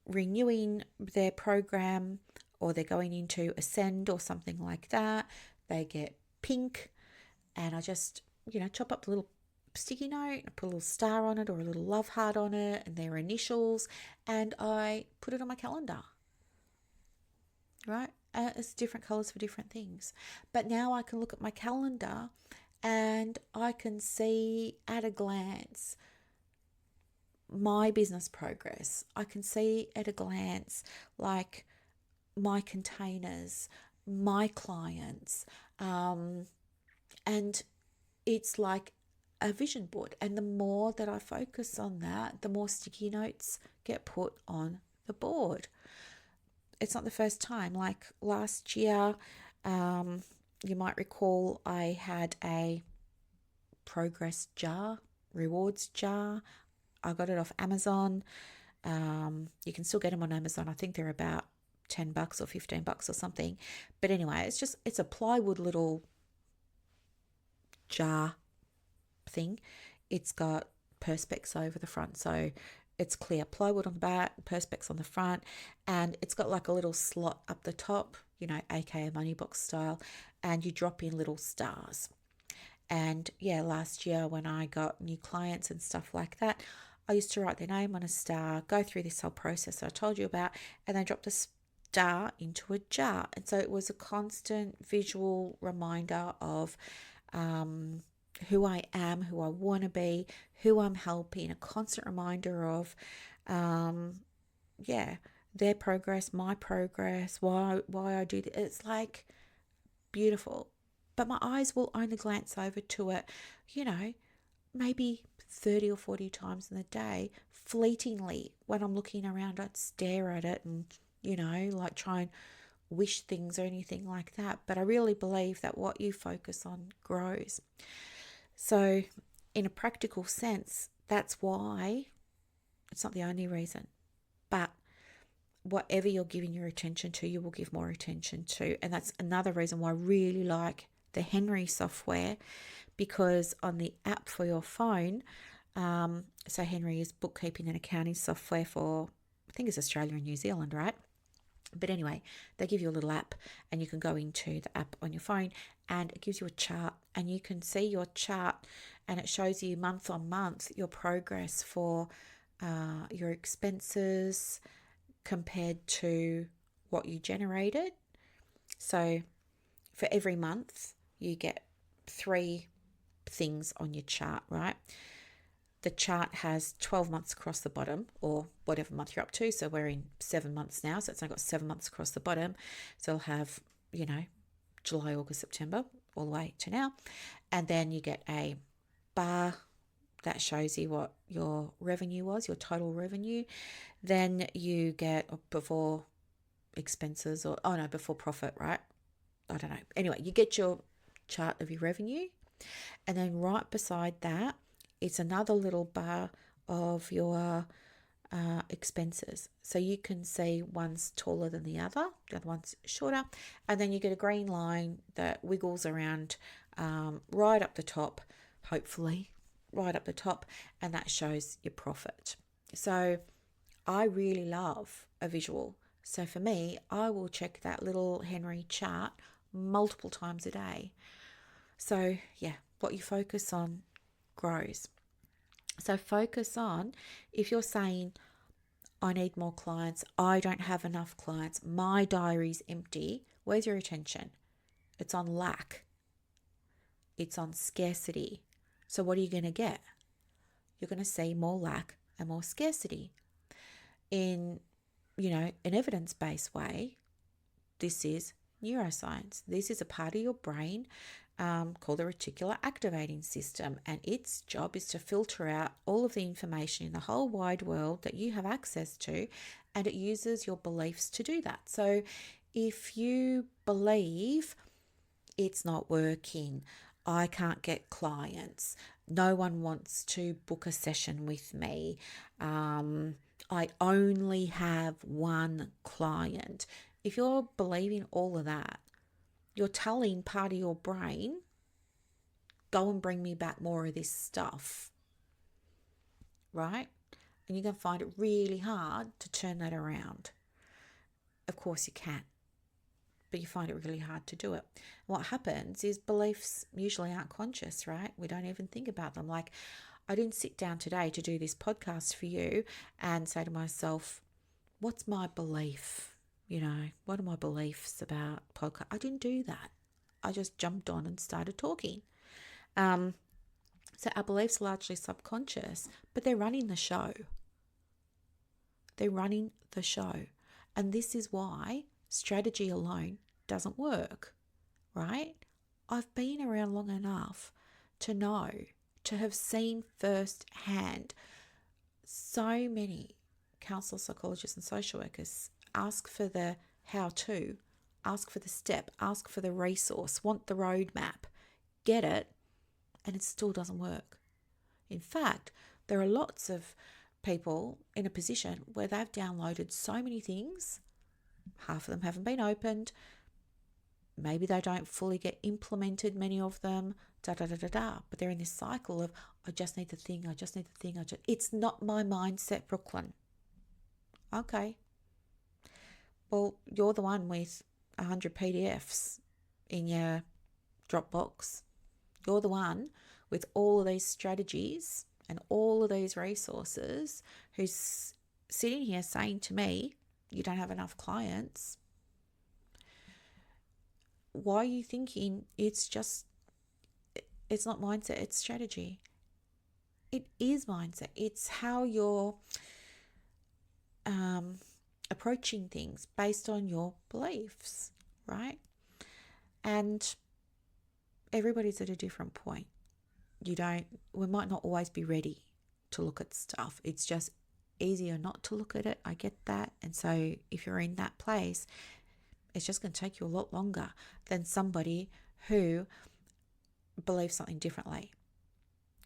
Speaker 1: renewing their program or they're going into Ascend or something like that, they get pink. And I just, chop up the little sticky note, I put a little star on it or a little love heart on it and their initials, and I put it on my calendar, right? It's different colors for different things. But now I can look at my calendar and I can see at a glance my business progress. I can see at a glance, like my containers, my clients, and it's like a vision board. And the more that I focus on that, the more sticky notes get put on the board. It's not the first time. Like last year, you might recall I had a progress jar, rewards jar. I got it off Amazon. You can still get them on Amazon. I think they're about $10 or $15 or something. But anyway, it's a plywood little jar thing. It's got perspex over the front, so it's clear plywood on the back, perspex on the front, and it's got like a little slot up the top, aka money box style, and you drop in little stars. And yeah, last year when I got new clients and stuff like that, I used to write their name on a star, go through this whole process that I told you about, and then drop the star into a jar. And so it was a constant visual reminder of who I am, who I want to be, who I'm helping, a constant reminder of, their progress, my progress, why I do this. It's like beautiful. But my eyes will only glance over to it, maybe 30 or 40 times in the day, fleetingly. When I'm looking around, I'd stare at it and, like try and wish things or anything like that. But I really believe that what you focus on grows. So in a practical sense, that's why it's not the only reason, but whatever you're giving your attention to, you will give more attention to. And that's another reason why I really like the Henry software, because on the app for your phone, so Henry is bookkeeping and accounting software for, I think it's Australia and New Zealand, right? But anyway, they give you a little app and you can go into the app on your phone and it gives you a chart and you can see your chart and it shows you month on month your progress for your expenses compared to what you generated. So for every month, you get 3 things on your chart, right? The chart has 12 months across the bottom, or whatever month you're up to. So we're in 7 months now. So it's now got 7 months across the bottom. So it'll have, July, August, September, all the way to now. And then you get a bar that shows you what your revenue was, your total revenue. Then you get before expenses before profit, right? I don't know. Anyway, you get your chart of your revenue. And then right beside that, it's another little bar of your expenses. So you can see one's taller than the other one's shorter. And then you get a green line that wiggles around right up the top, hopefully, right up the top. And that shows your profit. So I really love a visual. So for me, I will check that little Henry chart multiple times a day. So yeah, what you focus on grows. So focus on, if you're saying, I need more clients, I don't have enough clients, my diary's empty, where's your attention? It's on lack. It's on scarcity. So what are you going to get? You're going to see more lack and more scarcity. In, an evidence-based way, this is neuroscience. This is a part of your brain called the reticular activating system, and its job is to filter out all of the information in the whole wide world that you have access to, and it uses your beliefs to do that. So if you believe it's not working, I can't get clients, no one wants to book a session with me, I only have one client. If you're believing all of that, you're telling part of your brain, go and bring me back more of this stuff, right? And you're going to find it really hard to turn that around. Of course you can, but you find it really hard to do it. What happens is beliefs usually aren't conscious, right? We don't even think about them. Like, I didn't sit down today to do this podcast for you and say to myself, what's my belief? What are my beliefs about podcast? I didn't do that. I just jumped on and started talking. So our beliefs are largely subconscious, but they're running the show. They're running the show. And this is why strategy alone doesn't work, right? I've been around long enough to know, to have seen firsthand so many counselors, psychologists, and social workers ask for the how to, ask for the step, ask for the resource, want the roadmap, get it, and it still doesn't work. In fact, there are lots of people in a position where they've downloaded so many things, half of them haven't been opened, maybe they don't fully get implemented, many of them, but they're in this cycle of, I just need the thing, it's not my mindset, Brooklyn. Okay. Well, you're the one with 100 PDFs in your Dropbox. You're the one with all of these strategies and all of these resources who's sitting here saying to me, you don't have enough clients. Why are you thinking it's not mindset, it's strategy? It is mindset. It's how you're approaching things based on your beliefs, right? And everybody's at a different point. We might not always be ready to look at stuff. It's just easier not to look at it. I get that. And so if you're in that place, it's just going to take you a lot longer than somebody who believes something differently.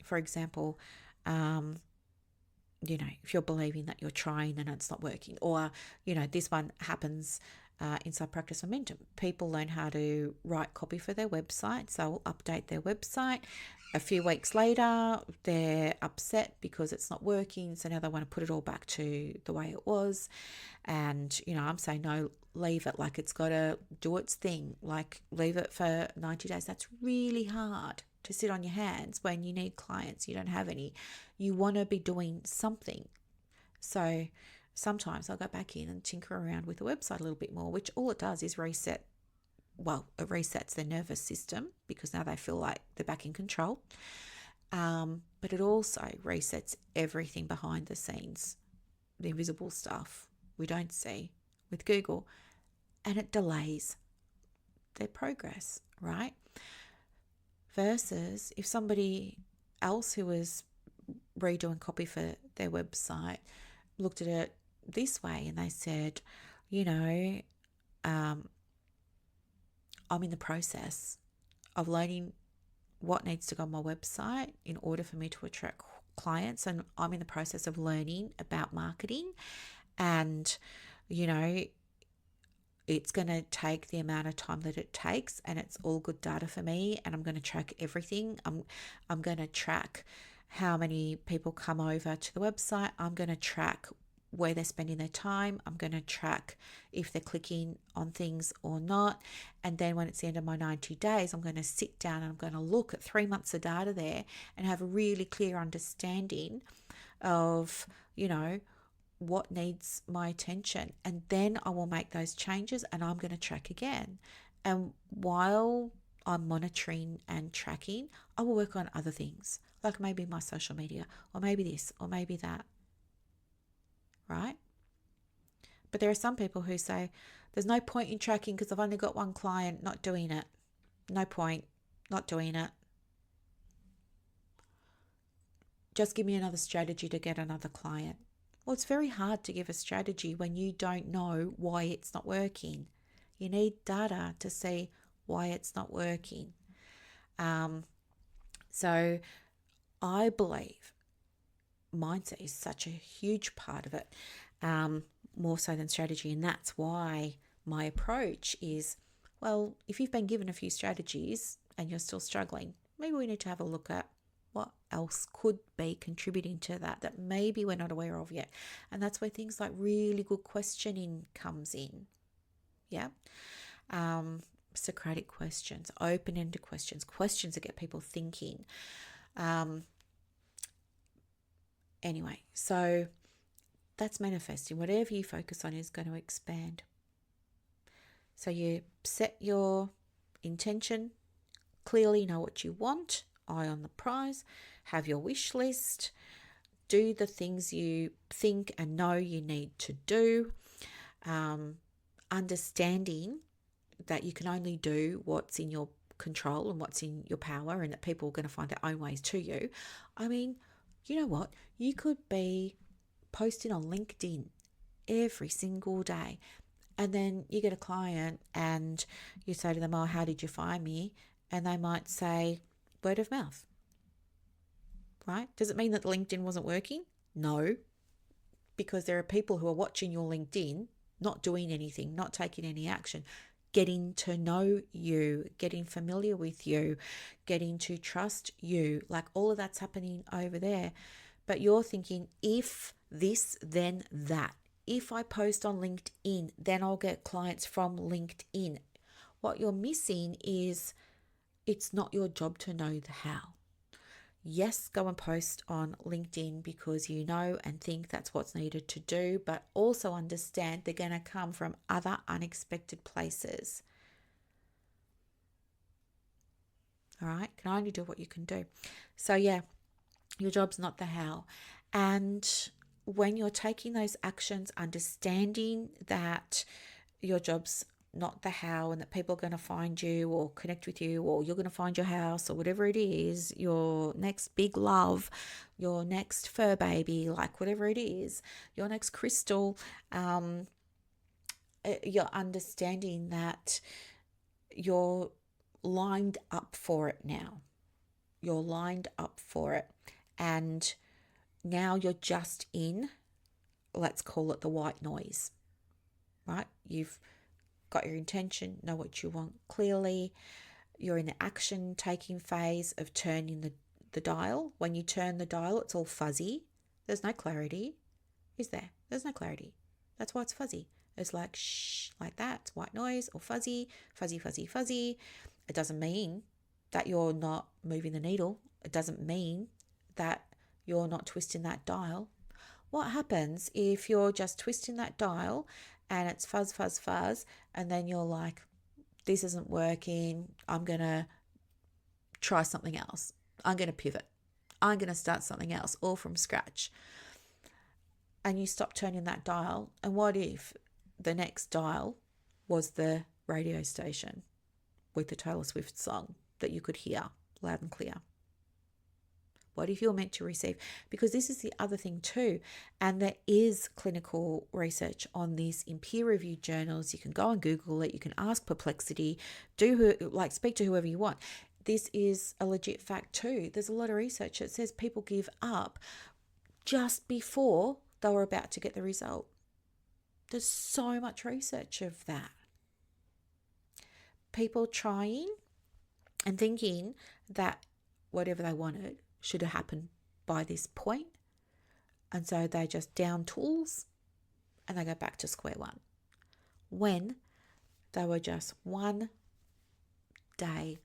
Speaker 1: For example, if you're believing that you're trying and it's not working, or, this one happens inside Practice Momentum. People learn how to write copy for their websites. They'll update their website. A few weeks later, they're upset because it's not working. So now they want to put it all back to the way it was. And, I'm saying, no, leave it. Like, it's got to do its thing. Like, leave it for 90 days. That's really hard to sit on your hands when you need clients. You don't have any. You want to be doing something. So sometimes I'll go back in and tinker around with the website a little bit more, which all it does is reset. Well, it resets their nervous system because now they feel like they're back in control. But it also resets everything behind the scenes, the invisible stuff we don't see with Google, and it delays their progress, right? Versus if somebody else who was redoing copy for their website looked at it this way and they said, I'm in the process of learning what needs to go on my website in order for me to attract clients, and I'm in the process of learning about marketing, and it's going to take the amount of time that it takes, and it's all good data for me, and I'm going to track everything. I'm going to track how many people come over to the website. I'm going to track where they're spending their time. I'm going to track if they're clicking on things or not. And then when it's the end of my 90 days, I'm going to sit down and I'm going to look at 3 months of data there and have a really clear understanding of, what needs my attention. And then I will make those changes and I'm going to track again. And while I'm monitoring and tracking, I will work on other things, like maybe my social media, or maybe this, or maybe that. Right? But there are some people who say, there's no point in tracking because I've only got one client, not doing it. No point, not doing it. Just give me another strategy to get another client. Well, it's very hard to give a strategy when you don't know why it's not working. You need data to see why it's not working. So I believe mindset is such a huge part of it, more so than strategy. And that's why my approach is, well, if you've been given a few strategies and you're still struggling, maybe we need to have a look at what else could be contributing to that maybe we're not aware of yet. And that's where things like really good questioning comes in. Yeah. Socratic questions, open-ended questions that get people thinking. Anyway, so that's manifesting. Whatever you focus on is going to expand. So you set your intention, clearly know what you want, eye on the prize, have your wish list, do the things you think and know you need to do, understanding that you can only do what's in your control and what's in your power, and that people are going to find their own ways to you. I mean, you know what? You could be posting on LinkedIn every single day, and then you get a client and you say to them, oh, how did you find me? And they might say, word of mouth, right? Does it mean that LinkedIn wasn't working? No, because there are people who are watching your LinkedIn, not doing anything, not taking any action, getting to know you, getting familiar with you, getting to trust you. Like all of that's happening over there. But you're thinking, if this, then that. If I post on LinkedIn, then I'll get clients from LinkedIn. What you're missing is it's not your job to know the how. Yes, go and post on LinkedIn because you know and think that's what's needed to do, but also understand they're going to come from other unexpected places. All right, can only do what you can do. So yeah, your job's not the how. And when you're taking those actions, understanding that your job's not the how, and that people are going to find you or connect with you, or you're going to find your house, or whatever it is, your next big love, your next fur baby, like whatever it is, your next crystal, you're understanding that you're lined up for it now. You're lined up for it. And now you're just in, let's call it the white noise, right? You've got your intention, know what you want clearly. You're in the action taking phase of turning the dial. When you turn the dial, it's all fuzzy. There's no clarity, is there? There's no clarity. That's why it's fuzzy. It's like shh, like that. It's white noise or fuzzy, fuzzy, fuzzy, fuzzy. It doesn't mean that you're not moving the needle. It doesn't mean that you're not twisting that dial. What happens if you're just twisting that dial and it's fuzz, fuzz, fuzz, and then you're like, this isn't working. I'm going to try something else. I'm going to pivot. I'm going to start something else all from scratch. And you stop turning that dial. And what if the next dial was the radio station with the Taylor Swift song that you could hear loud and clear? What if you're meant to receive? Because this is the other thing too. And there is clinical research on this in peer-reviewed journals. You can go and Google it. You can ask Perplexity. Speak to whoever you want. This is a legit fact too. There's a lot of research that says people give up just before they were about to get the result. There's so much research of that. People trying and thinking that whatever they wanted should have happened by this point. And so they just down tools and they go back to square one. When they were just one day,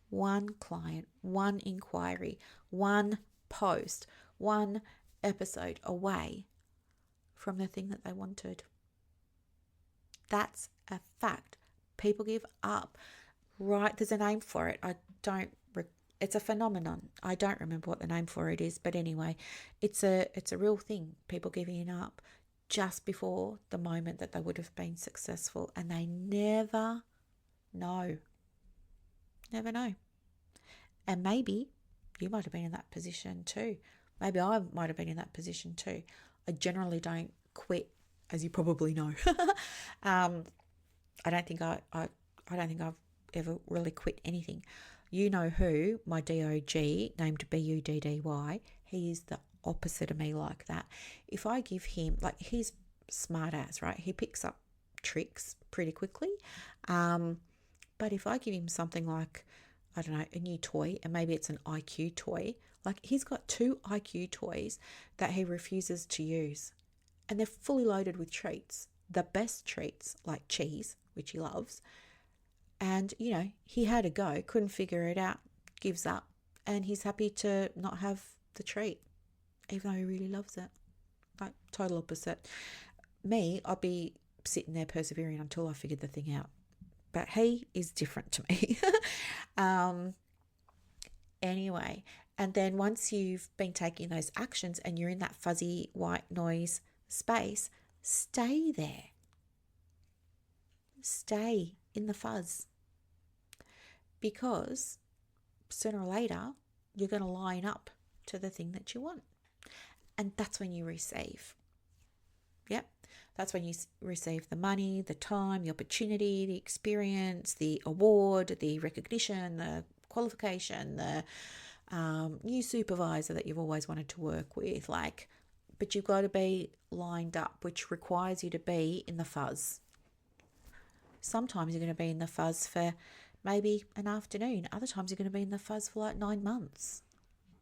Speaker 1: one client, one inquiry, one post, one episode away from the thing that they wanted. That's a fact. People give up. Right, there's a name for it. It's a phenomenon. I don't remember what the name for it is, but anyway, it's a real thing. People giving up just before the moment that they would have been successful, and they never know. Never know. And maybe you might have been in that position too. Maybe I might have been in that position too. I generally don't quit, as you probably know. I don't think I've ever really quit anything. You know who, my DOG, named Buddy, he is the opposite of me like that. If I give him, he's smart ass, right? He picks up tricks pretty quickly. But if I give him something like, I don't know, a new toy, and maybe it's an IQ toy, he's got 2 IQ toys that he refuses to use. And they're fully loaded with treats. The best treats, like cheese, which he loves. And, he had a go, couldn't figure it out, gives up, and he's happy to not have the treat, even though he really loves it. Total opposite. Me, I'll be sitting there persevering until I figured the thing out. But he is different to me. Anyway, And then once you've been taking those actions and you're in that fuzzy white noise space, stay there. Stay in the fuzz. Because sooner or later, you're going to line up to the thing that you want. And that's when you receive. Yep. That's when you receive the money, the time, the opportunity, the experience, the award, the recognition, the qualification, the new supervisor that you've always wanted to work with. But you've got to be lined up, which requires you to be in the fuzz. Sometimes you're going to be in the fuzz for maybe an afternoon. Other times you're going to be in the fuzz for like 9 months.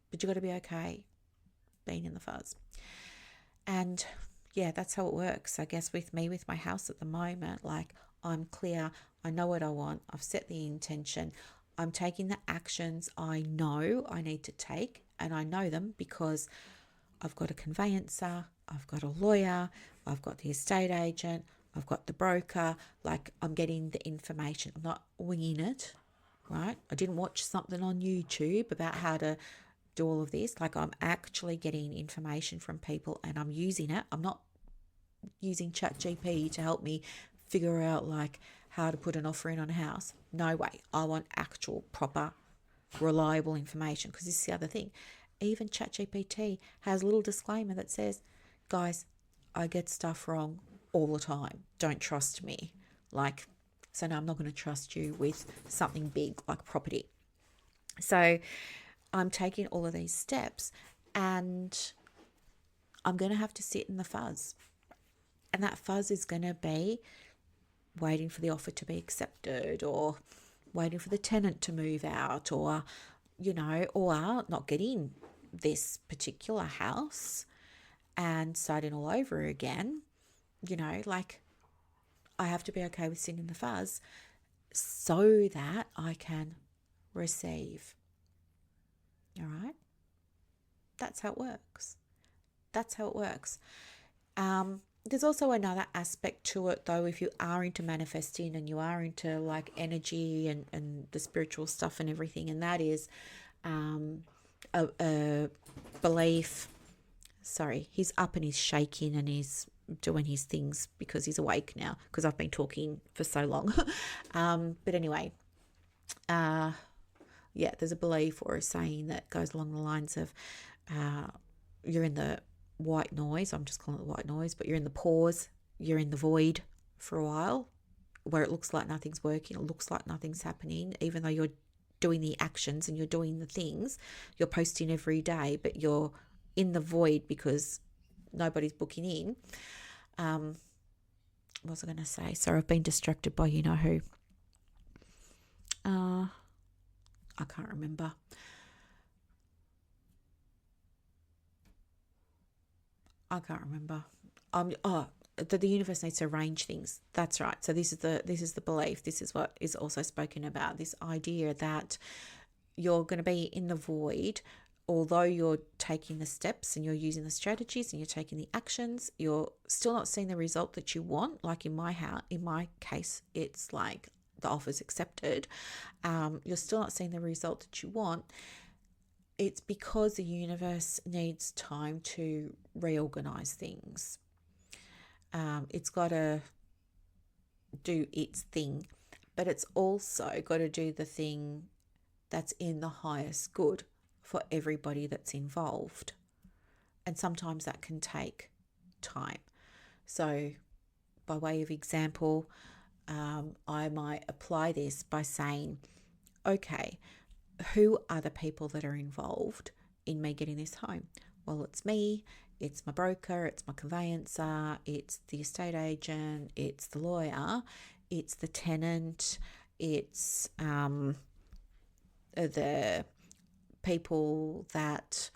Speaker 1: But you've got to be okay being in the fuzz. And yeah, that's how it works. I guess with me, with my house at the moment, I'm clear. I know what I want. I've set the intention. I'm taking the actions I know I need to take, and I know them because I've got a conveyancer, I've got a lawyer, I've got the estate agent, I've got the broker. I'm getting the information. I'm not winging it, right? I didn't watch something on YouTube about how to do all of this. I'm actually getting information from people and I'm using it. I'm not using ChatGPT to help me figure out how to put an offer in on a house. No way. I want actual, proper, reliable information, because this is the other thing. Even ChatGPT has a little disclaimer that says, guys, I get stuff wrong all the time. Don't trust me. So no, I'm not going to trust you with something big like property. So I'm taking all of these steps and I'm going to have to sit in the fuzz. And that fuzz is going to be waiting for the offer to be accepted, or waiting for the tenant to move out, or not getting this particular house and starting all over again. I have to be okay with sitting in the fuzz so that I can receive. All right? That's how it works. That's how it works. There's also another aspect to it, though, if you are into manifesting and you are into energy and the spiritual stuff and everything, and that is a belief. Sorry, he's up and he's shaking and he's doing his things because he's awake now, because I've been talking for so long. But anyway, there's a belief or a saying that goes along the lines of you're in the white noise. I'm just calling it the white noise, but you're in the pause, you're in the void for a while, where it looks like nothing's working, it looks like nothing's happening, even though you're doing the actions and you're doing the things, you're posting every day, but you're in the void because nobody's booking in. What was I going to say? Sorry, I've been distracted by you know who. I can't remember. The universe needs to arrange things. That's right. So this is the belief. This is what is also spoken about. This idea that you're going to be in the void, although you're taking the steps and you're using the strategies and you're taking the actions, you're still not seeing the result that you want. Like in my case, it's like the offer's accepted. You're still not seeing the result that you want. It's because the universe needs time to reorganize things. It's got to do its thing, but it's also got to do the thing that's in the highest good for everybody that's involved. And sometimes that can take time. So by way of example, I might apply this by saying, okay, who are the people that are involved in me getting this home? Well, it's me, it's my broker, it's my conveyancer, it's the estate agent, it's the lawyer, it's the tenant, it's the people that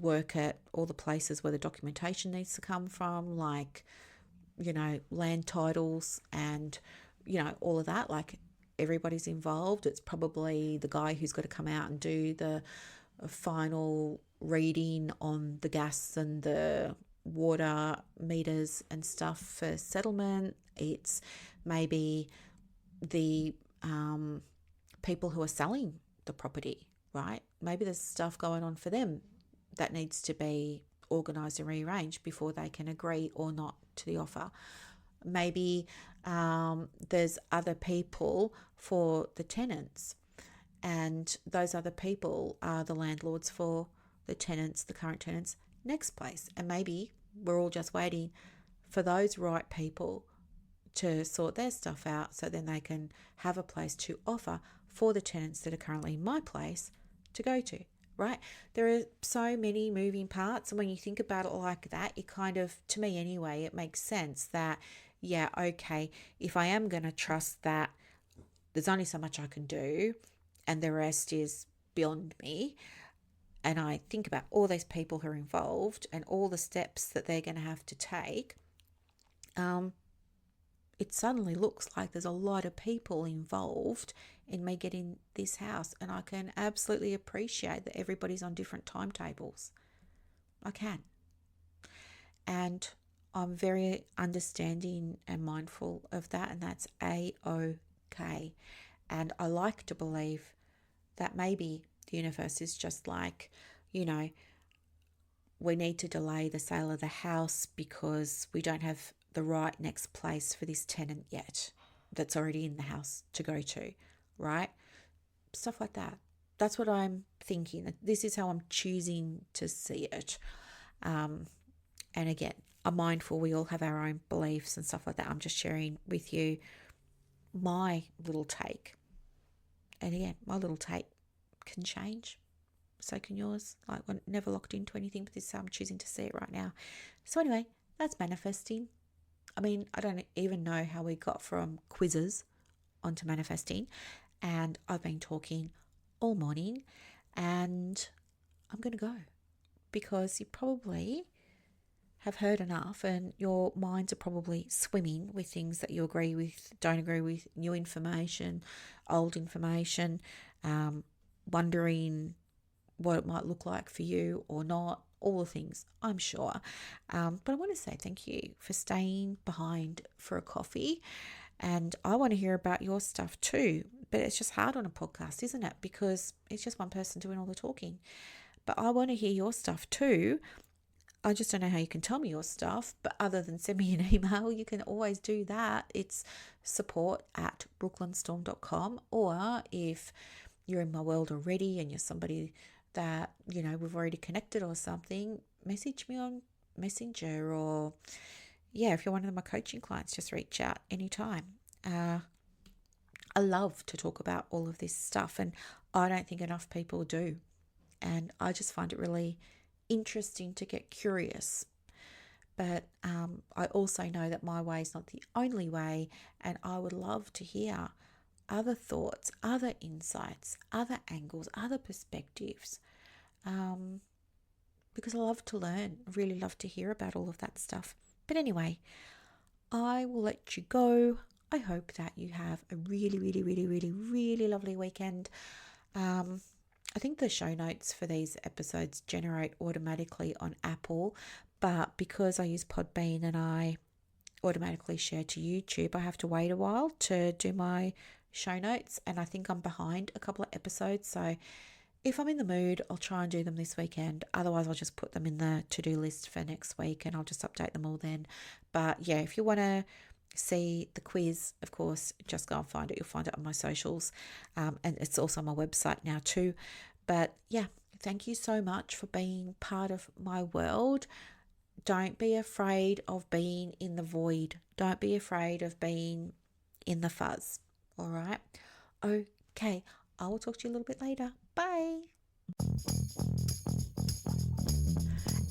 Speaker 1: work at all the places where the documentation needs to come from, land titles and, all of that. Everybody's involved. It's probably the guy who's got to come out and do the final reading on the gas and the water meters and stuff for settlement. It's maybe the people who are selling the property, right? Maybe there's stuff going on for them that needs to be organised and rearranged before they can agree or not to the offer. Maybe there's other people for the tenants, and those other people are the landlords for the tenants, the current tenants, next place. And maybe we're all just waiting for those right people to sort their stuff out so then they can have a place to offer for the tenants that are currently in my place to go to, right? There are so many moving parts, and when you think about it like that, it kind of, to me anyway, it makes sense that, yeah, okay, if I am going to trust that there's only so much I can do and the rest is beyond me, and I think about all these people who are involved and all the steps that they're going to have to take, it suddenly looks like there's a lot of people involved in me getting this house, and I can absolutely appreciate that everybody's on different timetables. I can. And I'm very understanding and mindful of that, and that's A-OK. And I like to believe that maybe the universe is just like, we need to delay the sale of the house because we don't have the right next place for this tenant yet that's already in the house to go to, right? Stuff like that. That's what I'm thinking. This is how I'm choosing to see it. And again, I'm mindful we all have our own beliefs and stuff like that. I'm just sharing with you my little take. And again, my little take can change. So can yours. Like, we're never locked into anything, but this is how I'm choosing to see it right now. So anyway, that's manifesting. I mean, I don't even know how we got from quizzes onto manifesting. And I've been talking all morning, and I'm going to go because you probably have heard enough and your minds are probably swimming with things that you agree with, don't agree with, new information, old information, wondering what it might look like for you or not, all the things, I'm sure. But I want to say thank you for staying behind for a coffee. And I want to hear about your stuff too. But it's just hard on a podcast, isn't it? Because it's just one person doing all the talking. But I want to hear your stuff too. I just don't know how you can tell me your stuff, but other than send me an email, you can always do that. It's support@brooklynstorm.com. Or if you're in my world already and you're somebody that, we've already connected or something, message me on Messenger, or if you're one of my coaching clients, just reach out anytime. I love to talk about all of this stuff, and I don't think enough people do. And I just find it really interesting to get curious. But I also know that my way is not the only way, and I would love to hear other thoughts, other insights, other angles, other perspectives, because I love to learn. I really love to hear about all of that stuff. But anyway, I will let you go. I hope that you have a really, really, really, really, really lovely weekend. I think the show notes for these episodes generate automatically on Apple, but because I use Podbean and I automatically share to YouTube, I have to wait a while to do my show notes, and I think I'm behind a couple of episodes. So if I'm in the mood, I'll try and do them this weekend. Otherwise, I'll just put them in the to-do list for next week, and I'll just update them all then. But yeah, if you want to see the quiz, of course, just go and find it. You'll find it on my socials, and it's also on my website now too. But yeah, thank you so much for being part of my world. Don't be afraid of being in the void. Don't be afraid of being in the fuzz. All right? Okay, I will talk to you a little bit later. Bye.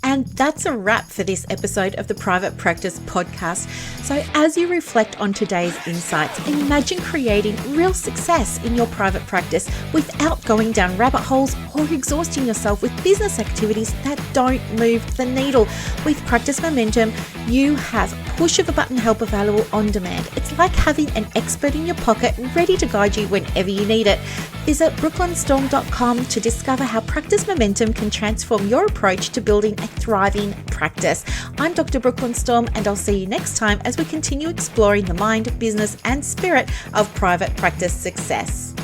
Speaker 1: And that's a wrap for this episode of the Private Practice Podcast. So as you reflect on today's insights, imagine creating real success in your private practice without going down rabbit holes or exhausting yourself with business activities that don't move the needle. With Practice Momentum, you have push of a button help available on demand. It's like having an expert in your pocket ready to guide you whenever you need it. Visit brooklynstorm.com to discover how Practice Momentum can transform your approach to building a thriving practice. I'm Dr. Brooklyn Storm, and I'll see you next time as we continue exploring the mind, business, and spirit of private practice success.